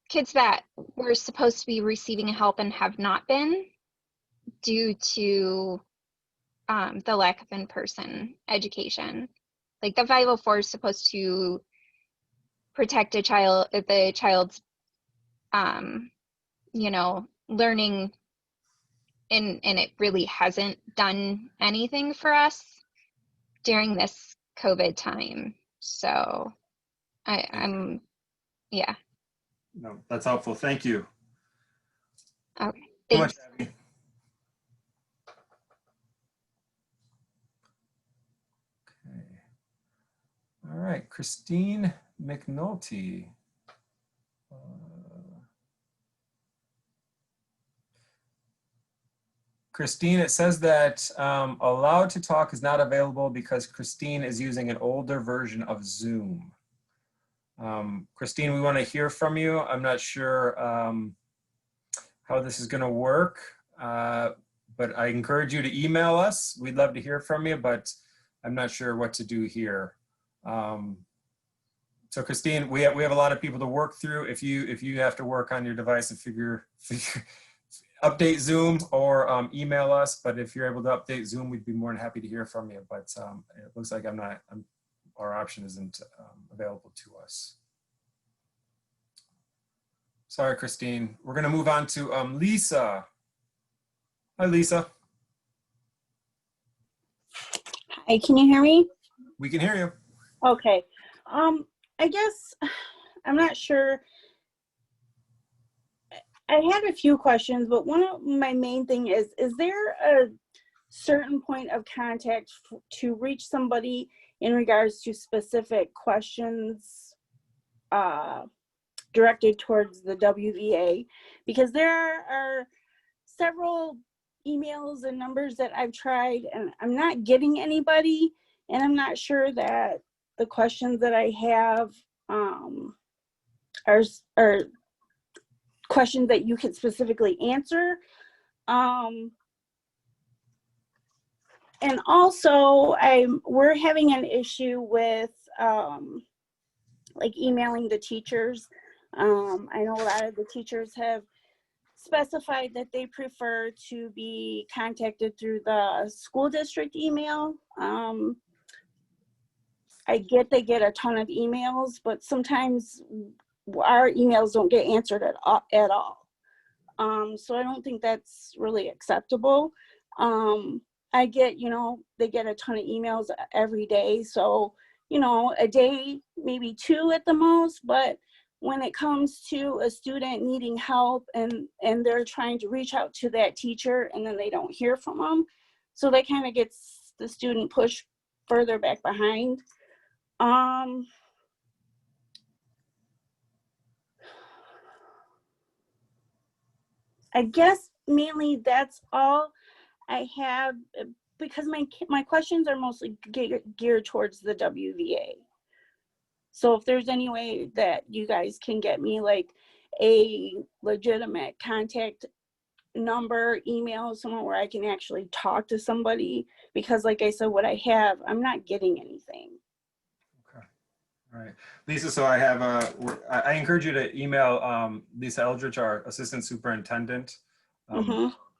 kids that were supposed to be receiving help and have not been due to the lack of in-person education. Like the 504 is supposed to protect the child's learning, and it really hasn't done anything for us during this COVID time. So I'm yeah. No, that's helpful. Thank you. Okay. So much, Abby. Okay. All right, Christine McNulty. Christine, it says that allowed to talk is not available because Christine is using an older version of Zoom. Christine, we want to hear from you. I'm not sure how this is going to work, but I encourage you to email us. We'd love to hear from you, but I'm not sure what to do here. So Christine, we have a lot of people to work through. If you have to work on your device and figure update Zoom or email us, but if you're able to update Zoom, we'd be more than happy to hear from you. But it looks like our option isn't available to us. Sorry, Christine. We're gonna move on to Lisa. Hi, Lisa. Hi, can you hear me? We can hear you. Okay. I guess I'm not sure. I had a few questions, but one of my main thing is there a certain point of contact to reach somebody in regards to specific questions directed towards the WVA? Because there are several emails and numbers that I've tried and I'm not getting anybody, and I'm not sure that the questions that I have are questions that you can specifically answer. And also we're having an issue with like emailing the teachers. I know a lot of the teachers have specified that they prefer to be contacted through the school district email. I get they get a ton of emails, but sometimes our emails don't get answered at all. So I don't think that's really acceptable. I get, they get a ton of emails every day. So, a day, maybe 2 at the most, but when it comes to a student needing help and they're trying to reach out to that teacher and then they don't hear from them, so that kind of gets the student pushed further back behind. I guess mainly that's all I have, because my questions are mostly geared towards the WVA. So if there's any way that you guys can get me like a legitimate contact number, email, somewhere where I can actually talk to somebody, because like I said, what I have, I'm not getting anything. Okay. All right. Lisa, so I have I encourage you to email Lisa Eldridge, our assistant superintendent.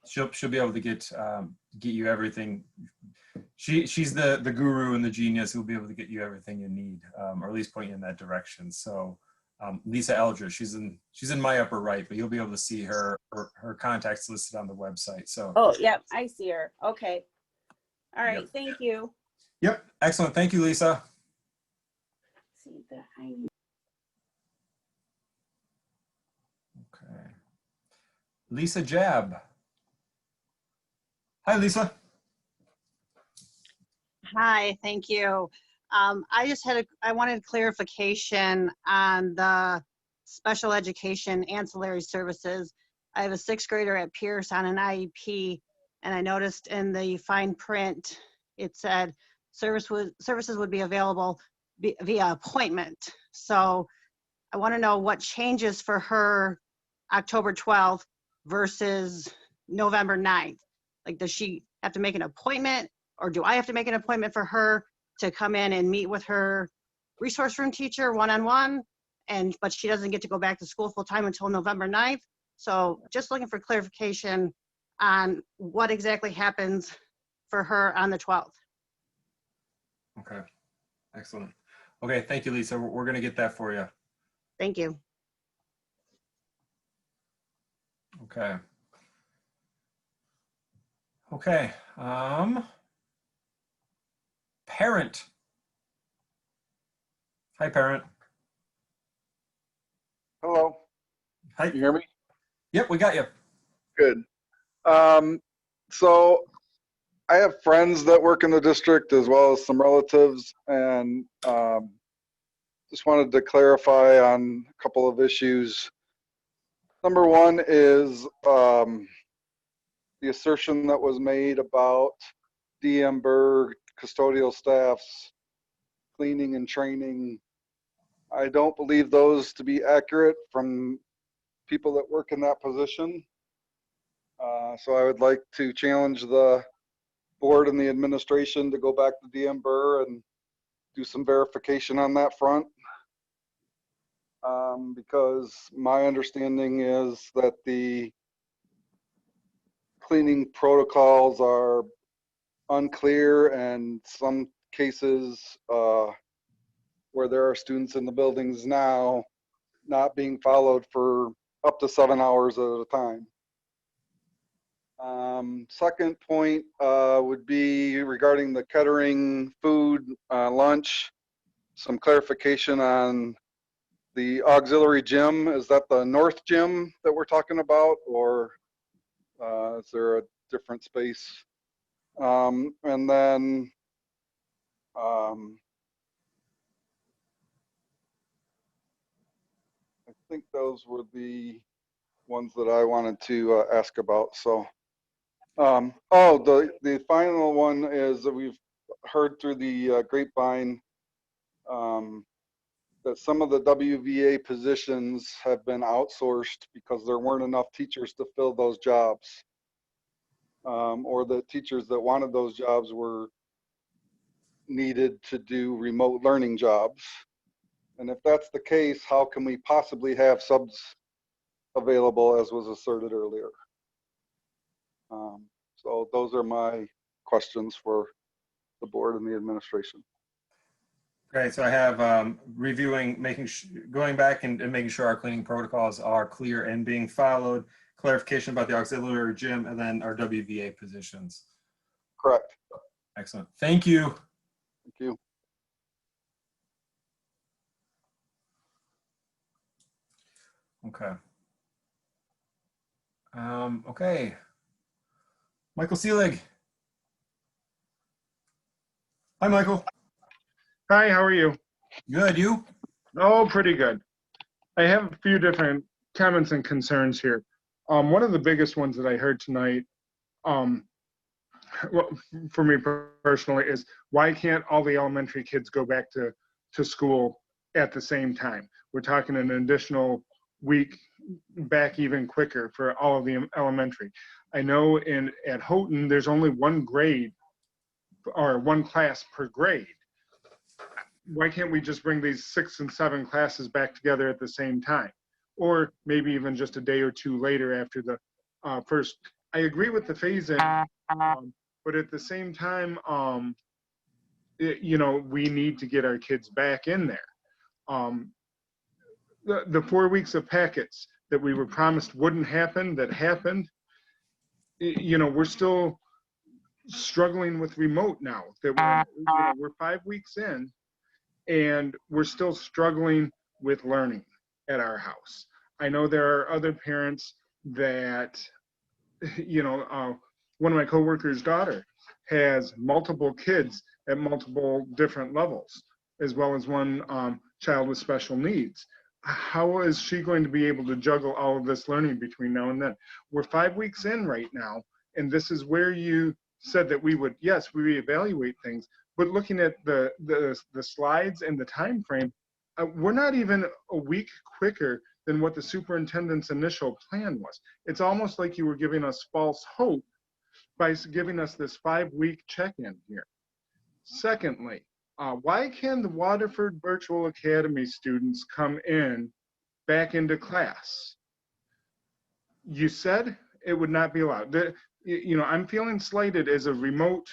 She'll be able to get you everything. She's the guru and the genius who'll be able to get you everything you need, or at least point you in that direction. So Lisa Eldridge, she's in my upper right, but you'll be able to see her contacts listed on the website. So oh, yep, I see her. Okay. All right. Yep. Thank you. Yep. Excellent. Thank you, Lisa. See that Okay. Lisa Jab. Hi, Lisa. Hi, thank you. I wanted clarification on the special education ancillary services. I have a 6th grader at Pierce on an IEP, and I noticed in the fine print, it said services would be available via appointment. So I want to know what changes for her October 12th versus November 9th. Like, does she have to make an appointment, or do I have to make an appointment for her to come in and meet with her resource room teacher one-on-one, but she doesn't get to go back to school full-time until November 9th? So just looking for clarification on what exactly happens for her on the 12th. Okay. Excellent. Okay. Thank you, Lisa. We're going to get that for you. Thank you. Okay. Okay. Parent. Hi, parent. Hello. Hi. You hear me? Yep, we got you. Good. So I have friends that work in the district as well as some relatives, and just wanted to clarify on a couple of issues. Number one is the assertion that was made about DM Berg, custodial staff's cleaning and training. I don't believe those to be accurate from people that work in that position. So I would like to challenge the board and the administration to go back to DM Burr and do some verification on that front. Because my understanding is that the cleaning protocols are unclear, and some cases where there are students in the buildings now not being followed for up to 7 hours at a time. Second point would be regarding the Kettering food lunch. Some clarification on the auxiliary gym. Is that the north gym that we're talking about, or is there a different space? And then I think those were the ones that I wanted to ask about. So, the final one is that we've heard through the grapevine that some of the WVA positions have been outsourced because there weren't enough teachers to fill those jobs, or the teachers that wanted those jobs were needed to do remote learning jobs. And if that's the case, how can we possibly have subs available, as was asserted earlier. So those are my questions for the board and the administration. Okay, so I have reviewing, going back and making sure our cleaning protocols are clear and being followed, clarification about the auxiliary gym, and then our WVA positions. Correct. Excellent. Thank you. Thank you. Okay. Okay. Michael Seelig. Hi, Michael. Hi, how are you? Good, you? Oh, pretty good. I have a few different comments and concerns here. One of the biggest ones that I heard tonight, well, for me personally, is why can't all the elementary kids go back to school at the same time? We're talking an additional week back even quicker for all of the elementary. I know at Houghton, there's only one grade or one class per grade. Why can't we just bring these 6 and 7 classes back together at the same time? Or maybe even just a day or two later after the first. I agree with the phase-in, but at the same time, you know, we need to get our kids back in there. The 4 weeks of packets that we were promised wouldn't happen, that happened, you know, we're still struggling with remote now. That we're 5 weeks in, and we're still struggling with learning at our house. I know there are other parents that, you know, one of my coworkers' daughter has multiple kids at multiple different levels, as well as one child with special needs. How is she going to be able to juggle all of this learning between now and then? We're 5 weeks in right now, and this is where you said that we would, yes, we reevaluate things, but looking at the slides and the time frame, we're not even a week quicker than what the superintendent's initial plan was. It's almost like you were giving us false hope by giving us this 5-week check-in here. Secondly, why can the Waterford Virtual Academy students come in back into class? You said it would not be allowed. You know, I'm feeling slighted as a remote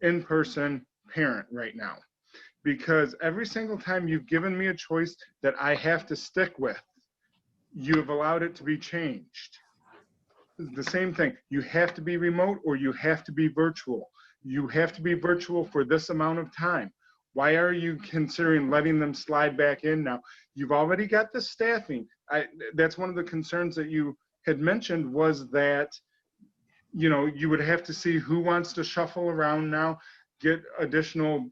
in-person parent right now, because every single time you've given me a choice that I have to stick with, you have allowed it to be changed. The same thing, you have to be remote or you have to be virtual. You have to be virtual for this amount of time. Why are you considering letting them slide back in now? You've already got the staffing. That's one of the concerns that you had mentioned, was that, you know, you would have to see who wants to shuffle around now, get additional,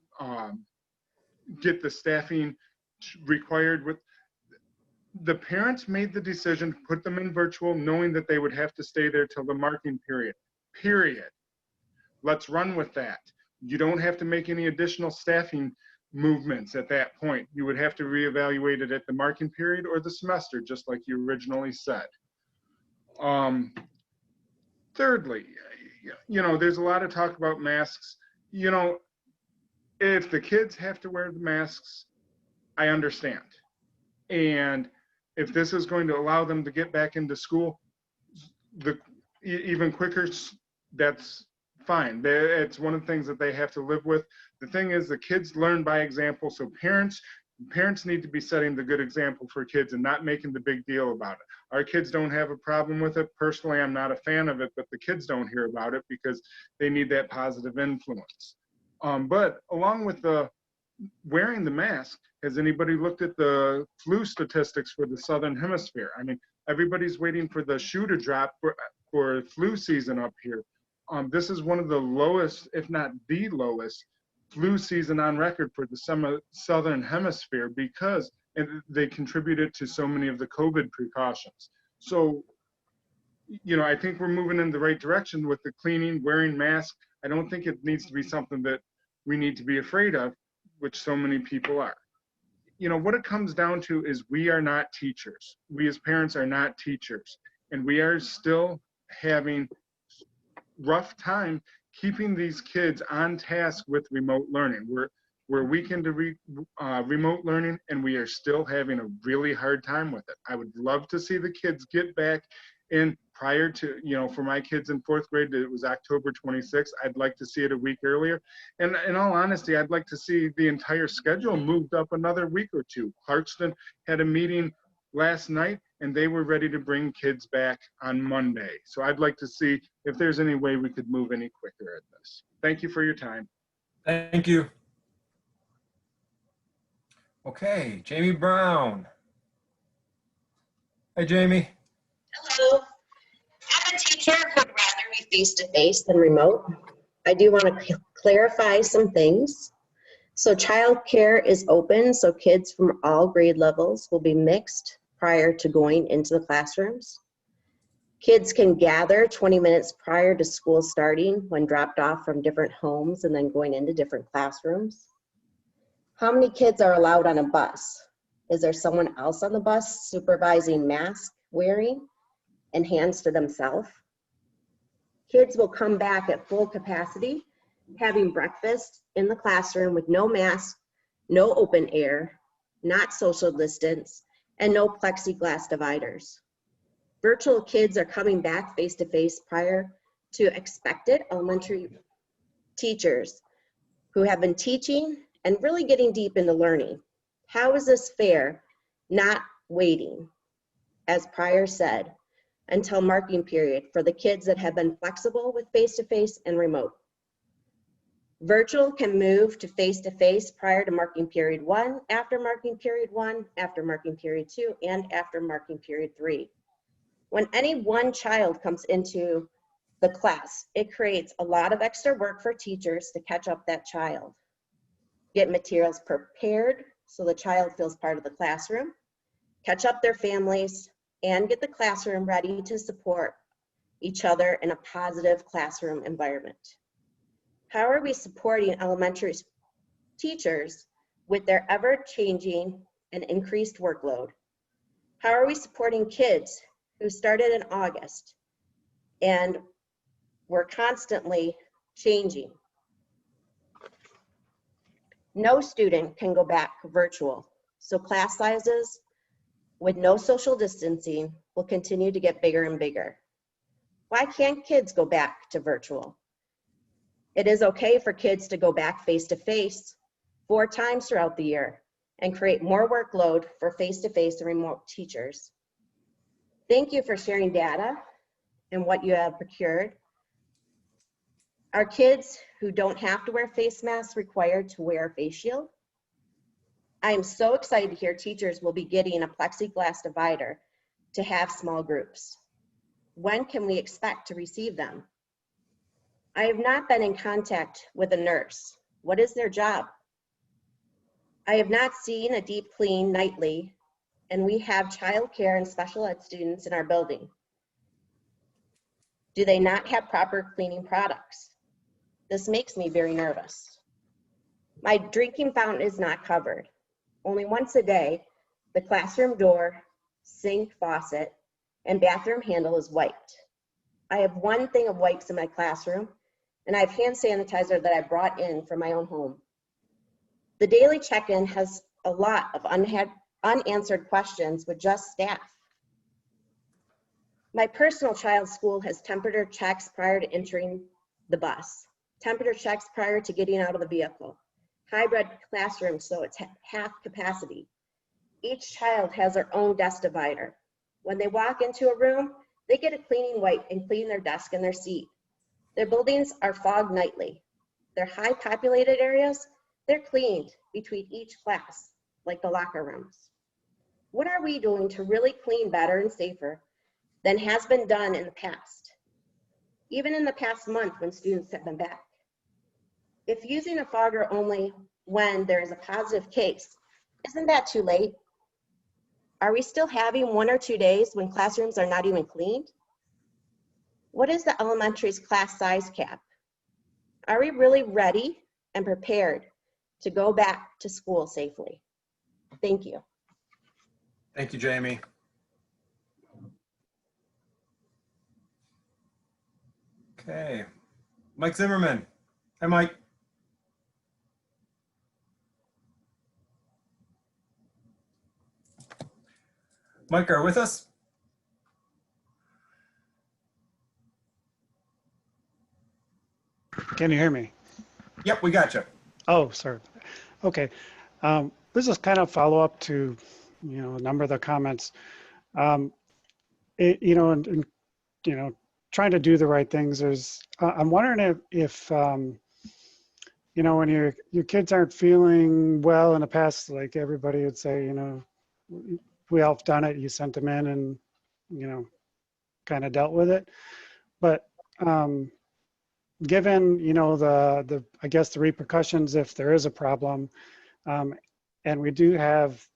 get the staffing required with. The parents made the decision to put them in virtual, knowing that they would have to stay there till the marking period. Let's run with that. You don't have to make any additional staffing movements at that point. You would have to reevaluate it at the marking period or the semester, just like you originally said. Thirdly, you know, there's a lot of talk about masks. You know, if the kids have to wear the masks, I understand. And if this is going to allow them to get back into school even quicker, that's fine. It's one of the things that they have to live with. The thing is, the kids learn by example, so parents need to be setting the good example for kids and not making the big deal about it. Our kids don't have a problem with it. Personally, I'm not a fan of it, but the kids don't hear about it because they need that positive influence. But along with the wearing the mask, has anybody looked at the flu statistics for the Southern Hemisphere? I mean, everybody's waiting for the shoe to drop for flu season up here. This is one of the lowest, if not the lowest, flu season on record for the Southern Hemisphere, because they contributed to so many of the COVID precautions. So, you know, I think we're moving in the right direction with the cleaning, wearing masks. I don't think it needs to be something that we need to be afraid of, which so many people are. You know, what it comes down to is we are not teachers. We as parents are not teachers, and we are still having rough time keeping these kids on task with remote learning. We're weekend to remote learning, and we are still having a really hard time with it. I would love to see the kids get back in prior to, for my kids in 4th grade, it was October 26th. I'd like to see it a week earlier. And in all honesty, I'd like to see the entire schedule moved up another week or two. Clarkston had a meeting last night, and they were ready to bring kids back on Monday. So I'd like to see if there's any way we could move any quicker at this. Thank you for your time. Thank you. Okay, Jamie Brown. Hi, Jamie. Hello. I'm a teacher who would rather be face-to-face than remote. I do want to clarify some things. So childcare is open, so kids from all grade levels will be mixed prior to going into the classrooms. Kids can gather 20 minutes prior to school starting when dropped off from different homes and then going into different classrooms. How many kids are allowed on a bus? Is there someone else on the bus supervising mask wearing and hands to themselves? Kids will come back at full capacity, having breakfast in the classroom with no mask, no open air, not social distance, and no plexiglass dividers. Virtual kids are coming back face-to-face prior to expected elementary teachers who have been teaching and really getting deep into learning. How is this fair? Not waiting, as prior said, until marking period for the kids that have been flexible with face-to-face and remote. Virtual can move to face-to-face prior to marking period 1, after marking period 1, after marking period 2, and after marking period 3. When any one child comes into the class, it creates a lot of extra work for teachers to catch up that child. Get materials prepared so the child feels part of the classroom, catch up their families, and get the classroom ready to support each other in a positive classroom environment. How are we supporting elementary teachers with their ever-changing and increased workload? How are we supporting kids who started in August and were constantly changing? No student can go back virtual, so class sizes with no social distancing will continue to get bigger and bigger. Why can't kids go back to virtual? It is okay for kids to go back face-to-face 4 times throughout the year and create more workload for face-to-face and remote teachers. Thank you for sharing data and what you have procured. Are kids who don't have to wear face masks required to wear a face shield? I am so excited to hear teachers will be getting a plexiglass divider to have small groups. When can we expect to receive them? I have not been in contact with a nurse. What is their job? I have not seen a deep clean nightly, and we have childcare and special ed students in our building. Do they not have proper cleaning products? This makes me very nervous. My drinking fountain is not covered. Only once a day, the classroom door, sink, faucet, and bathroom handle is wiped. I have one thing of wipes in my classroom, and I have hand sanitizer that I brought in from my own home. The daily check-in has a lot of unanswered questions with just staff. My personal child's school has temperature checks prior to entering the bus, temperature checks prior to getting out of the vehicle, hybrid classroom so it's half capacity. Each child has their own desk divider. When they walk into a room, they get a cleaning wipe and clean their desk and their seat. Their buildings are fogged nightly. Their high populated areas, they're cleaned between each class, like the locker rooms. What are we doing to really clean better and safer than has been done in the past? Even in the past month when students have been back. If using a fogger only when there is a positive case, isn't that too late? Are we still having 1 or 2 days when classrooms are not even cleaned? What is the elementary's class size cap? Are we really ready and prepared to go back to school safely? Thank you. Thank you, Jamie. Okay, Mike Zimmerman. Hi, Mike. Mike, are you with us? Can you hear me? Yep, we got you. Oh, sorry. Okay. This is kind of follow up to, a number of the comments. And trying to do the right things. I'm wondering if when your kids aren't feeling well in the past, like everybody would say, we all have done it. You sent them in and, kind of dealt with it. But given, I guess the repercussions if there is a problem, and we do have,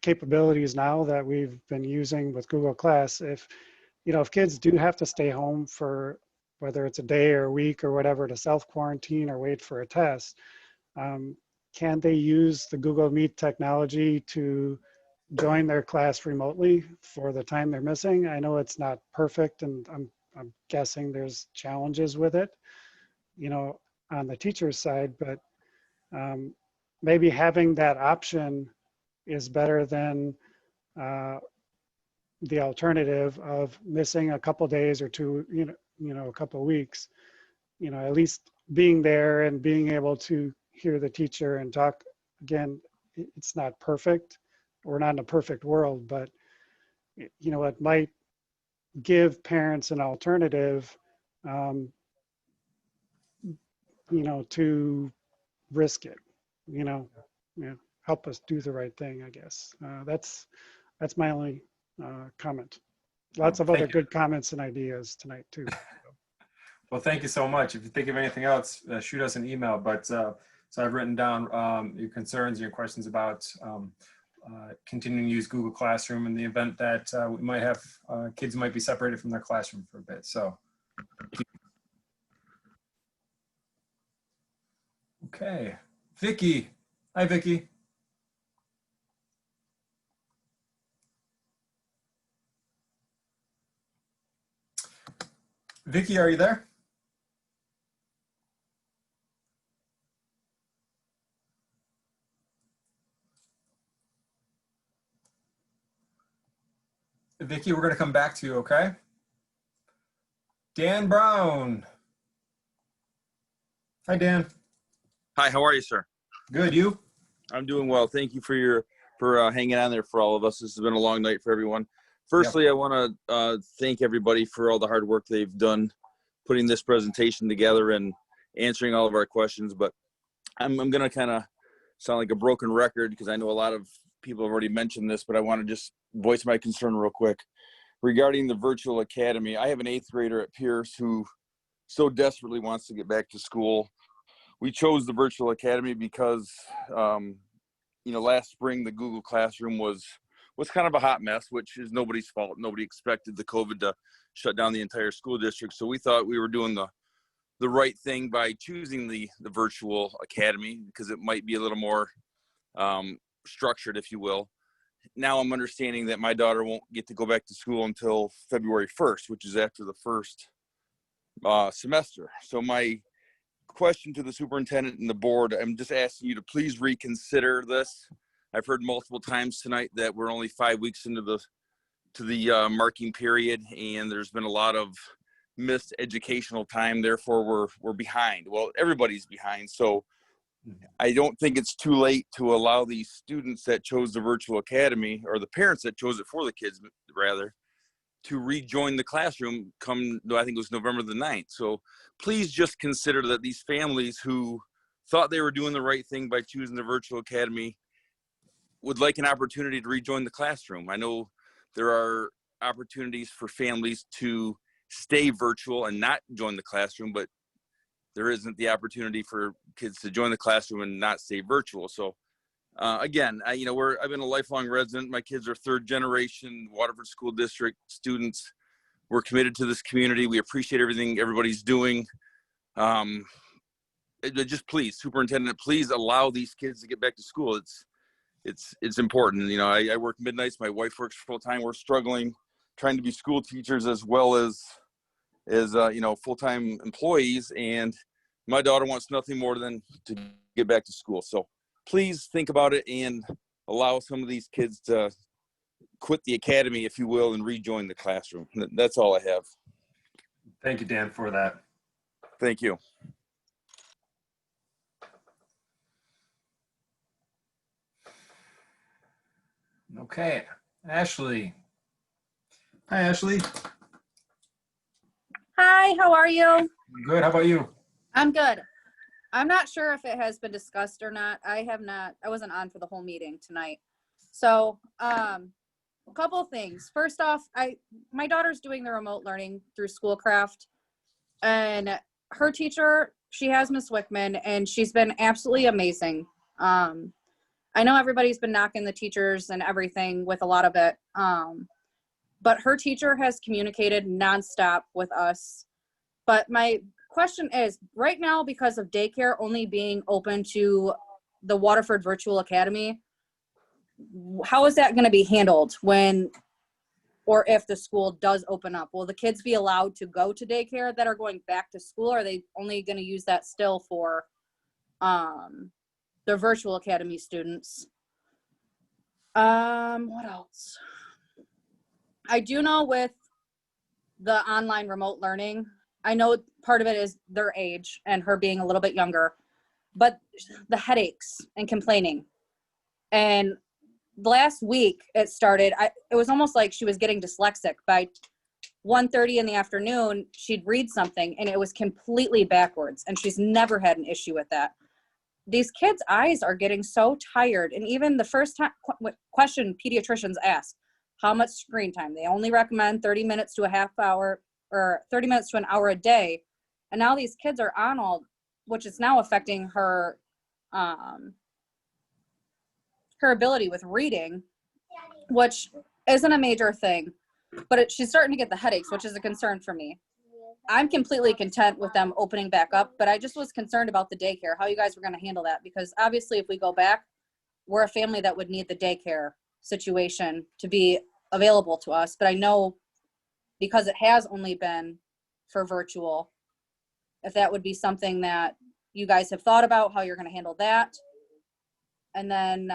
capabilities now that we've been using with Google Class. If kids do have to stay home for whether it's a day or a week or whatever to self-quarantine or wait for a test, can they use the Google Meet technology to join their class remotely for the time they're missing? I know it's not perfect, and I'm guessing there's challenges with it, on the teacher's side, but maybe having that option is better than the alternative of missing a couple days or two, a couple weeks. At least being there and being able to hear the teacher and talk. Again, it's not perfect. We're not in a perfect world, but it might give parents an alternative, to risk it, help us do the right thing, I guess. That's my only comment. Lots of other good comments and ideas tonight too. Well, thank you so much. If you think of anything else, shoot us an email. But so I've written down your concerns and your questions about continuing to use Google Classroom in the event that we might have kids might be separated from their classroom for a bit. So, okay, Vicky. Hi, Vicky. Vicky, are you there? Vicky, we're going to come back to you, okay? Dan Brown. Hi, Dan. Hi, how are you, sir? Good, you? I'm doing well. Thank you for hanging on there for all of us. This has been a long night for everyone. Firstly, I want to thank everybody for all the hard work they've done putting this presentation together and answering all of our questions. But I'm going to kind of sound like a broken record because I know a lot of people have already mentioned this, but I want to just voice my concern real quick regarding the virtual academy. I have an 8th grader at Pierce who so desperately wants to get back to school. We chose the virtual academy because, last spring the Google Classroom was kind of a hot mess, which is nobody's fault. Nobody expected the COVID to shut down the entire school district. So we thought we were doing the right thing by choosing the virtual academy because it might be a little more structured, if you will. Now I'm understanding that my daughter won't get to go back to school until February 1st, which is after the first semester. So my question to the superintendent and the board, I'm just asking you to please reconsider this. I've heard multiple times tonight that we're only 5 weeks into the marking period, and there's been a lot of missed educational time. Therefore, we're behind. Well, everybody's behind. So I don't think it's too late to allow these students that chose the virtual academy, or the parents that chose it for the kids, rather, to rejoin the classroom come, I think it was November the 9th. So please just consider that these families who thought they were doing the right thing by choosing the virtual academy would like an opportunity to rejoin the classroom. I know there are opportunities for families to stay virtual and not join the classroom, but there isn't the opportunity for kids to join the classroom and not stay virtual. So again, I've been a lifelong resident. My kids are 3rd generation Waterford School District students. We're committed to this community. We appreciate everything everybody's doing. Just please, superintendent, please allow these kids to get back to school. It's important. I work midnights. My wife works full time. We're struggling, trying to be school teachers as well as full-time employees. And my daughter wants nothing more than to get back to school. So please think about it and allow some of these kids to quit the academy, if you will, and rejoin the classroom. That's all I have. Thank you, Dan, for that. Thank you. Okay, Ashley. Hi, Ashley. Hi, how are you? Good. How about you? I'm good. I'm not sure if it has been discussed or not. I wasn't on for the whole meeting tonight. So, a couple of things. First off, my daughter's doing the remote learning through Schoolcraft, and her teacher, she has Miss Wickman, and she's been absolutely amazing. I know everybody's been knocking the teachers and everything with a lot of it, but her teacher has communicated nonstop with us. But my question is, right now, because of daycare only being open to the Waterford Virtual Academy, how is that going to be handled when, or if the school does open up? Will the kids be allowed to go to daycare that are going back to school? Or are they only going to use that still for the virtual academy students? What else? I do know with the online remote learning, I know part of it is their age and her being a little bit younger, but the headaches and complaining. And last week it started, it was almost like she was getting dyslexic. By 1:30 in the afternoon, she'd read something and it was completely backwards, and she's never had an issue with that. These kids' eyes are getting so tired. And even the first time question pediatricians ask, how much screen time? They only recommend 30 minutes to a half hour or 30 minutes to an hour a day. And now these kids are on all, which is now affecting her, her ability with reading, which isn't a major thing, but she's starting to get the headaches, which is a concern for me. I'm completely content with them opening back up, but I just was concerned about the daycare, how you guys were going to handle that, because obviously if we go back, we're a family that would need the daycare situation to be available to us. But I know because it has only been for virtual, if that would be something that you guys have thought about, how you're going to handle that. And then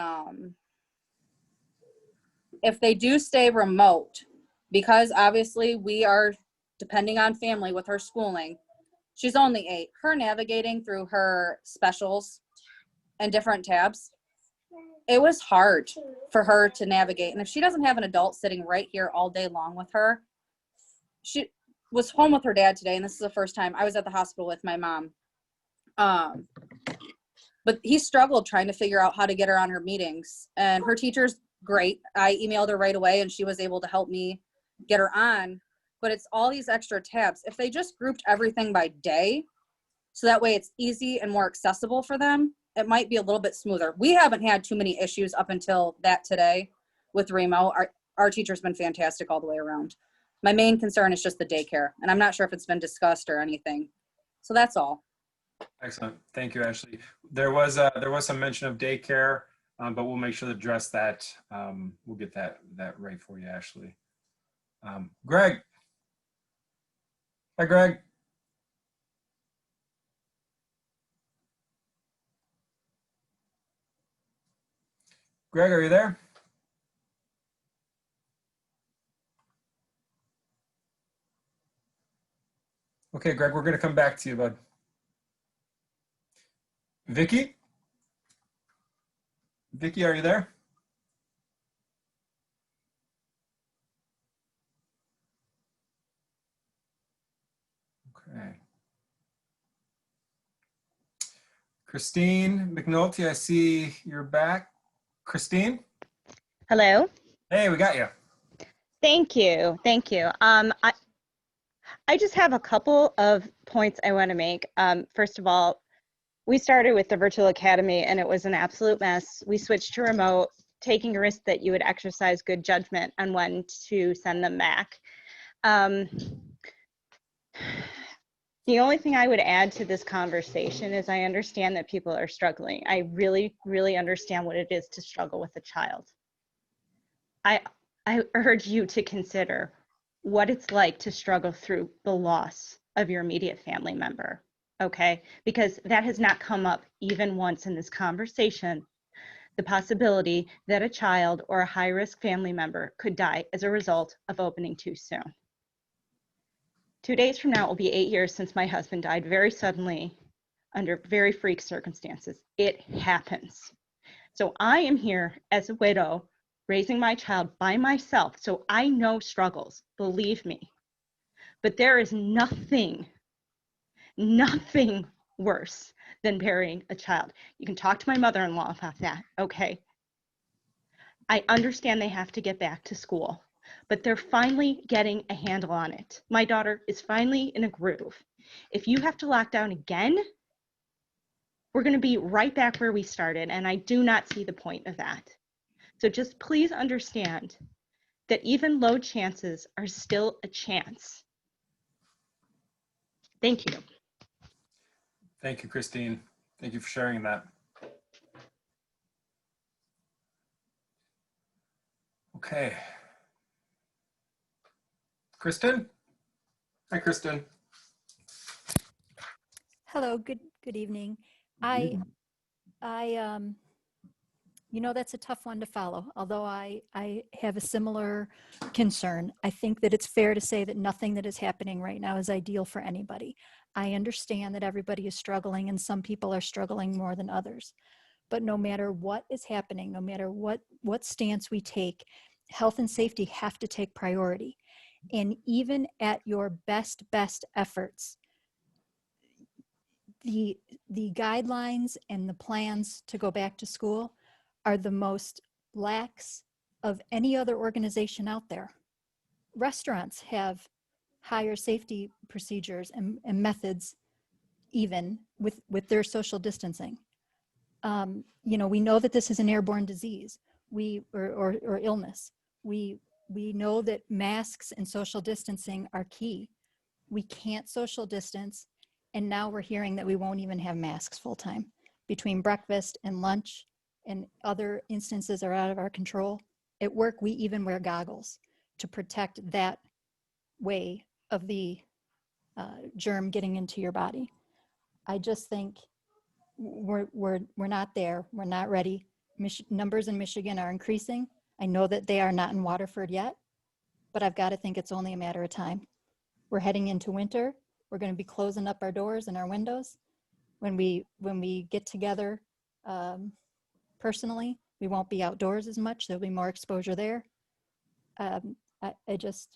if they do stay remote, because obviously we are depending on family with her schooling, she's only 8. Her navigating through her specials and different tabs, it was hard for her to navigate. And if she doesn't have an adult sitting right here all day long with her, she was home with her dad today, and this is the first time I was at the hospital with my mom. But he struggled trying to figure out how to get her on her meetings, and her teacher's great. I emailed her right away and she was able to help me get her on. But it's all these extra tabs. If they just grouped everything by day, so that way it's easy and more accessible for them, it might be a little bit smoother. We haven't had too many issues up until that today with remote. Our teacher's been fantastic all the way around. My main concern is just the daycare, and I'm not sure if it's been discussed or anything. So that's all. Excellent. Thank you, Ashley. There was some mention of daycare, but we'll make sure to address that. We'll get that right for you, Ashley. Greg. Hi, Greg. Greg, are you there? Okay, Greg, we're going to come back to you, bud. Vicky? Vicky, are you there? Okay. Christine McNulty, I see you're back. Christine? Hello. Hey, we got you. Thank you. Thank you. I just have a couple of points I want to make. First of all, we started with the virtual academy and it was an absolute mess. We switched to remote, taking a risk that you would exercise good judgment on when to send them back. The only thing I would add to this conversation is I understand that people are struggling. I really, really understand what it is to struggle with a child. I urge you to consider what it's like to struggle through the loss of your immediate family member, okay? Because that has not come up even once in this conversation, the possibility that a child or a high-risk family member could die as a result of opening too soon. 2 days from now, it will be 8 years since my husband died very suddenly under very freak circumstances. It happens. So I am here as a widow, raising my child by myself, so I know struggles, believe me. But there is nothing worse than burying a child. You can talk to my mother-in-law about that, okay? I understand they have to get back to school, but they're finally getting a handle on it. My daughter is finally in a groove. If you have to lock down again, we're going to be right back where we started, and I do not see the point of that. So just please understand that even low chances are still a chance. Thank you. Thank you, Christine. Thank you for sharing that. Okay. Kristen? Hi, Kristen. Hello, good evening. You know, that's a tough one to follow, although I have a similar concern. I think that it's fair to say that nothing that is happening right now is ideal for anybody. I understand that everybody is struggling and some people are struggling more than others. But no matter what is happening, no matter what stance we take, health and safety have to take priority. And even at your best efforts, the guidelines and the plans to go back to school are the most lax of any other organization out there. Restaurants have higher safety procedures and methods, even with their social distancing. You know, we know that this is an airborne disease, or illness. We know that masks and social distancing are key. We can't social distance, and now we're hearing that we won't even have masks full time. Between breakfast and lunch and other instances are out of our control. At work, we even wear goggles to protect that way of the germ getting into your body. I just think we're not there. We're not ready. Numbers in Michigan are increasing. I know that they are not in Waterford yet, but I've got to think it's only a matter of time. We're heading into winter. We're going to be closing up our doors and our windows. When we get together personally, we won't be outdoors as much. There'll be more exposure there. I guess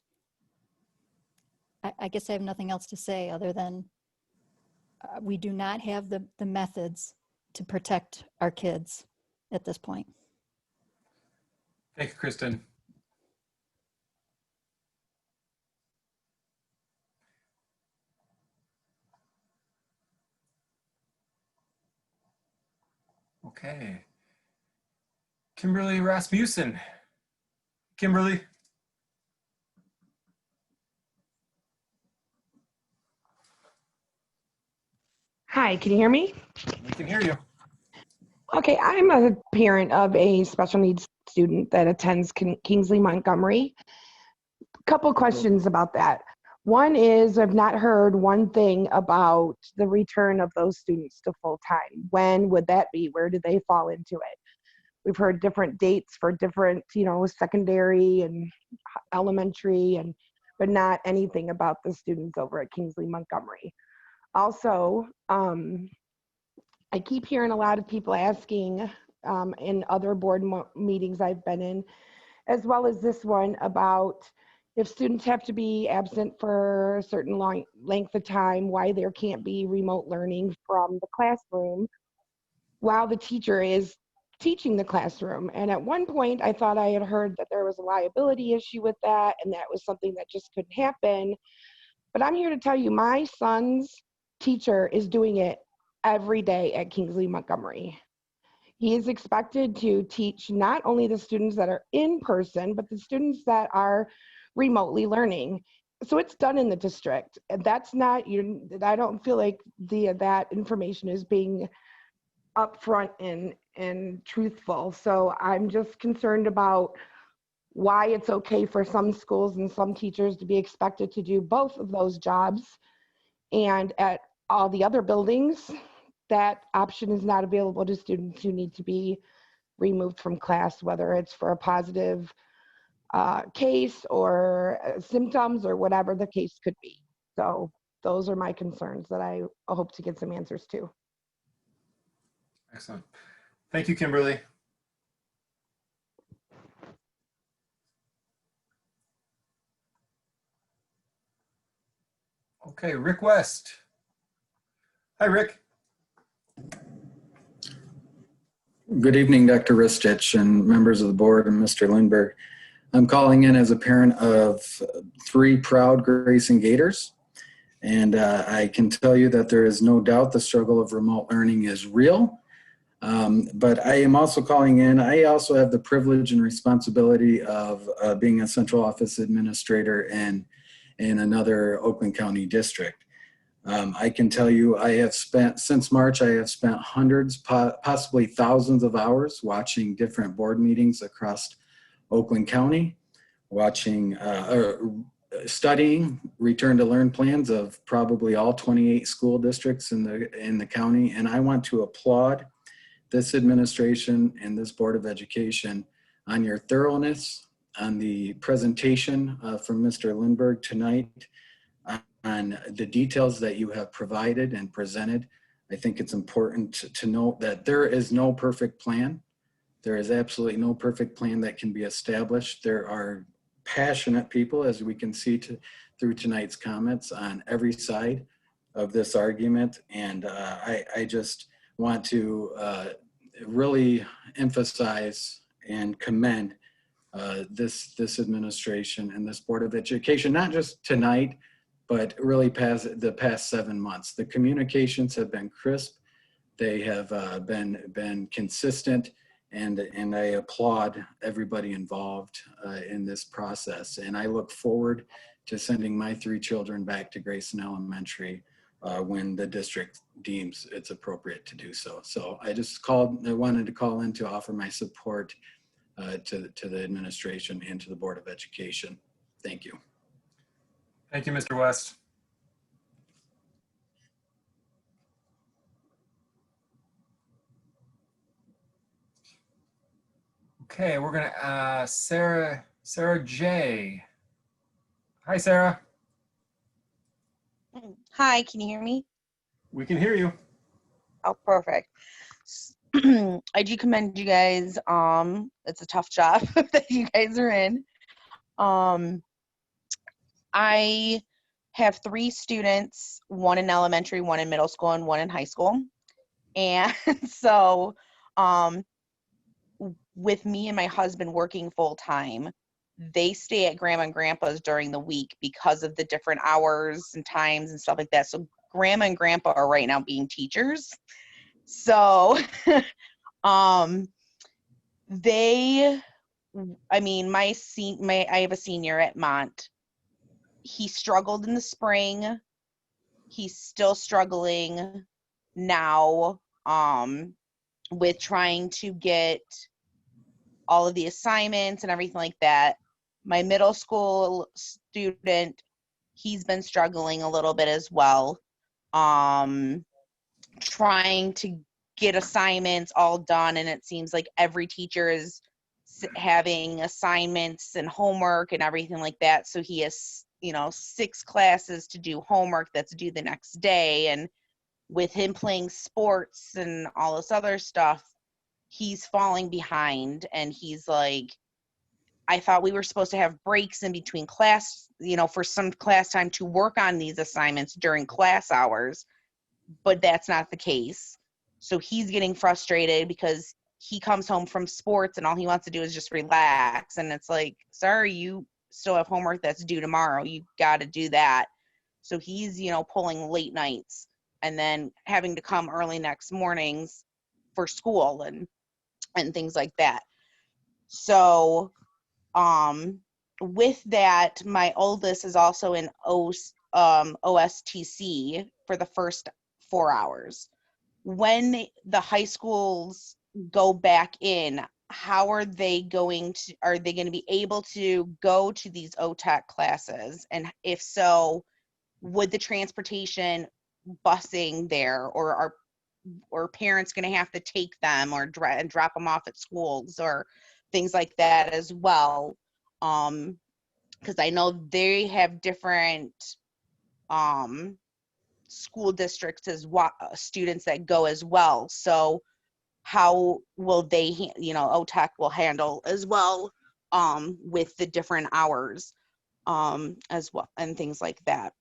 I have nothing else to say other than we do not have the methods to protect our kids at this point. Thank you, Kristen. Okay. Kimberly Rasmussen. Kimberly. Hi, can you hear me? We can hear you. Okay, I'm a parent of a special needs student that attends Kingsley Montgomery. Couple questions about that. One is, I've not heard one thing about the return of those students to full-time. When would that be? Where do they fall into it? We've heard different dates for different, secondary and elementary, but not anything about the students over at Kingsley Montgomery. Also, I keep hearing a lot of people asking in other board meetings I've been in, as well as this one, about if students have to be absent for a certain length of time, why there can't be remote learning from the classroom while the teacher is teaching the classroom. And at one point, I thought I had heard that there was a liability issue with that, and that was something that just couldn't happen. But I'm here to tell you, my son's teacher is doing it every day at Kingsley Montgomery. He is expected to teach not only the students that are in person, but the students that are remotely learning. So it's done in the district. And that's not, I don't feel like that information is being upfront and truthful. So I'm just concerned about why it's okay for some schools and some teachers to be expected to do both of those jobs, and at all the other buildings, that option is not available to students who need to be removed from class, whether it's for a positive case or symptoms or whatever the case could be. So those are my concerns that I hope to get some answers to. Excellent. Thank you, Kimberly. Okay, Rick West. Hi, Rick. Good evening, Dr. Ristich and members of the board and Mr. Lindberg. I'm calling in as a parent of 3 proud Grayson Gators. And I can tell you that there is no doubt the struggle of remote learning is real. But I am also calling in, I also have the privilege and responsibility of being a central office administrator in another Oakland County district. I can tell you I have spent, since March, I have spent hundreds, possibly thousands of hours watching different board meetings across Oakland County, watching, studying return to learn plans of probably all 28 school districts in the county. And I want to applaud this administration and this Board of Education on your thoroughness, on the presentation from Mr. Lindberg tonight, on the details that you have provided and presented. I think it's important to note that there is no perfect plan. There is absolutely no perfect plan that can be established. There are passionate people, as we can see through tonight's comments, on every side of this argument. And I just want to really emphasize and commend this administration and this Board of Education, not just tonight, but really the past 7 months. The communications have been crisp. They have been consistent, and I applaud everybody involved in this process. And I look forward to sending my 3 children back to Grayson Elementary when the district deems it's appropriate to do so. So I wanted to call in to offer my support to the administration and to the Board of Education. Thank you. Thank you, Mr. West. Okay, we're gonna Sarah J. Hi, Sarah. Hi, can you hear me? We can hear you. Oh, perfect. I do commend you guys. It's a tough job that you guys are in. I have 3 students, 1 in elementary, 1 in middle school, and 1 in high school. And so with me and my husband working full time, they stay at grandma and grandpa's during the week because of the different hours and times and stuff like that. So grandma and grandpa are right now being teachers. So I have a senior at Mont. He struggled in the spring. He's still struggling now with trying to get all of the assignments and everything like that. My middle school student, he's been struggling a little bit as well, trying to get assignments all done, and it seems like every teacher is having assignments and homework and everything like that. So he has 6 classes to do homework that's due the next day, and with him playing sports and all this other stuff, he's falling behind. And he's like, I thought we were supposed to have breaks in between class, for some class time to work on these assignments during class hours, but that's not the case. So he's getting frustrated because he comes home from sports and all he wants to do is just relax. And it's like, sorry, you still have homework that's due tomorrow. You got to do that. So he's, pulling late nights and then having to come early next mornings for school and things like that. So with that, my oldest is also in OSTC for the first 4 hours. When the high schools go back in, how are they going to be able to go to these OTAC classes? And if so, would the transportation busing there, or or parents going to have to take them or and drop them off at schools or things like that as well. Because I know they have different school districts as students that go as well. So how will they, OTEC will handle as well with the different hours as well and things like that.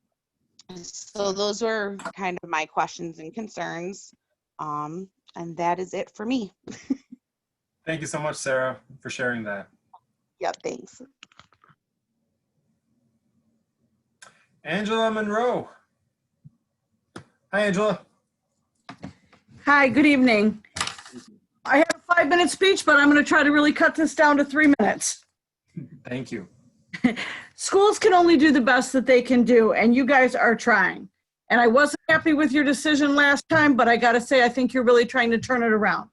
So those were kind of my questions and concerns. And that is it for me. Thank you so much, Sarah, for sharing that. Yep, thanks. Angela Monroe. Hi, Angela. Hi, good evening. I have a 5-minute speech, but I'm going to try to really cut this down to 3 minutes. Thank you. Schools can only do the best that they can do, and you guys are trying. And I wasn't happy with your decision last time, but I got to say, I think you're really trying to turn it around.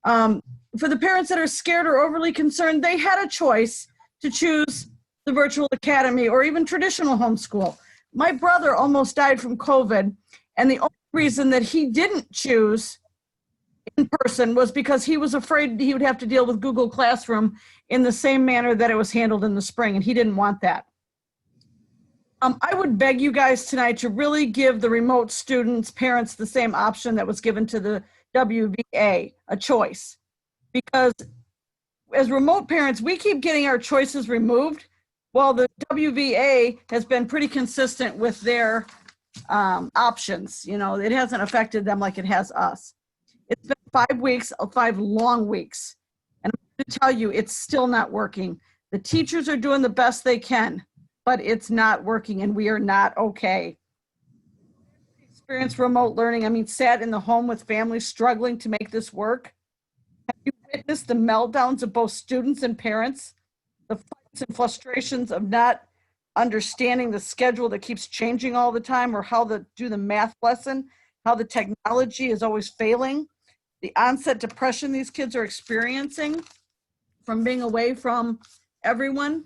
For the parents that are scared or overly concerned, they had a choice to choose the virtual academy or even traditional homeschool. My brother almost died from COVID, and the only reason that he didn't choose in person was because he was afraid he would have to deal with Google Classroom in the same manner that it was handled in the spring, and he didn't want that. I would beg you guys tonight to really give the remote students, parents, the same option that was given to the WVA, a choice. Because as remote parents, we keep getting our choices removed, while the WVA has been pretty consistent with their options. It hasn't affected them like it has us. It's been 5 weeks, 5 long weeks. And I'm going to tell you, it's still not working. The teachers are doing the best they can, but it's not working, and we are not okay. Experience remote learning, sat in the home with families struggling to make this work. Have you witnessed the meltdowns of both students and parents? The fights and frustrations of not understanding the schedule that keeps changing all the time, or how to do the math lesson, how the technology is always failing. The onset depression these kids are experiencing from being away from everyone.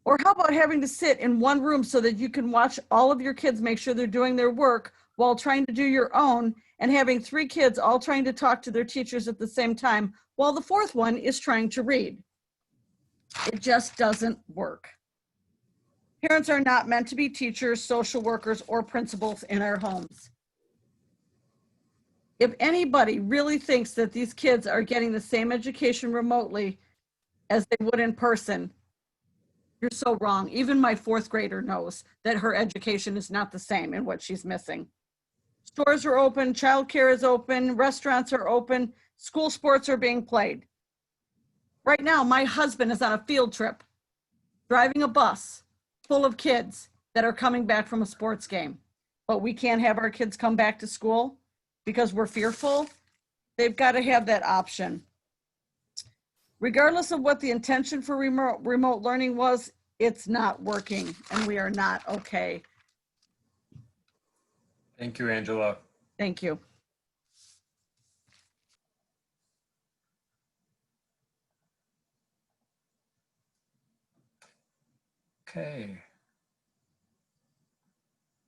Or how about having to sit in one room so that you can watch all of your kids make sure they're doing their work while trying to do your own, and having 3 kids all trying to talk to their teachers at the same time while the 4th one is trying to read. It just doesn't work. Parents are not meant to be teachers, social workers, or principals in our homes. If anybody really thinks that these kids are getting the same education remotely as they would in person, you're so wrong. Even my 4th grader knows that her education is not the same in what she's missing. Stores are open, childcare is open, restaurants are open, school sports are being played. Right now, my husband is on a field trip, driving a bus full of kids that are coming back from a sports game. But we can't have our kids come back to school because we're fearful. They've got to have that option. Regardless of what the intention for remote learning was, it's not working, and we are not okay. Thank you, Angela. Thank you. Okay.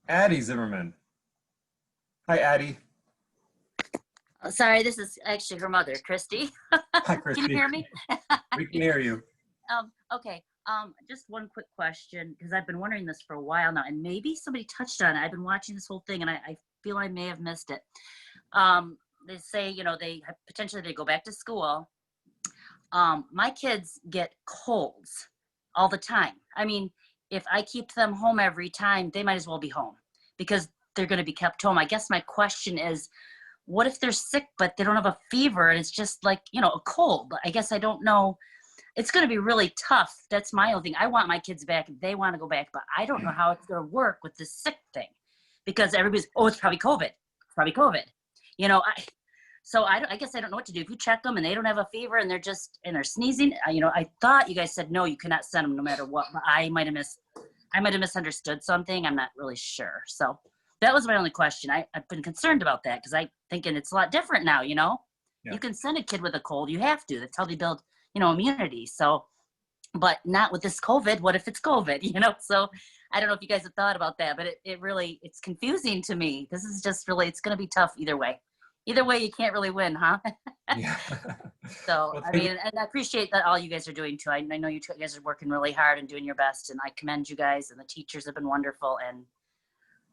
Addie Zimmerman. Hi, Addie. Sorry, this is actually her mother, Christy. Hi, Christy. Can you hear me? We can hear you. Okay. Just one quick question, because I've been wondering this for a while now, and maybe somebody touched on it. I've been watching this whole thing, and I feel I may have missed it. They say, they potentially they go back to school. My kids get colds all the time. If I keep them home every time, they might as well be home because they're going to be kept home. I guess my question is, what if they're sick, but they don't have a fever and it's just like, a cold? I guess I don't know. It's going to be really tough. That's my only thing. I want my kids back. They want to go back, but I don't know how it's going to work with this sick thing because everybody's, it's probably COVID. It's probably COVID. I guess I don't know what to do. If you check them and they don't have a fever and they're sneezing, I thought you guys said, no, you cannot send them no matter what, but I might have misunderstood something. I'm not really sure. So that was my only question. I've been concerned about that because I'm thinking it's a lot different now, Yeah. You can send a kid with a cold. You have to. That's how they build, immunity. So, but not with this COVID. What if it's COVID, So I don't know if you guys have thought about that, but it really, it's confusing to me. This is just really, it's going to be tough either way. Either way, you can't really win, huh? Yeah. So, Well, I mean, and I appreciate that all you guys are doing too. I know you guys are working really hard and doing your best, and I commend you guys, and the teachers have been wonderful, and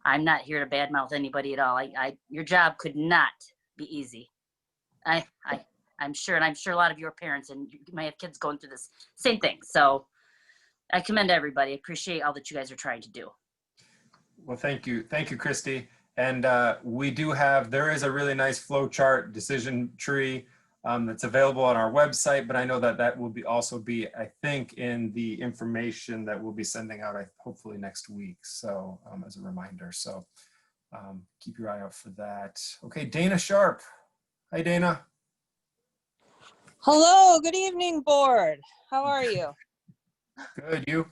I'm not here to badmouth anybody at all. Your job could not be easy. I'm sure, and I'm sure a lot of your parents and you might have kids going through this same thing. So I commend everybody. I appreciate all that you guys are trying to do. Well, thank you. Thank you, Christy. And we do have, there is a really nice flow chart decision tree that's available on our website, but I know that that will be also be, I think, in the information that we'll be sending out hopefully next week. So as a reminder, so keep your eye out for that. Okay, Dana Sharp. Hi, Dana. Hello, good evening, board. How are you? Good, you?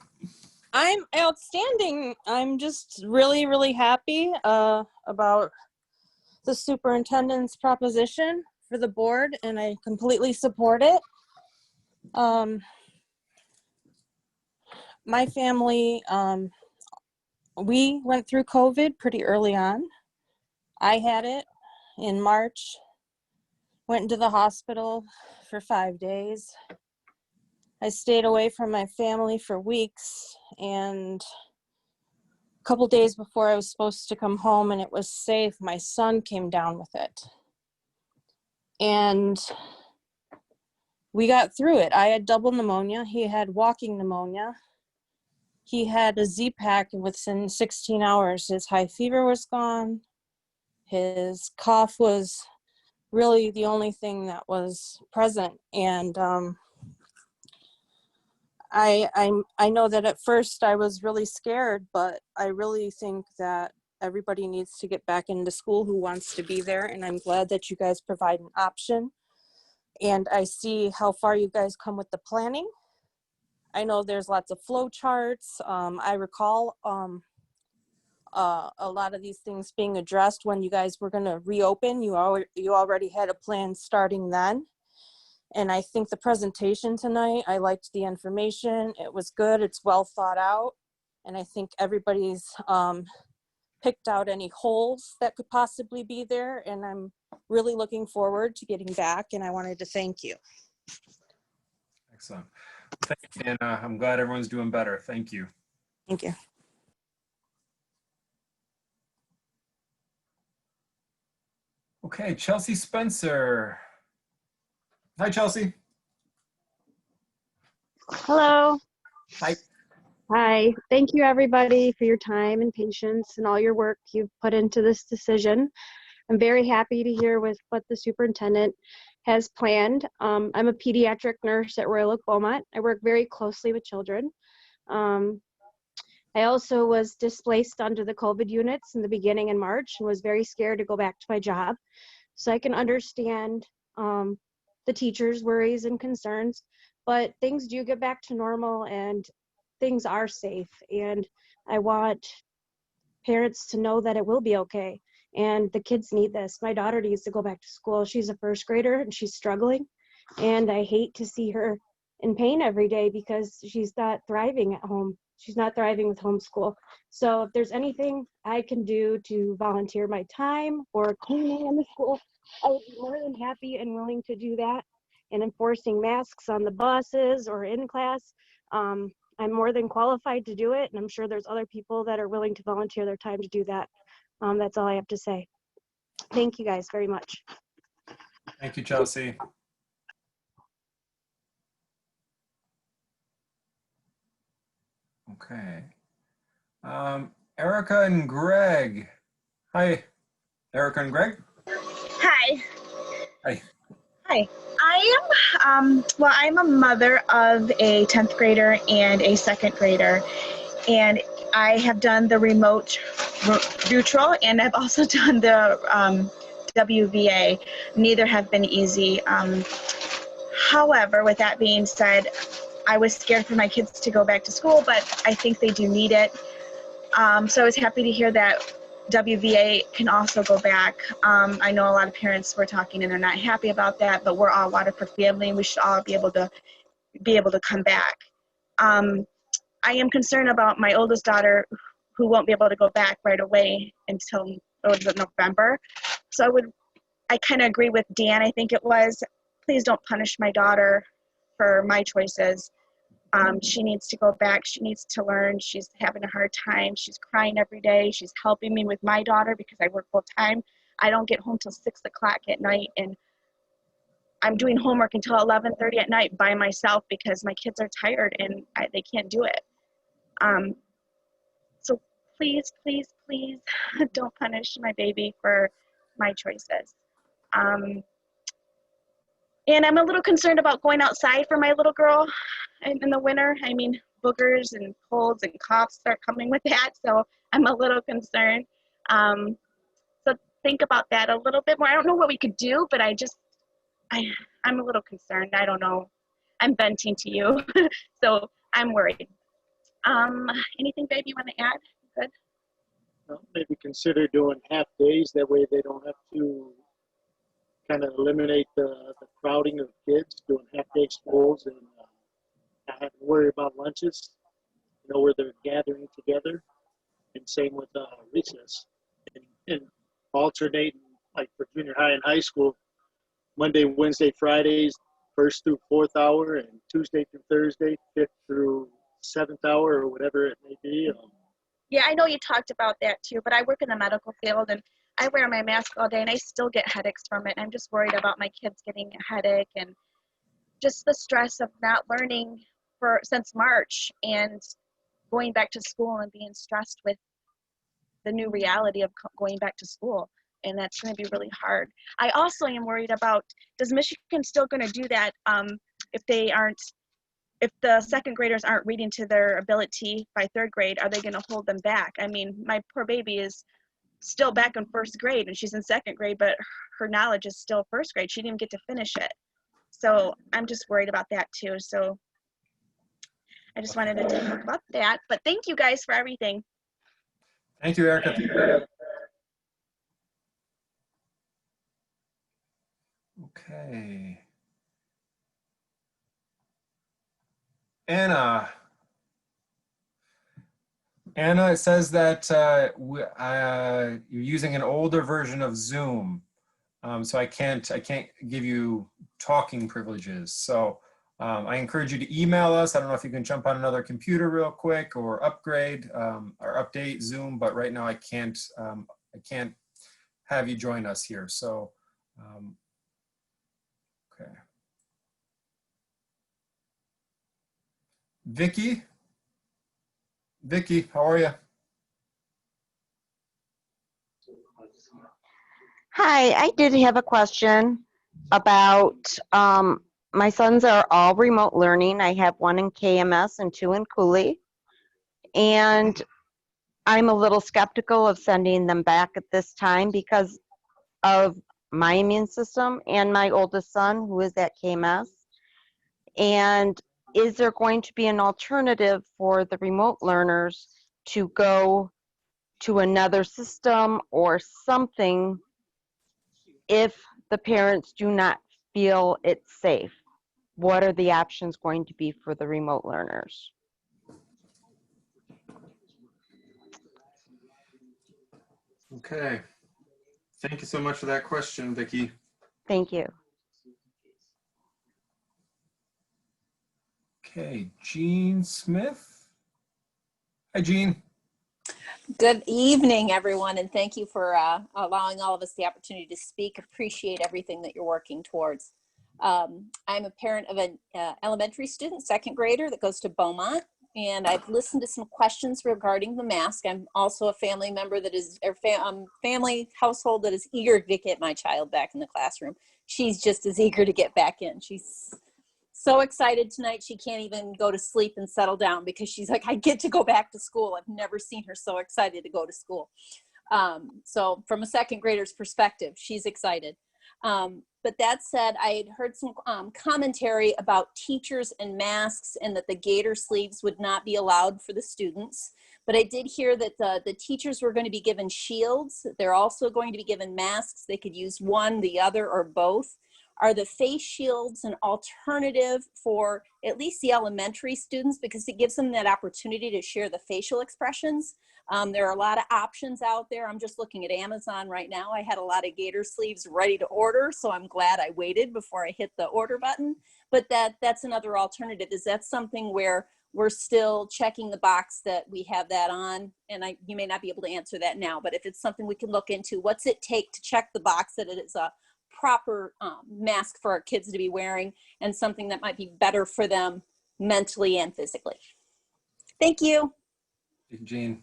I'm outstanding. I'm just really, really happy about the superintendent's proposition for the board, and I completely support it. My family, we went through COVID pretty early on. I had it in March, went into the hospital for 5 days. I stayed away from my family for weeks, and a couple days before I was supposed to come home and it was safe, my son came down with it. And we got through it. I had double pneumonia. He had walking pneumonia. He had a Z-Pack within 16 hours. His high fever was gone. His cough was really the only thing that was present. And I know that at first I was really scared, but I really think that everybody needs to get back into school who wants to be there. And I'm glad that you guys provide an option. And I see how far you guys come with the planning. I know there's lots of flow charts. I recall a lot of these things being addressed when you guys were going to reopen. You already had a plan starting then. And I think the presentation tonight, I liked the information. It was good. It's well thought out. And I think everybody's picked out any holes that could possibly be there. And I'm really looking forward to getting back. And I wanted to thank you. Excellent. Thanks, Dana. I'm glad everyone's doing better. Thank you. Thank you. Okay, Chelsea Spencer. Hi, Chelsea. Hello. Hi. Hi. Thank you, everybody, for your time and patience and all your work you've put into this decision. I'm very happy to hear with what the superintendent has planned. I'm a pediatric nurse at Royal Oak Beaumont. I work very closely with children. I also was displaced onto the COVID units in the beginning in March and was very scared to go back to my job. So I can understand the teachers' worries and concerns, but things do get back to normal and things are safe. And I want parents to know that it will be okay. And the kids need this. My daughter needs to go back to school. She's a first grader and she's struggling. And I hate to see her in pain every day because she's not thriving at home. She's not thriving with homeschool. So if there's anything I can do to volunteer my time or cleaning in the school, I would be more than happy and willing to do that. And enforcing masks on the buses or in class, I'm more than qualified to do it. And I'm sure there's other people that are willing to volunteer their time to do that. That's all I have to say. Thank you guys very much. Thank you, Chelsea. Okay. Erica and Greg. Hi, Erica and Greg. Hi. Hi. Hi. I'm a mother of a 10th grader and a 2nd grader, and I have done the remote neutral, and I've also done the WVA. Neither have been easy. However, with that being said, I was scared for my kids to go back to school, but I think they do need it. So I was happy to hear that WVA can also go back. I know a lot of parents were talking and they're not happy about that, but we're all Waterford family and we should all be able to come back. I am concerned about my oldest daughter who won't be able to go back right away until November. So I kind of agree with Dan, I think it was, please don't punish my daughter for my choices. She needs to go back. She needs to learn. She's having a hard time. She's crying every day. She's helping me with my daughter because I work full time. I don't get home till 6 o'clock at night, and I'm doing homework until 11:30 at night by myself because my kids are tired and they can't do it. So please, please, please don't punish my baby for my choices. And I'm a little concerned about going outside for my little girl in the winter. I mean, boogers and colds and coughs start coming with that, so I'm a little concerned. So think about that a little bit more. I don't know what we could do, but I'm a little concerned. I don't know. I'm venting to you, so I'm worried. Anything, babe, you want to add? Good. Maybe consider doing half days. That way they don't have to kind of eliminate the crowding of kids, doing half day schools and not having to worry about lunches, where they're gathering together. And same with recess. And alternating, like for junior high and high school, Monday, Wednesday, Fridays, 1st through 4th hour, and Tuesday through Thursday, 5th through 7th hour, or whatever it may be. Yeah, I know you talked about that too, but I work in the medical field and I wear my mask all day and I still get headaches from it. I'm just worried about my kids getting a headache and just the stress of not learning since March and going back to school and being stressed with the new reality of going back to school. And that's going to be really hard. I also am worried about, does Michigan still going to do that if the second graders aren't reading to their ability by 3rd grade, are they going to hold them back? I mean, my poor baby is still back in 1st grade and she's in 2nd grade, but her knowledge is still 1st grade. She didn't even get to finish it. So I'm just worried about that too. So I just wanted to talk about that, but thank you guys for everything. Thank you, Erica. Okay. Anna, it says that you're using an older version of Zoom, so I can't give you talking privileges. So I encourage you to email us. I don't know if you can jump on another computer real quick or upgrade or update Zoom, but right now I can't have you join us here. So okay. Vicky, how are you? Hi, I did have a question about my sons are all remote learning. I have one in KMS and 2 in Cooley. And I'm a little skeptical of sending them back at this time because of my immune system and my oldest son who is at KMS. And is there going to be an alternative for the remote learners to go to another system or something if the parents do not feel it's safe? What are the options going to be for the remote learners? Okay. Thank you so much for that question, Vicky. Thank you. Okay, Jean Smith. Hi, Jean. Good evening, everyone, and thank you for allowing all of us the opportunity to speak. Appreciate everything that you're working towards. I'm a parent of an elementary student, 2nd grader, that goes to Beaumont, and I've listened to some questions regarding the mask. I'm also a family member that is, family household that is eager to get my child back in the classroom. She's just as eager to get back in. She's so excited tonight she can't even go to sleep and settle down because she's like, I get to go back to school. I've never seen her so excited to go to school. So from a 2nd grader's perspective, she's excited. But that said, I had heard some commentary about teachers and masks and that the gaiter sleeves would not be allowed for the students. But I did hear that the teachers were going to be given shields. They're also going to be given masks. They could use one, the other, or both. Are the face shields an alternative for at least the elementary students, because it gives them that opportunity to share the facial expressions? There are a lot of options out there. I'm just looking at Amazon right now. I had a lot of gator sleeves ready to order, so I'm glad I waited before I hit the order button. But that's another alternative. Is that something where we're still checking the box that we have that on? And you may not be able to answer that now, but if it's something we can look into, what's it take to check the box that it is a proper mask for our kids to be wearing, and something that might be better for them mentally and physically? Thank you. Jean.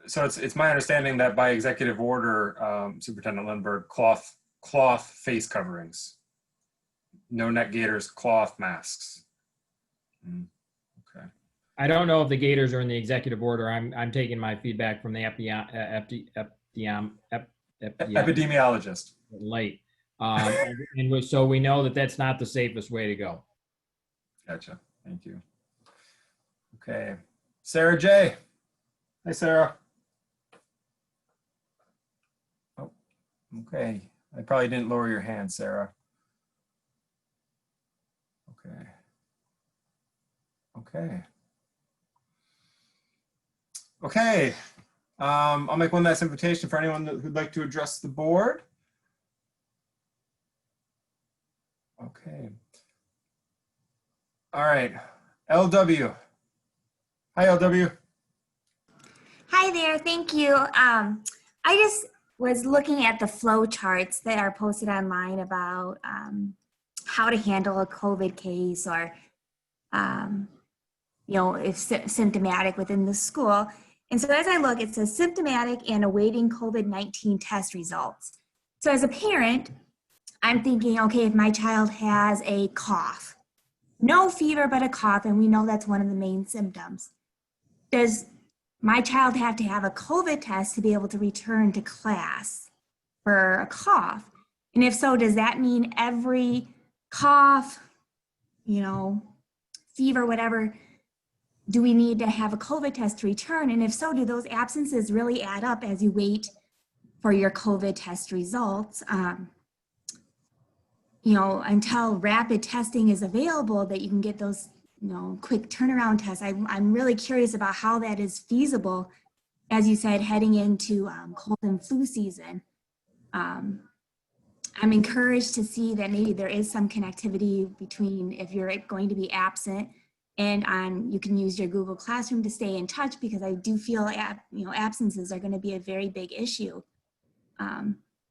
So it's my understanding that by executive order, Superintendent Lindbergh, cloth face coverings, no neck gaiters, cloth masks. Okay. I don't know if the gaiters are in the executive order. I'm taking my feedback from the epidemiologist. Late. And so we know that that's not the safest way to go. Gotcha. Thank you. Okay. Sarah J. Hi, Sarah. Oh, okay. I probably didn't lower your hand, Sarah. Okay. Okay. Okay. I'll make one last invitation for anyone who'd like to address the board. Okay. All right. LW. Hi, LW. Hi there, thank you. I just was looking at the flow charts that are posted online about how to handle a COVID case, or if symptomatic within the school. And so as I look, it says symptomatic and awaiting COVID-19 test results. So as a parent, I'm thinking, okay, if my child has a cough, no fever, but a cough, and we know that's one of the main symptoms, does my child have to have a COVID test to be able to return to class for a cough? And if so, does that mean every cough, fever, whatever, do we need to have a COVID test to return? And if so, do those absences really add up as you wait for your COVID test results? Until rapid testing is available, that you can get those quick turnaround tests. I'm really curious about how that is feasible, as you said, heading into cold and flu season. I'm encouraged to see that maybe there is some connectivity between if you're going to be absent and you can use your Google Classroom to stay in touch, because I do feel absences are going to be a very big issue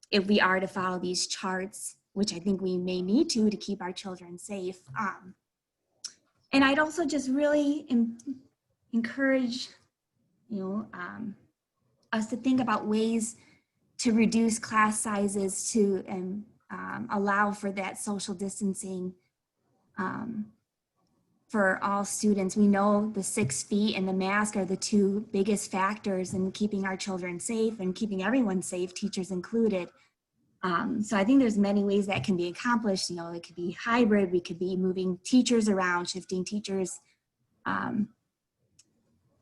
if we are to follow these charts, which I think we may need to keep our children safe. And I'd also just really encourage, us to think about ways to reduce class sizes to allow for that social distancing for all students. We know the 6 feet and the mask are the two biggest factors in keeping our children safe and keeping everyone safe, teachers included. So I think there's many ways that can be accomplished. It could be hybrid. We could be moving teachers around, shifting teachers,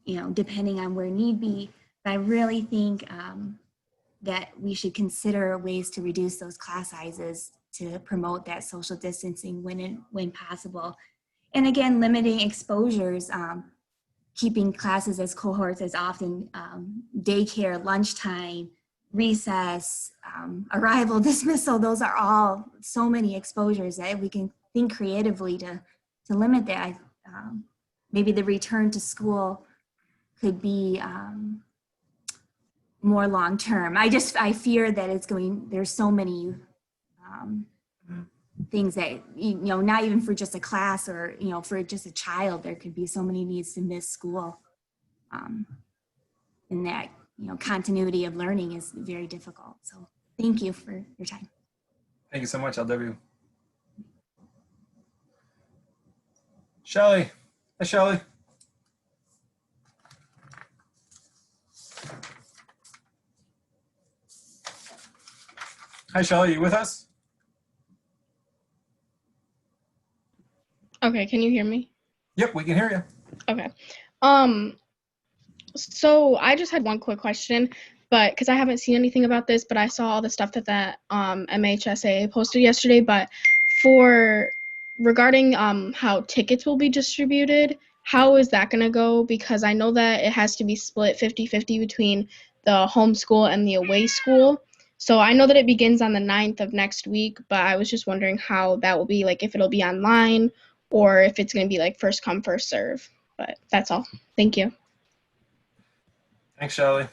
depending on where need be. But I really think that we should consider ways to reduce those class sizes to promote that social distancing when possible. And again, limiting exposures, keeping classes as cohorts as often, daycare, lunchtime, recess, arrival, dismissal, those are all so many exposures that we can think creatively to limit that. Maybe the return to school could be more long-term. I fear that there's so many things that, not even for just a class or, for just a child, there could be so many needs to miss school. And that, continuity of learning is very difficult. So thank you for your time. Thank you so much, LW. Shelley. Hi, Shelley. Hi, Shelley, you with us? Okay, can you hear me? Yep, we can hear you. Okay. So I just had one quick question. but because I haven't seen anything about this, but I saw all the stuff that MHSA posted yesterday. But for regarding how tickets will be distributed, how is that going to go? Because I know that it has to be split 50-50 between the homeschool and the away school. So I know that it begins on the 9th of next week, but I was just wondering how that will be, like if it'll be online or if it's going to be like first come, first serve. But that's all. Thank you. Thanks, Shelley.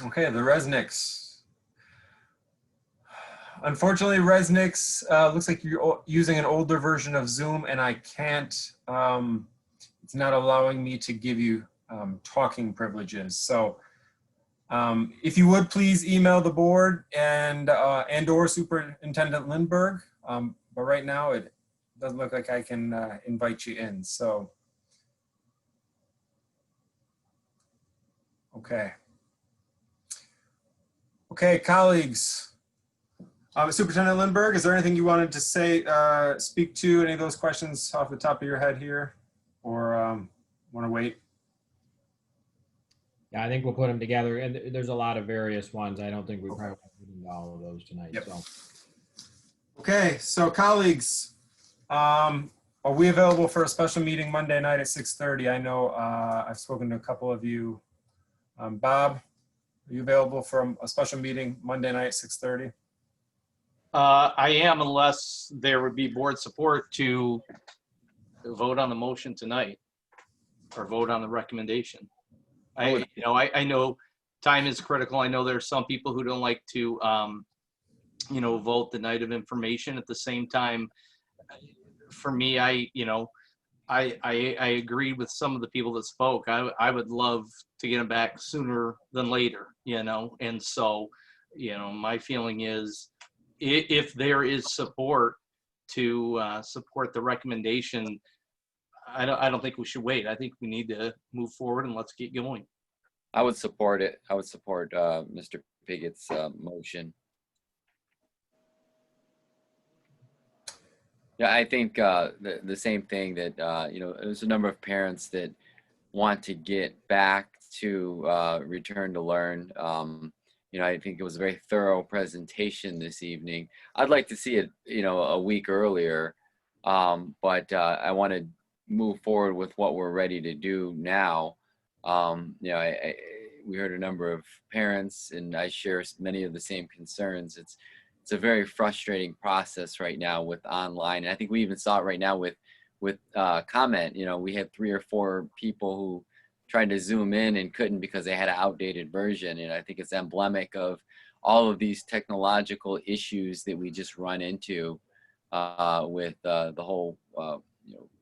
Okay, the Resnicks. Unfortunately, Resnicks, looks like you're using an older version of Zoom, and I can't, it's not allowing me to give you talking privileges. So if you would please email the board and or Superintendent Lindberg, but right now it doesn't look like I can invite you in, so. Okay. Okay, colleagues. Superintendent Lindberg, is there anything you wanted to say, speak to, any of those questions off the top of your head here, or want to wait? Yeah, I think we'll put them together, and there's a lot of various ones. I don't think we probably want to put into all of those tonight. Yep. So. Okay, so colleagues, are we available for a special meeting Monday night at 6:30? I know I've spoken to a couple of you. Bob, are you available for a special meeting Monday night at 6:30? I am, unless there would be board support to vote on the motion tonight or vote on the recommendation. I know time is critical. I know there's some people who don't like to, vote the night of information. At the same time, for me, I agreed with some of the people that spoke. I would love to get them back sooner than later, and so, my feeling is if there is support to support the recommendation, I don't think we should wait. I think we need to move forward and let's get going. I would support it. I would support Mr. Pigot's motion. Yeah, I think the same thing that, there's a number of parents that want to get back to return to learn. I think it was a very thorough presentation this evening. I'd like to see it, a week earlier, but I want to move forward with what we're ready to do now. We heard a number of parents, and I share many of the same concerns. It's a very frustrating process right now with online. And I think we even saw it right now with comment. We had 3 or 4 people who tried to Zoom in and couldn't because they had an outdated version. And I think it's emblematic of all of these technological issues that we just run into with the whole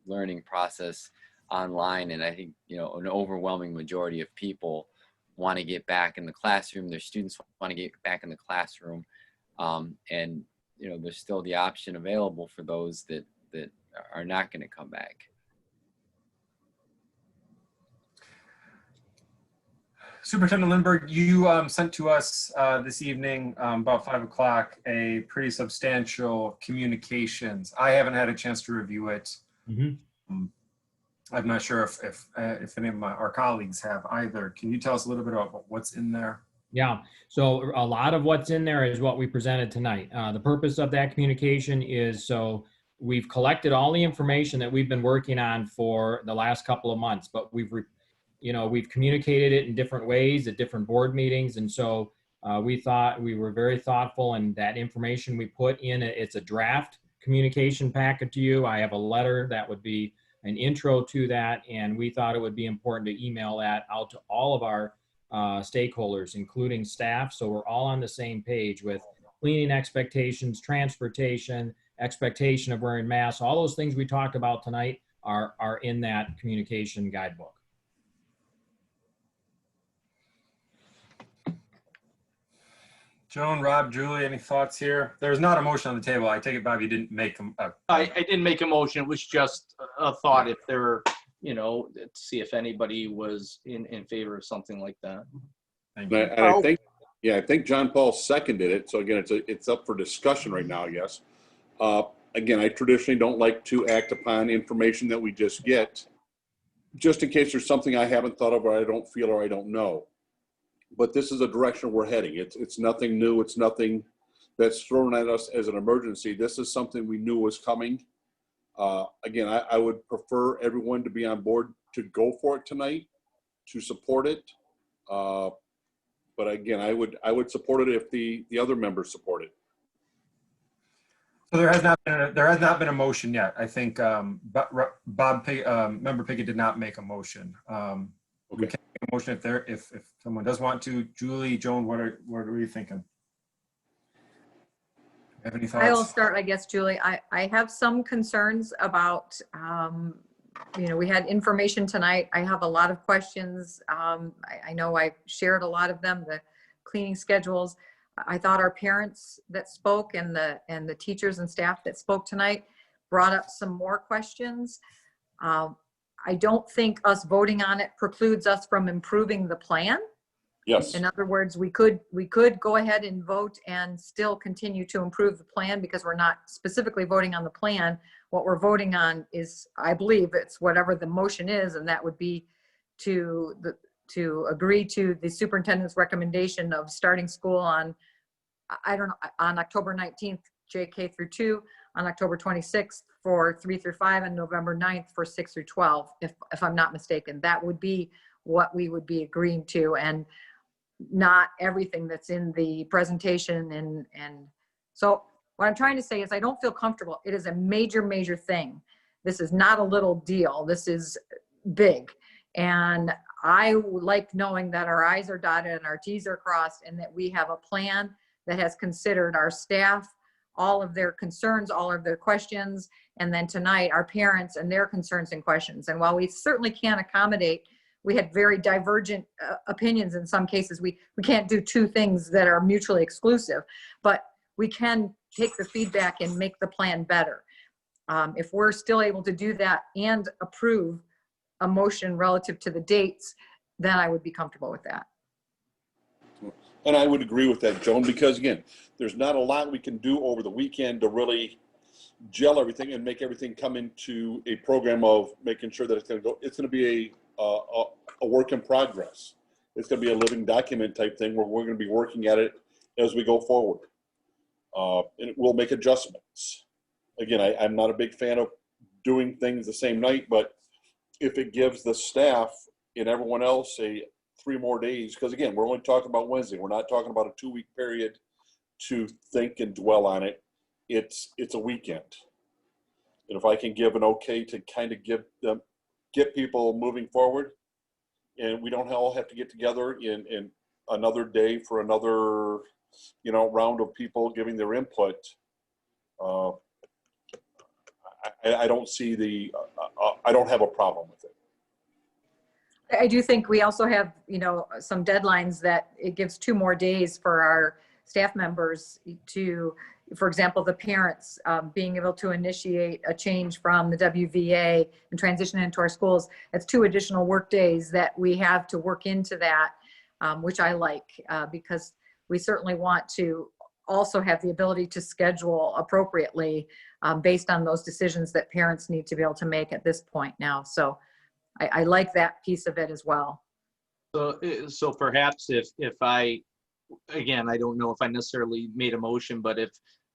learning process online. And I think an overwhelming majority of people want to get back in the classroom. Their students want to get back in the classroom. And there's still the option available for those that are not going to come back. Superintendent Lindberg, you sent to us this evening about 5 o'clock a pretty substantial communications. I haven't had a chance to review it. Mm-hmm. I'm not sure if any of our colleagues have either. Can you tell us a little bit about what's in there? Yeah, so a lot of what's in there is what we presented tonight. The purpose of that communication is so we've collected all the information that we've been working on for the last couple of months, but we've communicated it in different ways at different board meetings. And so we thought we were very thoughtful, and that information we put in, it's a draft communication packet to you. I have a letter that would be an intro to that, and we thought it would be important to email that out to all of our stakeholders, including staff, so we're all on the same page with cleaning expectations, transportation, expectation of wearing masks. All those things we talked about tonight are in that communication guidebook. Joan, Rob, Julie, any thoughts here? There's not a motion on the table. I take it, Bob, you didn't make them. I didn't make a motion. It was just a thought if there, to see if anybody was in favor of something like that. I think John Paul seconded it. So again, it's up for discussion right now, I guess. Again, I traditionally don't like to act upon information that we just get. just in case there's something I haven't thought of or I don't feel or I don't know. But this is a direction we're heading. It's nothing new. It's nothing that's thrown at us as an emergency. This is something we knew was coming. Again, I would prefer everyone to be on board to go for it tonight, to support it. But again, I would support it if the other members support it. So there has not been a motion yet. I think Member Pickett did not make a motion. We can make a motion if someone does want to. Julie, Joan, what are you thinking? Have any thoughts? I'll start, I guess, Julie. I have some concerns about, we had information tonight. I have a lot of questions. I know I shared a lot of them, the cleaning schedules. I thought our parents that spoke and the teachers and staff that spoke tonight brought up some more questions. I don't think us voting on it precludes us from improving the plan. Yes. In other words, we could go ahead and vote and still continue to improve the plan because we're not specifically voting on the plan. What we're voting on is, I believe it's whatever the motion is, and that would be to agree to the superintendent's recommendation of starting school on, on October 19th, JK through 2, on October 26th for 3 through 5, and November 9th for 6 through 12, if I'm not mistaken. That would be what we would be agreeing to, and not everything that's in the presentation. And so what I'm trying to say is I don't feel comfortable. It is a major, major thing. This is not a little deal. This is big. And I like knowing that our I's are dotted and our T's are crossed, and that we have a plan that has considered our staff, all of their concerns, all of their questions, and then tonight our parents and their concerns and questions. And while we certainly can't accommodate, we had very divergent opinions in some cases. We can't do two things that are mutually exclusive, but we can take the feedback and make the plan better. If we're still able to do that and approve a motion relative to the dates, then I would be comfortable with that. And I would agree with that, Joan, because again, there's not a lot we can do over the weekend to really gel everything and make everything come into a program of making sure that it's going to go. It's going to be a work in progress. It's going to be a living document type thing where we're going to be working at it as we go forward. And we'll make adjustments. Again, I'm not a big fan of doing things the same night, but if it gives the staff and everyone else 3 more days, because again, we're only talking about Wednesday. We're not talking about a 2-week period to think and dwell on it. It's a weekend. And if I can give an okay to kind of get people moving forward, and we don't all have to get together in another day for another, round of people giving their input. I don't see I don't have a problem with it. I do think we also have, some deadlines that it gives 2 more days for our staff members to, for example, the parents being able to initiate a change from the WVA and transition into our schools. That's 2 additional work days that we have to work into that, which I like because we certainly want to also have the ability to schedule appropriately based on those decisions that parents need to be able to make at this point now. So I like that piece of it as well. So perhaps if I, again, I don't know if I necessarily made a motion, but if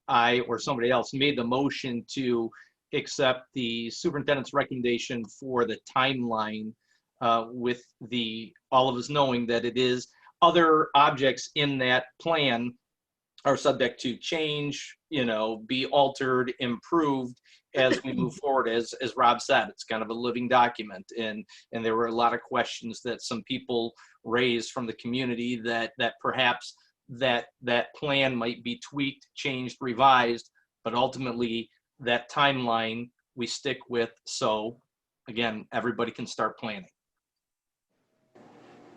I or somebody else made the motion to accept the superintendent's recommendation for the timeline with all of us knowing that it is other objects in that plan are subject to change, be altered, improved as we move forward. As Rob said, it's kind of a living document, and there were a lot of questions that some people raised from the community that perhaps that plan might be tweaked, changed, revised, but ultimately that timeline we stick with. So again, everybody can start planning.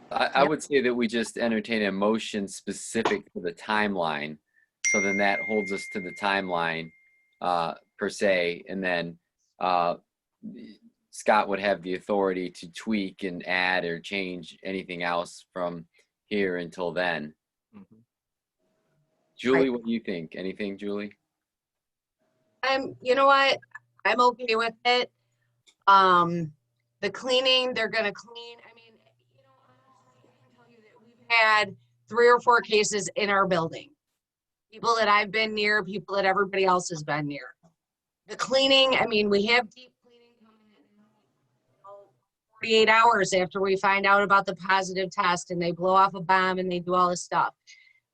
I would say that we just entertain a motion specific to the timeline. So then that holds us to the timeline per se. And then Scott would have the authority to tweak and add or change anything else from here until then. Mm-hmm. Julie, what do you think? Anything, Julie? You know what? I'm okay with it. The cleaning, they're gonna clean. I mean, you know, honestly, I can tell you that we've had 3 or 4 cases in our building. People that I've been near, people that everybody else has been near. The cleaning, I mean, we have deep cleaning coming in, you know, 48 hours after we find out about the positive test, and they blow off a bomb and they do all this stuff.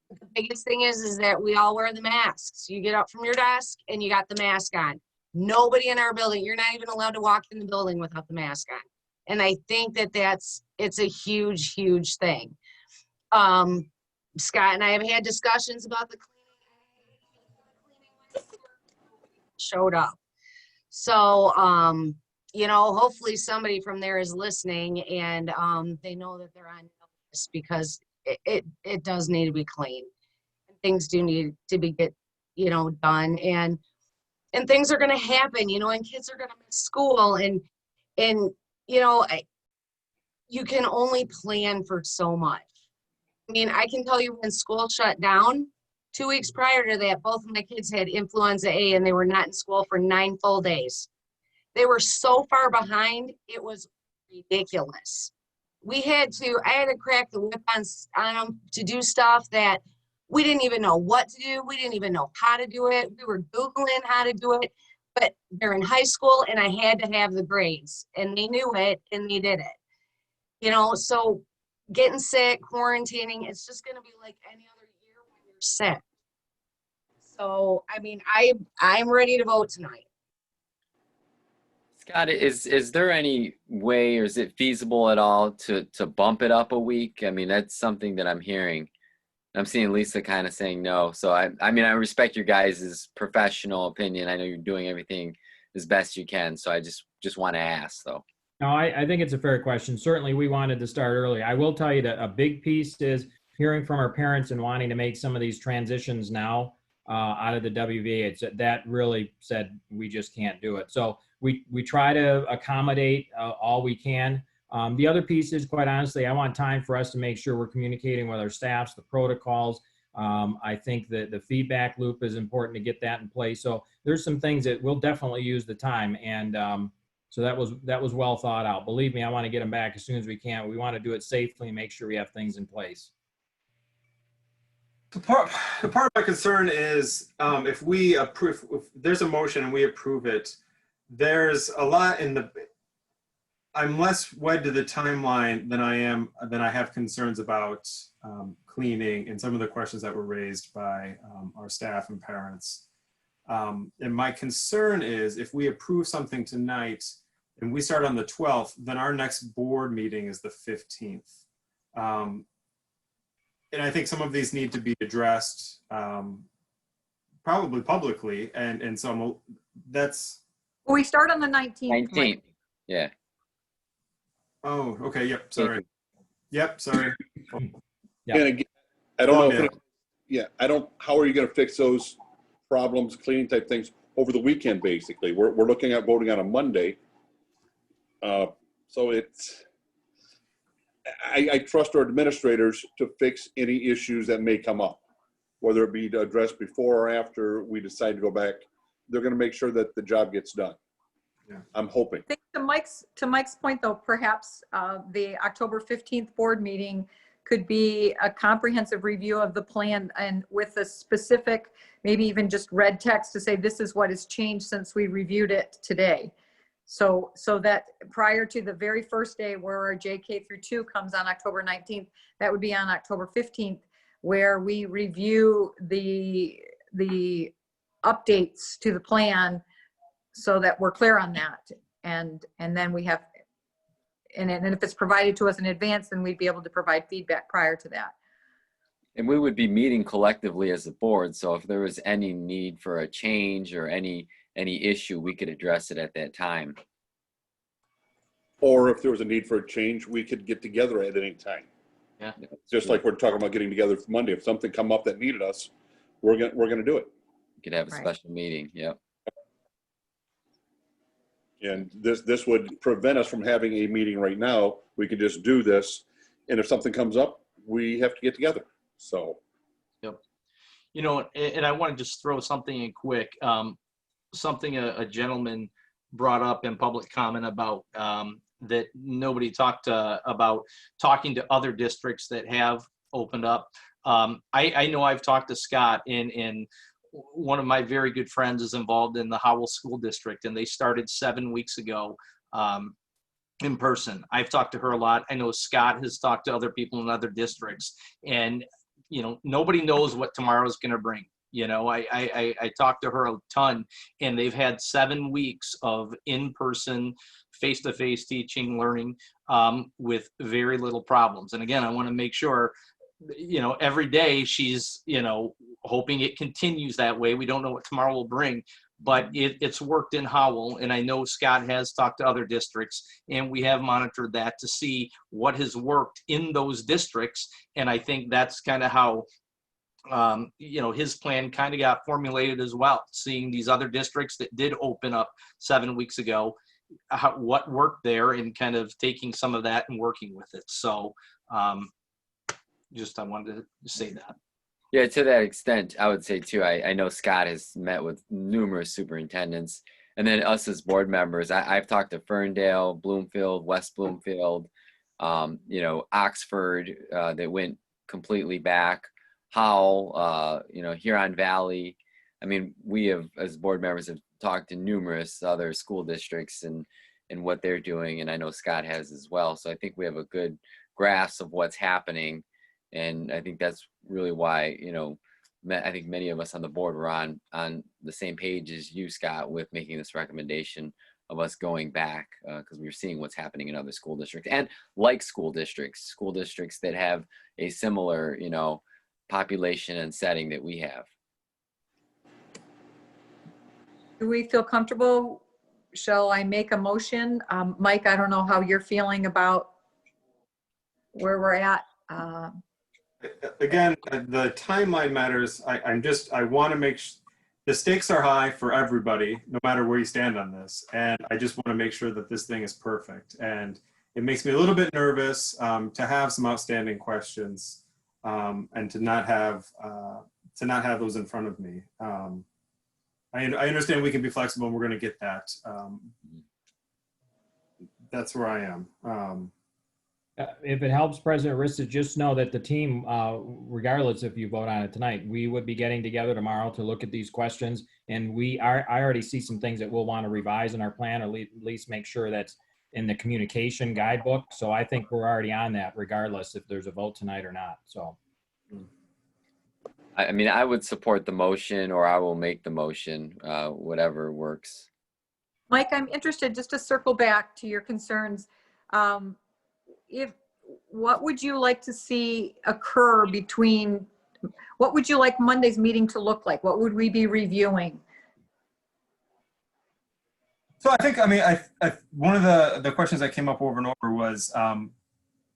But the biggest thing is that we all wear the masks. You get up from your desk and you got the mask on. Nobody in our building, you're not even allowed to walk in the building without the mask on. And I think that it's a huge, huge thing. Scott and I have had discussions about the cleaning showed up. So, you know, hopefully somebody from there is listening, and they know that they're on notice, because it does need to be clean. Things do need to be you know, done, and things are going to happen, you know, and kids are going to miss school, and you know, you can only plan for so much. I mean, I can tell you, when school shut down, 2 weeks prior to that, both of my kids had influenza A, and they were not in school for 9 full days. They were so far behind, it was ridiculous. I had to crack the whip on them to do stuff that we didn't even know what to do. We didn't even know how to do it. We were Googling how to do it, but they're in high school, and I had to have the grades, and they knew it, and they did it. You know, so getting sick, quarantining, it's just going to be like any other year when you're sick. So, I mean, I'm ready to vote tonight. Scott, is there any way, or is it feasible at all to bump it up a week? I mean, that's something that I'm hearing. I'm seeing Lisa kind of saying no. So I mean, I respect your guys' professional opinion. I know you're doing everything as best you can. So I just want to ask, though. No, I think it's a fair question. Certainly, we wanted to start early. I will tell you that a big piece is hearing from our parents and wanting to make some of these transitions now out of the WVA. That really said we just can't do it. So we try to accommodate all we can. The other piece is, quite honestly, I want time for us to make sure we're communicating with our staffs, the protocols. I think that the feedback loop is important to get that in place. So there's some things that we'll definitely use the time, and so that was well thought out. Believe me, I want to get them back as soon as we can. We want to do it safely and make sure we have things in place. The part of my concern is if there's a motion and we approve it, there's a lot I'm less wed to the timeline than I have concerns about cleaning and some of the questions that were raised by our staff and parents. And my concern is, if we approve something tonight and we start on the 12th, then our next board meeting is the 15th. And I think some of these need to be addressed probably publicly. And so that's... We start on the 19th. 19th, yeah. Oh, okay, yep, sorry. Yep, sorry. Yeah. And again, I don't know how are you going to fix those problems, cleaning type things over the weekend, basically? We're looking at voting on a Monday. So I trust our administrators to fix any issues that may come up, whether it be addressed before or after we decide to go back. They're going to make sure that the job gets done. Yeah. I'm hoping. I think to Mike's point, though, perhaps the October 15th board meeting could be a comprehensive review of the plan, and with a specific, maybe even just red text to say this is what has changed since we reviewed it today. So that prior to the very first day where our JK through 2 comes on October 19th, that would be on October 15th, where we review the updates to the plan so that we're clear on that. And then we have, and if it's provided to us in advance, then we'd be able to provide feedback prior to that. And we would be meeting collectively as a board. So if there was any need for a change or any issue, we could address it at that time. Or if there was a need for a change, we could get together at any time. Yeah. Just like we're talking about getting together for Monday. If something come up that needed us, we're gonna do it. We could have a special meeting. Yep. And this would prevent us from having a meeting right now. We could just do this, and if something comes up, we have to get together. So. Yep. You know, and I want to just throw something in quick. Something a gentleman brought up in public comment about that nobody talked about talking to other districts that have opened up. I know I've talked to Scott, and one of my very good friends is involved in the Howell School District, and they started 7 weeks ago in person. I've talked to her a lot. I know Scott has talked to other people in other districts, and nobody knows what tomorrow's going to bring. I talked to her a ton, and they've had 7 weeks of in-person, face-to-face teaching, learning with very little problems. And again, I want to make sure, every day she's, hoping it continues that way. We don't know what tomorrow will bring, but it's worked in Howell. And I know Scott has talked to other districts, and we have monitored that to see what has worked in those districts. And I think that's kind of how his plan kind of got formulated as well, seeing these other districts that did open up 7 weeks ago, what worked there, and kind of taking some of that and working with it. So I wanted to say that. Yeah, to that extent, I would say too, I know Scott has met with numerous superintendents, and then us as board members, I've talked to Ferndale, Bloomfield, West Bloomfield, Oxford, that went completely back. Howell, Huron Valley. I mean, we have, as board members, have talked to numerous other school districts and what they're doing, and I know Scott has as well. So I think we have a good grasp of what's happening, and I think that's really why, I think many of us on the board were on the same page as you, Scott, with making this recommendation of us going back, because we were seeing what's happening in other school districts, and like school districts that have a similar, population and setting that we have. Do we feel comfortable? Shall I make a motion? Mike, I don't know how you're feeling about where we're at. Again, the timeline matters. I want to make the stakes are high for everybody, no matter where you stand on this. And I just want to make sure that this thing is perfect. And it makes me a little bit nervous to have some outstanding questions. And to not have those in front of me. I understand we can be flexible, and we're going to get that. That's where I am. If it helps President Rissa, just know that the team, regardless if you vote on it tonight, we would be getting together tomorrow to look at these questions. And I already see some things that we'll want to revise in our plan, or at least make sure that's in the communication guidebook. So I think we're already on that, regardless if there's a vote tonight or not. So. I mean, I would support the motion, or I will make the motion, whatever works. Mike, I'm interested, just to circle back to your concerns. What would you like to see occur what would you like Monday's meeting to look like? What would we be reviewing? So I think, one of the questions that came up over and over was,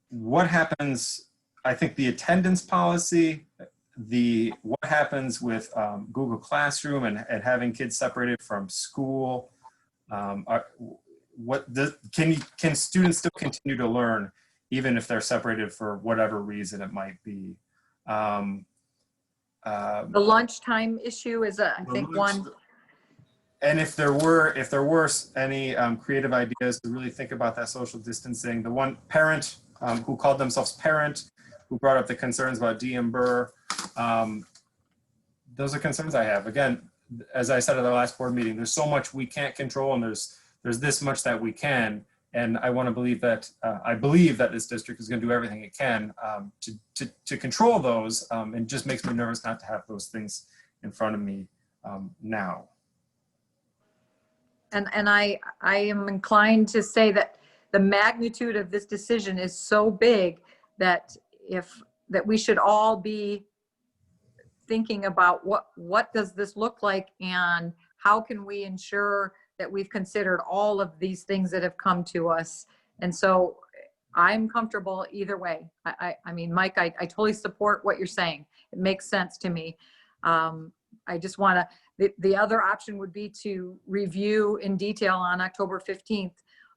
what happens, I think the attendance policy, what happens with Google Classroom and having kids separated from school, can students still continue to learn even if they're separated for whatever reason it might be? The lunchtime issue is I think one. And if there were any creative ideas to really think about that social distancing, the one parent who called themselves parent, who brought up the concerns about Dee and Burr, those are concerns I have. Again, as I said at the last board meeting, there's so much we can't control, and there's this much that we can. And I want to believe that I believe that this district is going to do everything it can to control those. It just makes me nervous not to have those things in front of me now. And I am inclined to say that the magnitude of this decision is so big that we should all be thinking about what does this look like, and how can we ensure that we've considered all of these things that have come to us. And so I'm comfortable either way. I mean, Mike, I totally support what you're saying. It makes sense to me. I just want to, the other option would be to review in detail on October 15th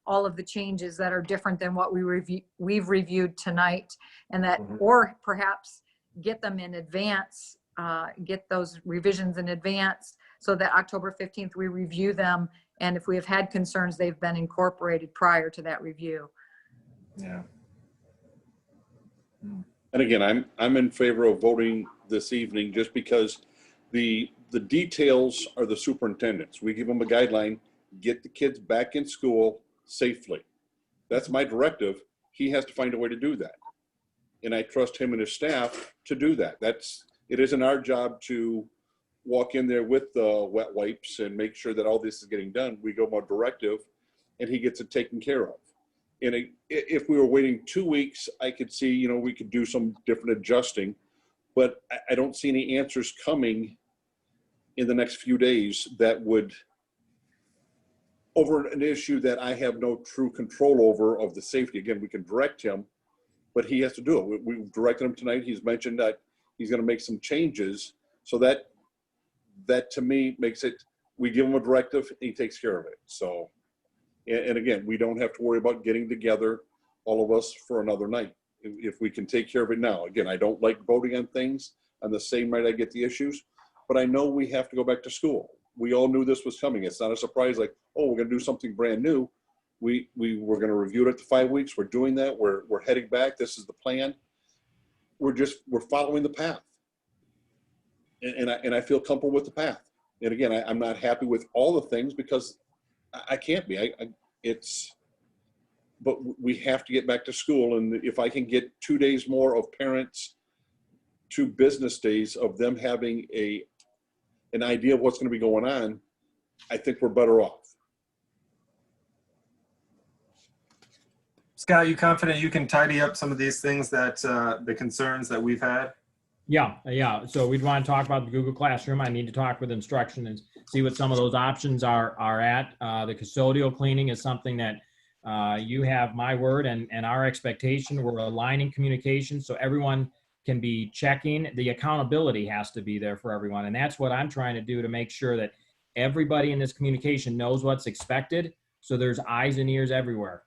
all of the changes that are different than what we've reviewed tonight, and that, or perhaps get them in advance, get those revisions in advance, so that October 15th we review them And if we have had concerns, they've been incorporated prior to that review. Yeah. And again, I'm in favor of voting this evening just because the details are the superintendent's. We give them a guideline, get the kids back in school safely. That's my directive. He has to find a way to do that. And I trust him and his staff to do that. It isn't our job to walk in there with the wet wipes and make sure that all this is getting done. We go more directive and he gets it taken care of. And if we were waiting 2 weeks, I could see, we could do some different adjusting, but I don't see any answers coming in the next few days that would, over an issue that I have no true control over of the safety. Again, we can direct him, but he has to do it. We directed him tonight. He's mentioned that he's going to make some changes. So that to me makes it, we give him a directive and he takes care of it. So, and again, we don't have to worry about getting together, all of us, for another night. If we can take care of it now. Again, I don't like voting on things on the same night I get the issues, but I know we have to go back to school. We all knew this was coming. It's not a surprise like, oh, we're going to do something brand new. We were going to review it after 5 weeks. We're doing that. We're heading back. This is the plan. We're following the path. And I feel comfortable with the path. And again, I'm not happy with all the things because I can't be. But we have to get back to school. And if I can get 2 days more of parents, 2 business days of them having an idea of what's going to be going on, I think we're better off. Scott, you confident you can tidy up some of these things that the concerns that we've had? Yeah. So we'd want to talk about the Google Classroom. I need to talk with instruction and see what some of those options are at. The custodial cleaning is something that you have my word and our expectation. We're aligning communication so everyone can be checking. The accountability has to be there for everyone. And that's what I'm trying to do to make sure that everybody in this communication knows what's expected. So there's eyes and ears everywhere,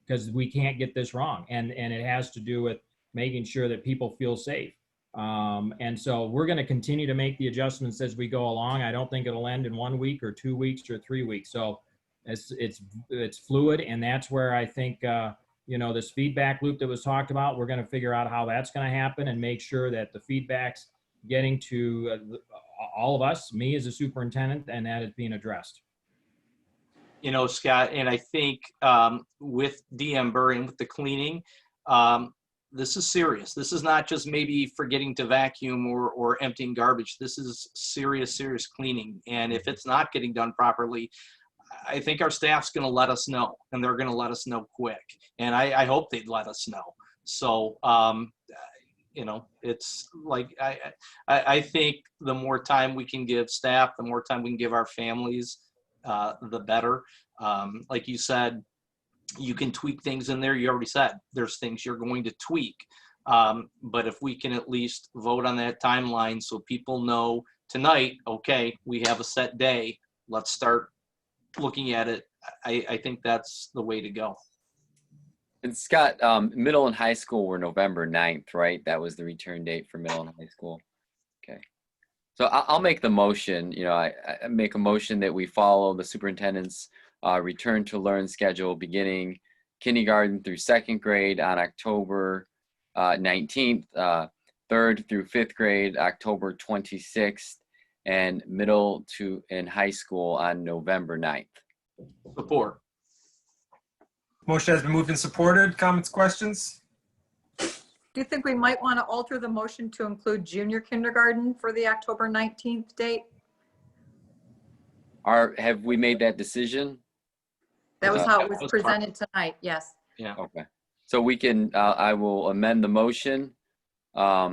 because we can't get this wrong. And it has to do with making sure that people feel safe. And so we're going to continue to make the adjustments as we go along. I don't think it'll end in 1 week or 2 weeks or 3 weeks. So it's fluid. And that's where I think, this feedback loop that was talked about, we're going to figure out how that's going to happen and make sure that the feedback's getting to all of us, me as a superintendent, and that is being addressed. Scott, and I think with DM Burr and with the cleaning, this is serious. This is not just maybe forgetting to vacuum or emptying garbage. This is serious cleaning. And if it's not getting done properly, I think our staff's going to let us know, and they're going to let us know quick. And I hope they'd let us know. So, it's like, I think the more time we can give staff, the more time we can give our families, the better. Like you said, you can tweak things in there. You already said there's things you're going to tweak. But if we can at least vote on that timeline so people know tonight, okay, we have a set day, let's start looking at it. I think that's the way to go. And Scott, middle and high school were November 9th, right? That was the return date for middle and high school. Okay. So I'll make the motion. I make a motion that we follow the superintendent's return to learn schedule beginning kindergarten through 2nd grade on October 19th, 3rd through 5th grade, October 26th, and middle to and high school on November 9th. Support. Motion has been moved and supported. Comments, questions? Do you think we might want to alter the motion to include junior kindergarten for the October 19th date? Have we made that decision? That was how it was presented tonight, yes. Yeah. Okay. So we can, I will amend the motion. I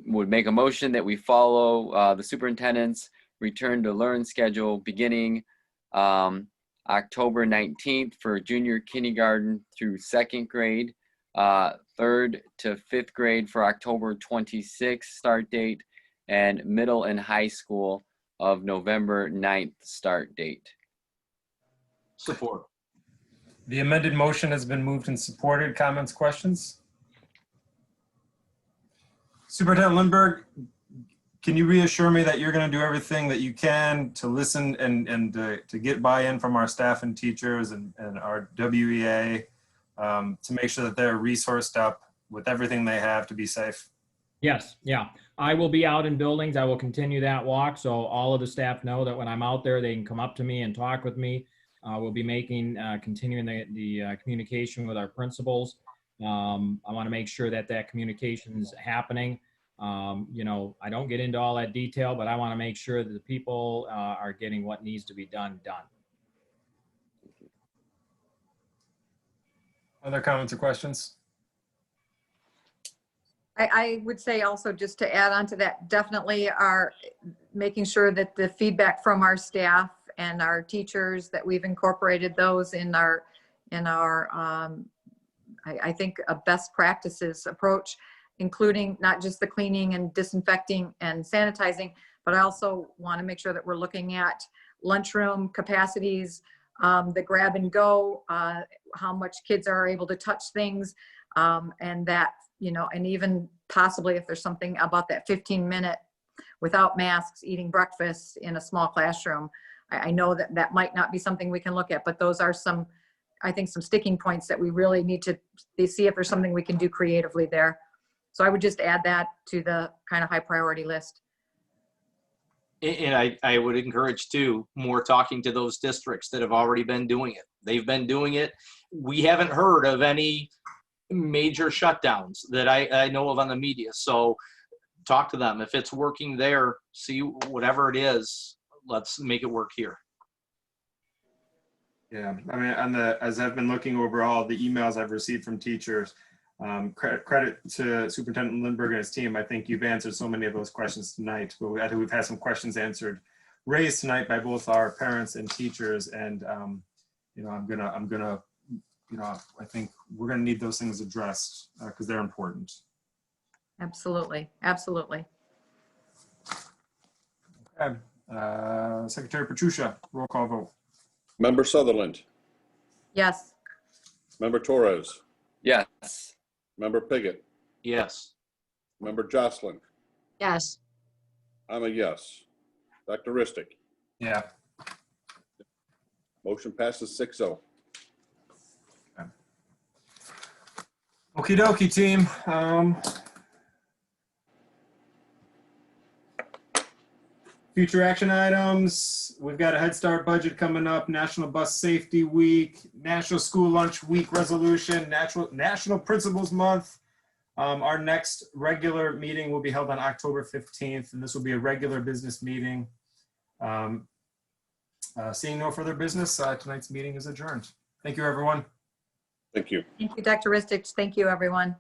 would make a motion that we follow the superintendent's return to learn schedule beginning October 19th for junior kindergarten through 2nd grade, 3rd to 5th grade for October 26th start date, and middle and high school of November 9th start date. Support. The amended motion has been moved and supported. Comments, questions? Superintendent Lindberg, can you reassure me that you're going to do everything that you can to listen and to get buy-in from our staff and teachers and our WEA to make sure that they're resourced up with everything they have to be safe? Yes, yeah. I will be out in buildings. I will continue that walk. So all of the staff know that when I'm out there, they can come up to me and talk with me. We'll be continuing the communication with our principals. I want to make sure that that communication is happening. You know, I don't get into all that detail, but I want to make sure that the people are getting what needs to be done. Other comments or questions? I would say also, just to add on to that, definitely are making sure that the feedback from our staff and our teachers, that we've incorporated those in our I think a best practices approach, including not just the cleaning and disinfecting and sanitizing, but I also want to make sure that we're looking at lunchroom capacities, the grab and go, how much kids are able to touch things, and that, you know, and even possibly if there's something about that 15-minute without masks eating breakfast in a small classroom. I know that that might not be something we can look at, but those are some, I think, some sticking points that we really need to see if there's something we can do creatively there. So I would just add that to the kind of high priority list. And I would encourage too, more talking to those districts that have already been doing it. They've been doing it. We haven't heard of any major shutdowns that I know of on the media. So talk to them. If it's working there, see whatever it is, let's make it work here. Yeah, I mean, as I've been looking over all the emails I've received from teachers, credit to Superintendent Lindbergh and his team. I think you've answered so many of those questions tonight. I think we've had some questions raised tonight by both our parents and teachers, and you know, I think we're gonna need those things addressed because they're important. Absolutely, absolutely. Okay, Secretary Petrucia, roll call vote. Member Sutherland, Yes. Member Torres, Yes. Member Piggott, Yes. Member Jocelyn. Yes. I'm a yes. Dr. Ristic. Yeah. Motion passes 6-0. Okie dokie, team. Future action items. We've got a Head Start budget coming up, National Bus Safety Week, National School Lunch Week resolution, National Principals Month. Our next regular meeting will be held on October 15th, and this will be a regular business meeting. Seeing no further business, tonight's meeting is adjourned. Thank you, everyone. Thank you. Thank you, Dr. Ristich. Thank you, everyone.